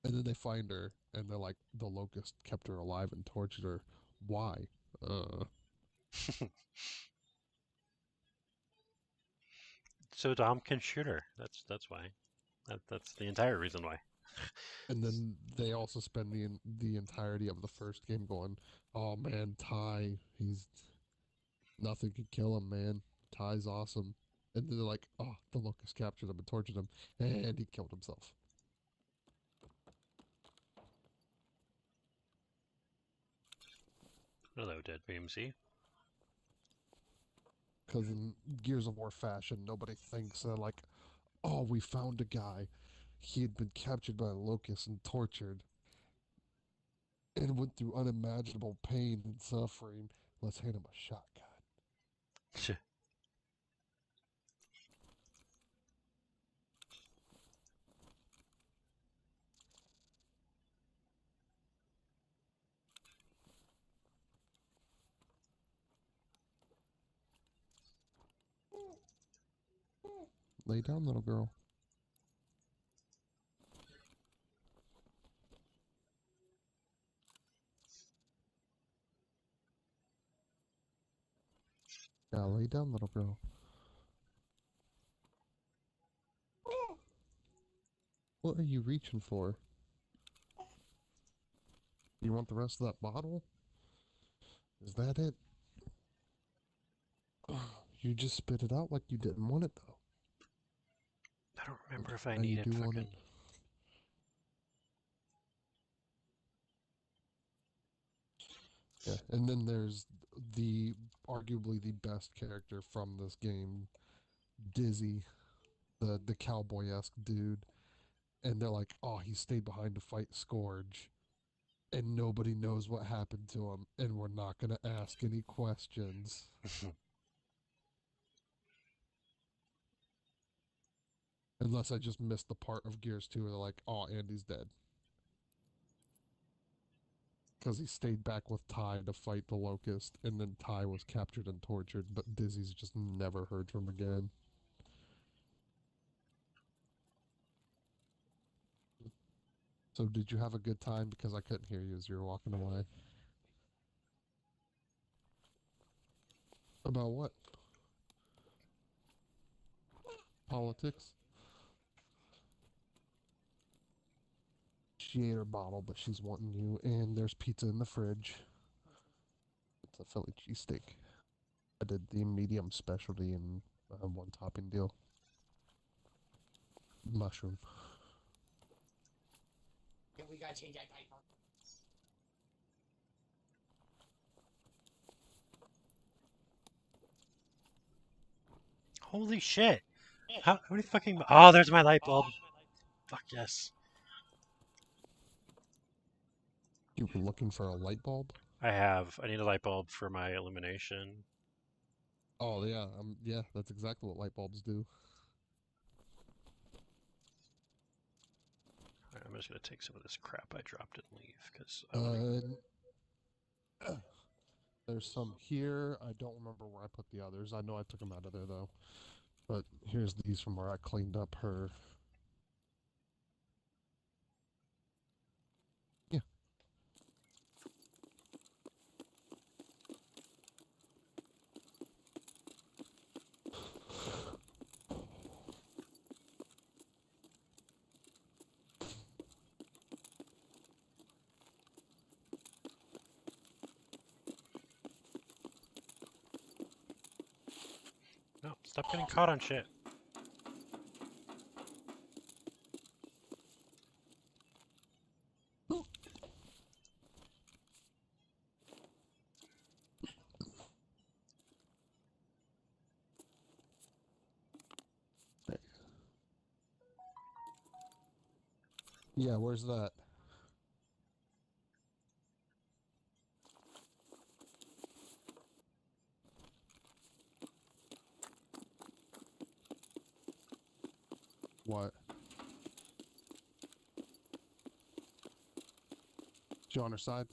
And then they find her, and they're like, the locust kept her alive and tortured her. Why? So Dom can shoot her. That's why. That's the entire reason why. And then they also spend the entirety of the first game going, oh man, Ty, he's nothing can kill him, man. Ty's awesome. And then they're like, oh, the locust captured him and tortured him, and he killed himself. Hello, Dead BMC. Because in Gears of War fashion, nobody thinks they're like, oh, we found a guy. He had been captured by a locust and tortured and went through unimaginable pain and suffering. Let's hand him a shotgun. Lay down, little girl. Yeah, lay down, little girl. What are you reaching for? You want the rest of that bottle? Is that it? You just spit it out like you didn't want it, though. I don't remember if I Now you needed do want fucking. it. Yeah, and then there's the arguably the best character from this game, Dizzy, the cowboy-esque dude. And they're like, oh, he stayed behind to fight Scourge. And nobody knows what happened to him, and we're not going to ask any questions. Unless I just missed the part of Gears 2 where they're like, oh, Andy's dead. Because he stayed back with Ty to fight the Locust, and then Ty was captured and tortured, but Dizzy's just never heard from again. So did you have a good time? Because I couldn't hear you as you were walking away. About what? Politics? She ate her bottle, but she's wanting you, and there's pizza in the fridge. It's a Philly cheesesteak. I did the medium specialty and one topping deal. Mushroom. Yeah, we gotta change that diaper. Holy shit! How many fucking? Oh, there's my light bulb. Fuck yes. You were looking for a light bulb? I need a light bulb for my illumination. Oh yeah, yeah, that's exactly what light bulbs do. Alright, I'm just gonna take some of this crap I dropped and leave because I want There's some here. I don't remember where I put the others. I know I took them out of there though. But here's these from where I cleaned up her. Yeah. No, stop getting caught on shit. Yeah, where's that? What? you on her side?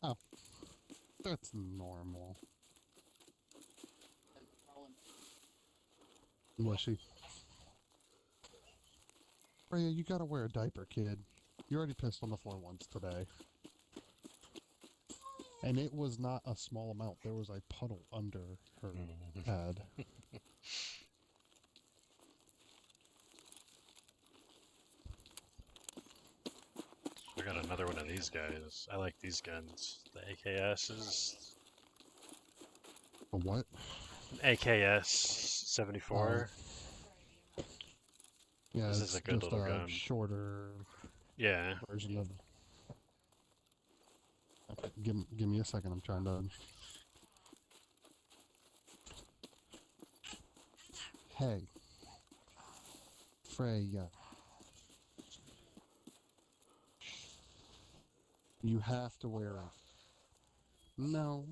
Oh. That's normal. Was she? Freya, you gotta wear a diaper, kid. You already pissed on the floor once today. And it was not a small amount. There was a puddle under her head. I got another one of these guys. I like these guns. The AKSs. A what? AKS 74. Yeah, This it's is a good just little a gun. shorter Yeah. version of. Okay, give me a second. I'm trying to. Hey, Freya. You have to wear it. No.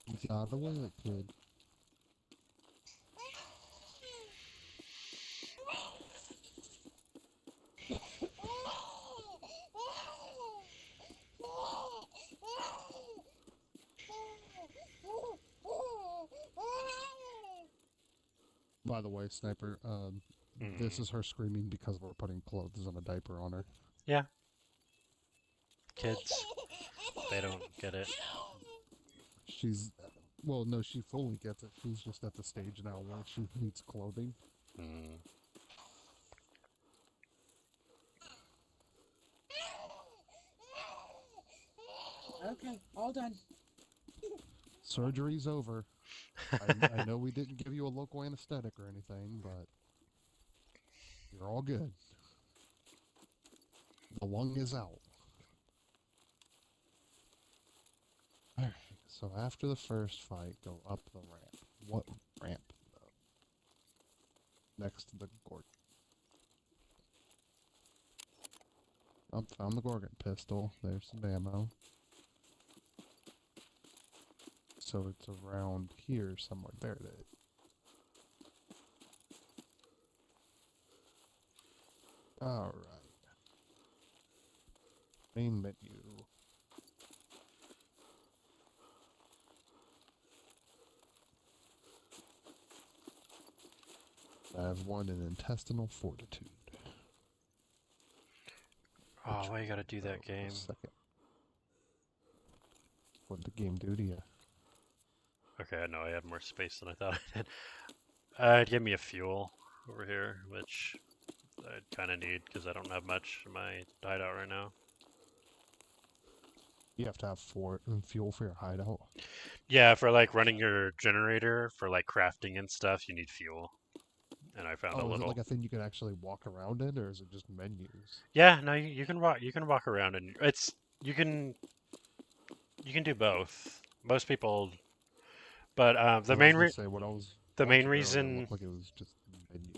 You gotta wear it, kid. By the way, Sniper, this is her screaming because we're putting clothes and a diaper on her. Yeah. Kids. They don't get it. She's, well, no, she fully gets it. She's just at the stage now where she needs clothing. Mm. Okay, all done. Surgery's over. I know we didn't give you a local anesthetic or anything, but you're all good. The lung is out. Alright, so after the first fight, go up the ramp. What ramp, though? Next to the Gorgon. Oh, found the Gorgon pistol. There's some ammo. So it's around here somewhere. There it is. Alright. Main menu. I have one in intestinal fortitude. Oh, why you gotta do that game? Second. What did the game do to you? Okay, I know I had more space than I thought I did. It'd give me a fuel over here, which I kind of need because I don't have much in my hideout right now. You have to have fuel for your hideout. Yeah, for like running your generator for like crafting and stuff, you need fuel. And I found a Oh, is little. it like a thing you can actually walk around in, or is it just menus? Yeah, no, you can walk. You can walk around and it's you can do both. Most people, but I was gonna say what I was the main watching earlier reason looked like it was just menu.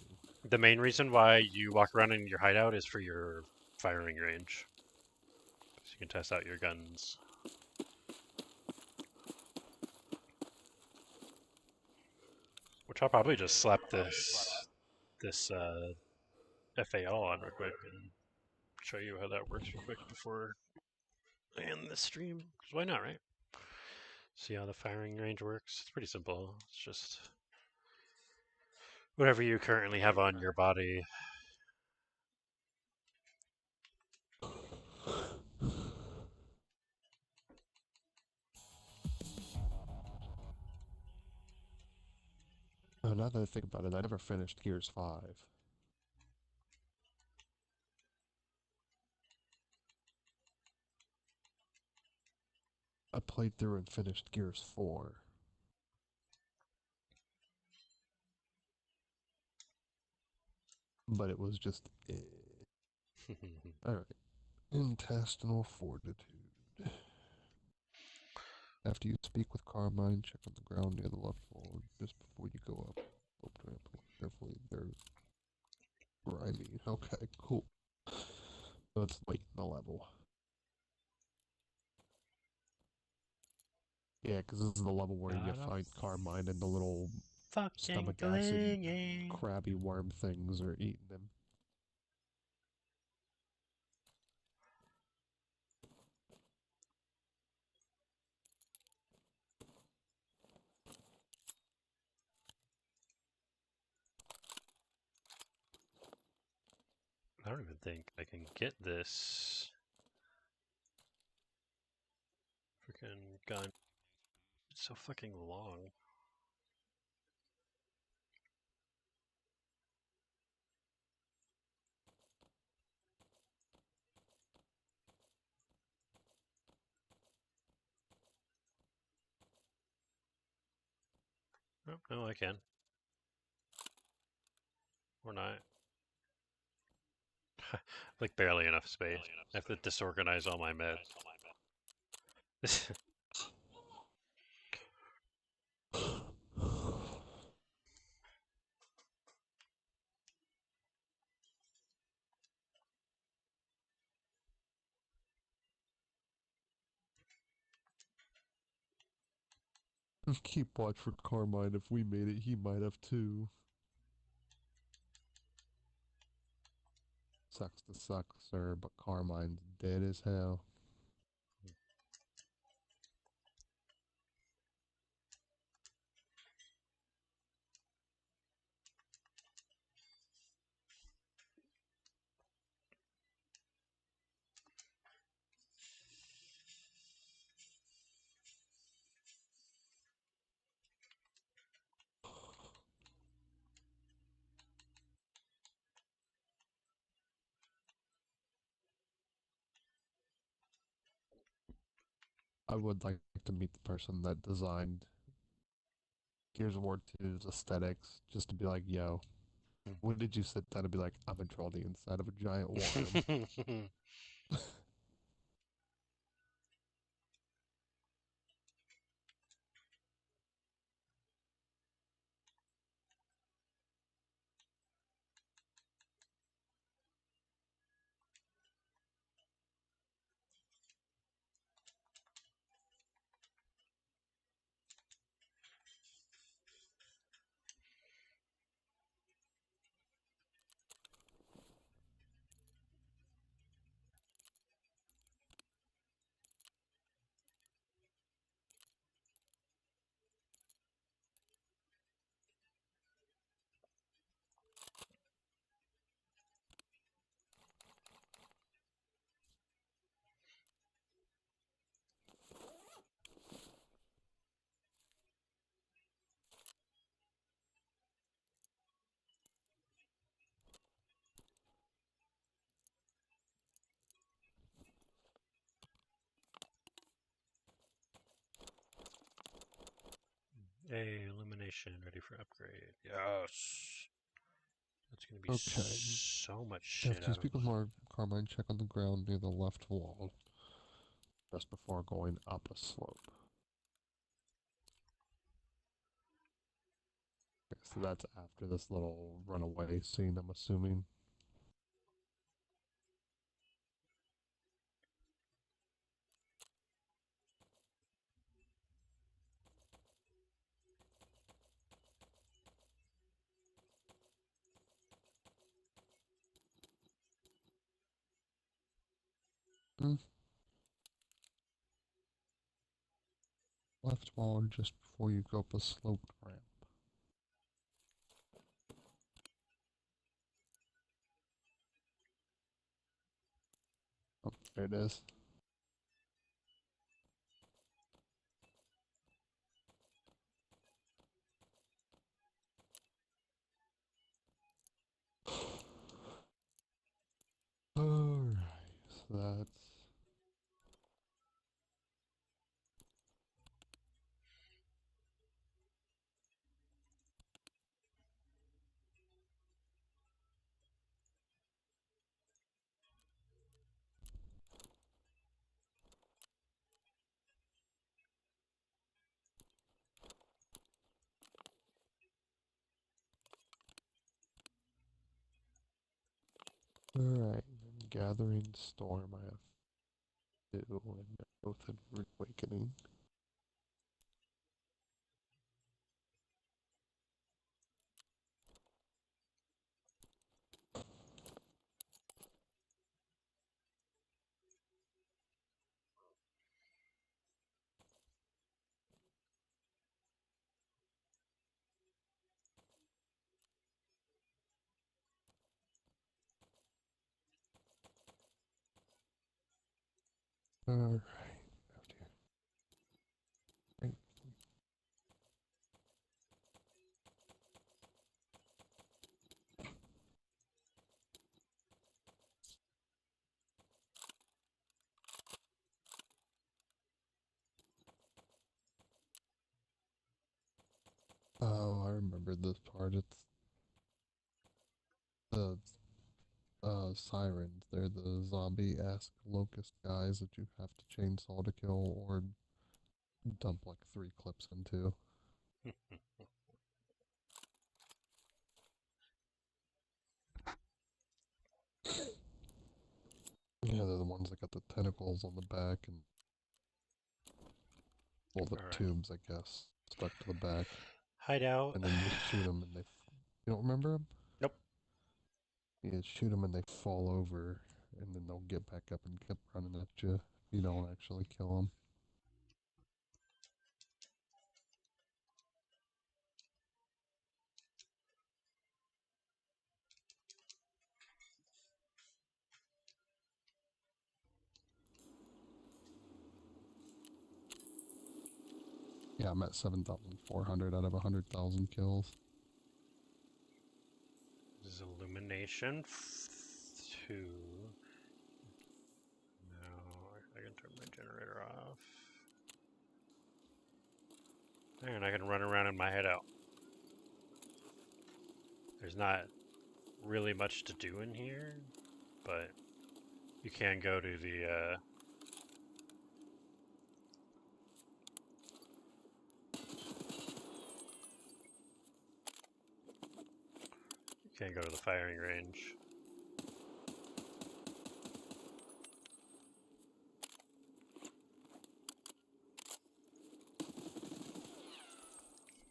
the main reason why you walk around in your hideout is for your firing range, so you can test out your guns. Which I'll probably just slap this FAL on real quick and show you how that works real quick before I end the stream. 'Cause why not, right? See how the firing range works? It's pretty simple. It's just whatever you currently have on your body. Oh, now that I think about it, I never finished Gears 5. I played through and finished Gears 4. But it was just Alright. Intestinal fortitude. After you speak with Carmine, check on the ground near the left wall just before you go up. Carefully, they're grimy. Okay, cool. So it's late in the level. Yeah, because this is the level where you find Carmine and the little stomach acid crabby worm things are eating him. I don't even think I can get this freaking gun. It's so fucking long. Oh, no, I can. Or not. Like barely enough space. I have to disorganize all my meds. Just keep watch for Carmine. If we made it, he might have too. Sucks to suck, sir, but Carmine's dead as hell. I would like to meet the person that designed Gears of War 2's aesthetics, just to be like, yo, when did you sit down and be like, I'm gonna draw the inside of a giant worm? Hey, elimination ready for upgrade. Yes. That's gonna be Okay. so much shit After you out speak of with Carmine, check on the ground near the left wall, just before going up a slope. Okay, so that's after this little runaway scene, I'm assuming. Hmm. Left wall just before you go up a sloped ramp. Oh, there it is. Alright, so that's... Alright, Gathering Storm I have 2, and Oath and Awakening. Alright. Oh dear. Right. Oh, I remember this part. It's the sirens. They're the zombie-esque locust guys that you have to chainsaw to kill or dump like 3 clips into. Yeah, they're the ones that got the tentacles on the back and well, the Alright. tubes, I guess, stuck to the back. Hideout. And then you shoot them and they. You don't remember them? Nope. You shoot them and they fall over, and then they'll get back up and keep running at you if you don't actually kill them. Yeah, I'm at 7,400 out of 100,000 kills. This is illumination 2. No, I can turn my generator off. And I can run around in my hideout. There's not really much to do in here, but you can go to the firing range.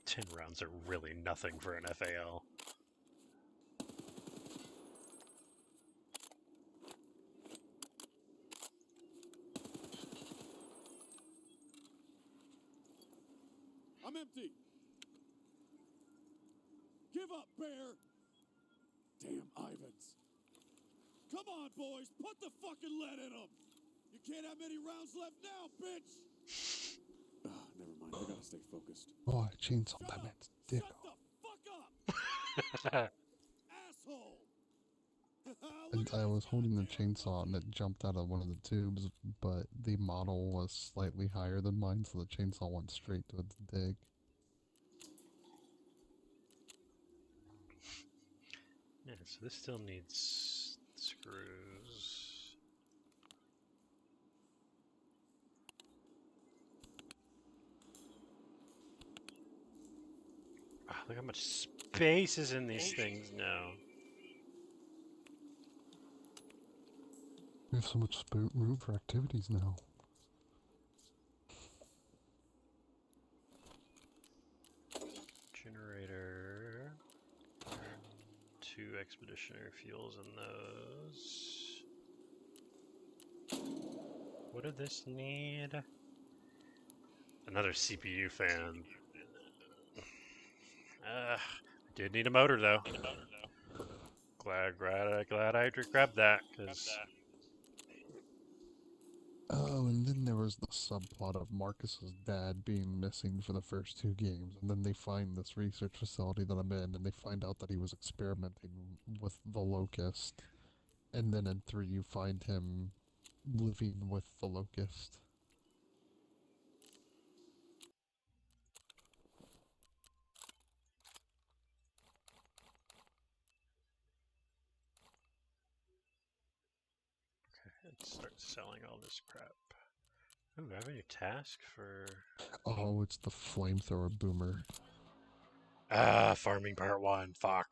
Ten rounds are really nothing for an FAL. I'm empty. Give up, Bear. Damn Ivans. Come on, boys. Put the fucking lead in them. You can't have many rounds left now, bitch. Never mind. I gotta stay focused. Oh, I chainsawed that man's dick Shut off. the fuck up, asshole. And I was holding the chainsaw and it jumped out of one of the tubes, but the model was slightly higher than mine, so the chainsaw went straight to its dick. Yeah, so this still needs screws. Oh, look how much space is in these things now. We have so much room for activities now. Generator. 2 expeditionary fuels in those. What did this need? Another CPU fan. I did need a motor though. Glad I grabbed that, because Oh, and then there was the subplot of Marcus's dad being missing for the first 2 games, and then they find this research facility that I'm in, and they find out that he was experimenting with the locust. And then in 3 you find him living with the locust. let's start selling all this crap. Ooh, I have a new task for... Oh, it's the flamethrower boomer. Farming part 1, fuck.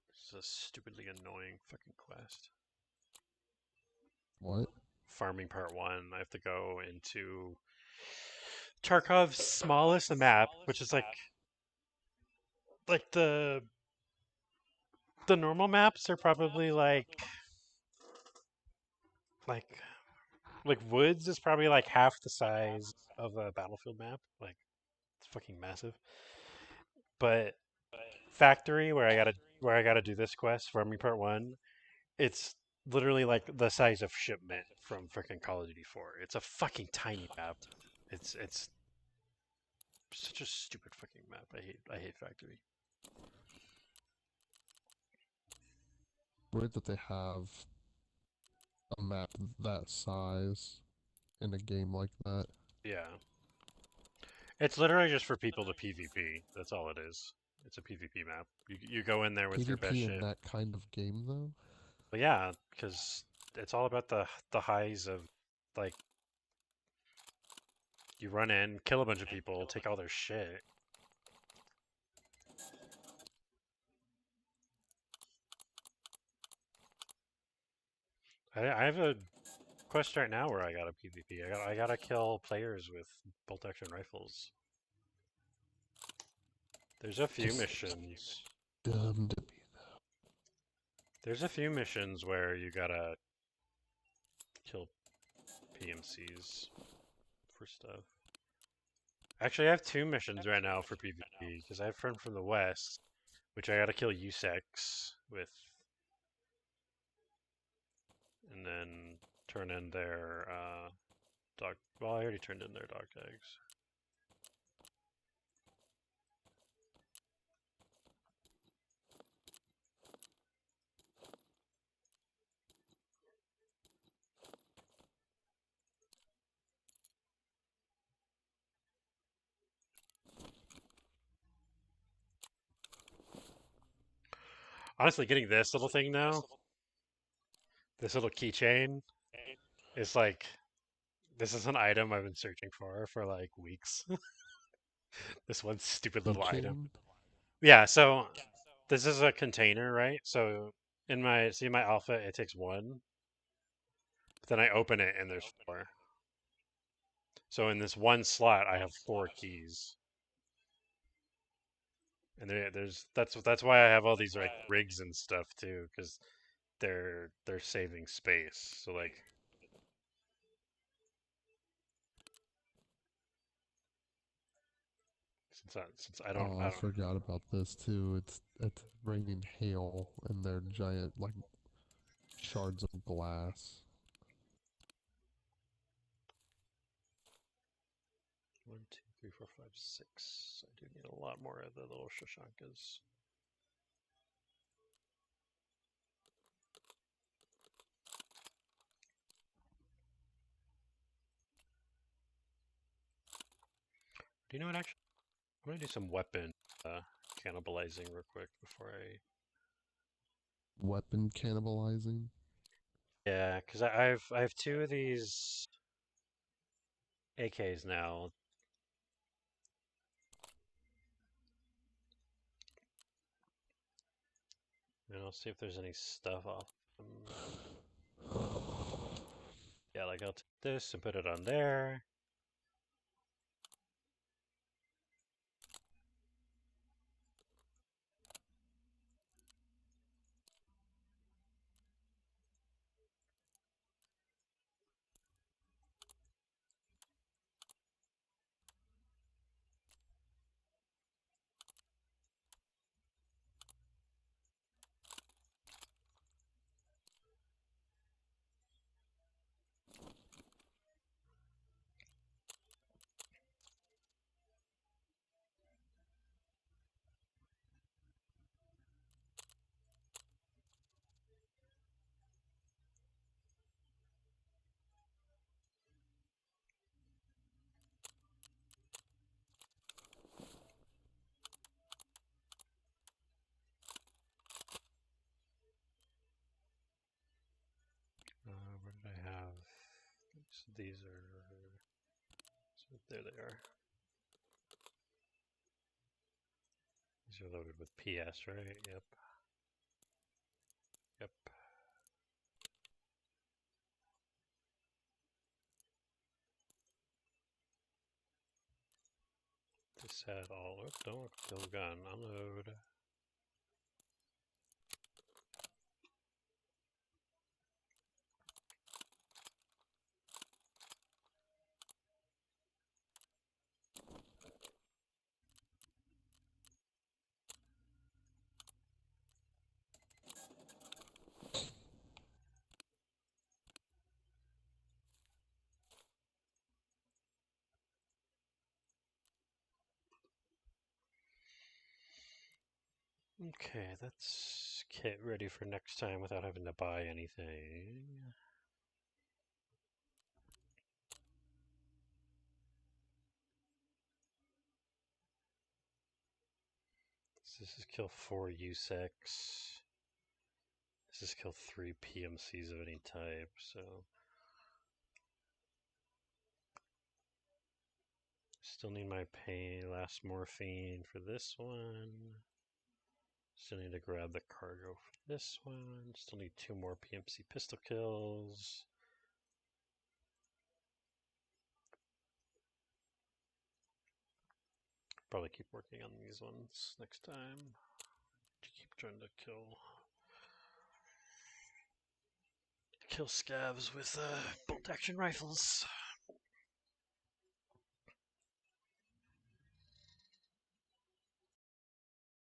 This is a stupidly annoying fucking quest. What? Farming part 1, I have to go into Tarkov's smallest map, which is like the normal maps are probably like woods is probably like half the size of a battlefield map. Like, it's fucking massive. But factory, where I gotta do this quest, farming part 1, it's literally like the size of Shipment from freaking Call of Duty 4. It's a fucking tiny map. It's such a stupid fucking map. I hate Factory. Weird that they have a map that size in a game like that. Yeah. It's literally just for people to PvP. That's all it is. It's a PvP map. You go in there with your best PvP in shit. that kind of game, though? But yeah, because it's all about the highs of like you run in, kill a bunch of people, take all their shit. I have a quest right now where I got a PvP. I gotta kill players with bolt action rifles. There's a few Just missions. Dumb to be There's a few missions where you gotta kill PMCs for stuff. Actually, I have 2 missions right now for PvP because I have a friend from the west, which I gotta kill USEX with, and then turn in their dog. Well, I already turned in their dog tags. Honestly, getting this little thing now, this little keychain, is like, this is an item I've been searching for like weeks. This one stupid little item. keychain. Yeah, so this is a container, right? So in my alpha, it takes 1, but then I open it and there's 4. So in this one slot, I have 4 keys, and that's why I have all these like rigs and stuff too, because they're saving space. So like, since I don't Oh, I I don't forgot about this too. It's raining hail and they're giant like shards of glass. 1, 2, 3, 4, 5, 6. I do need a lot more of the little shashankas. Do you know what? Actually, I'm gonna do some weapon cannibalizing real quick before I. Weapon cannibalizing. Yeah, because I have 2 of these AKs now. And I'll see if there's any stuff off. Yeah, like I'll take this and put it on there. Where did I have? These are. So there they are. These are loaded with PS, right? Yep. Yep. This had all. Oh, don't kill the gun. Unload. Okay, that's kit ready for next time without having to buy anything. So this is kill 4 USEC. This is kill 3 PMCs of any type, so... Still need my last morphine for this one. Still need to grab the cargo for this one. Still need 2 more PMC pistol kills. Probably keep working on these ones next time. Keep trying to kill scavs with bolt action rifles.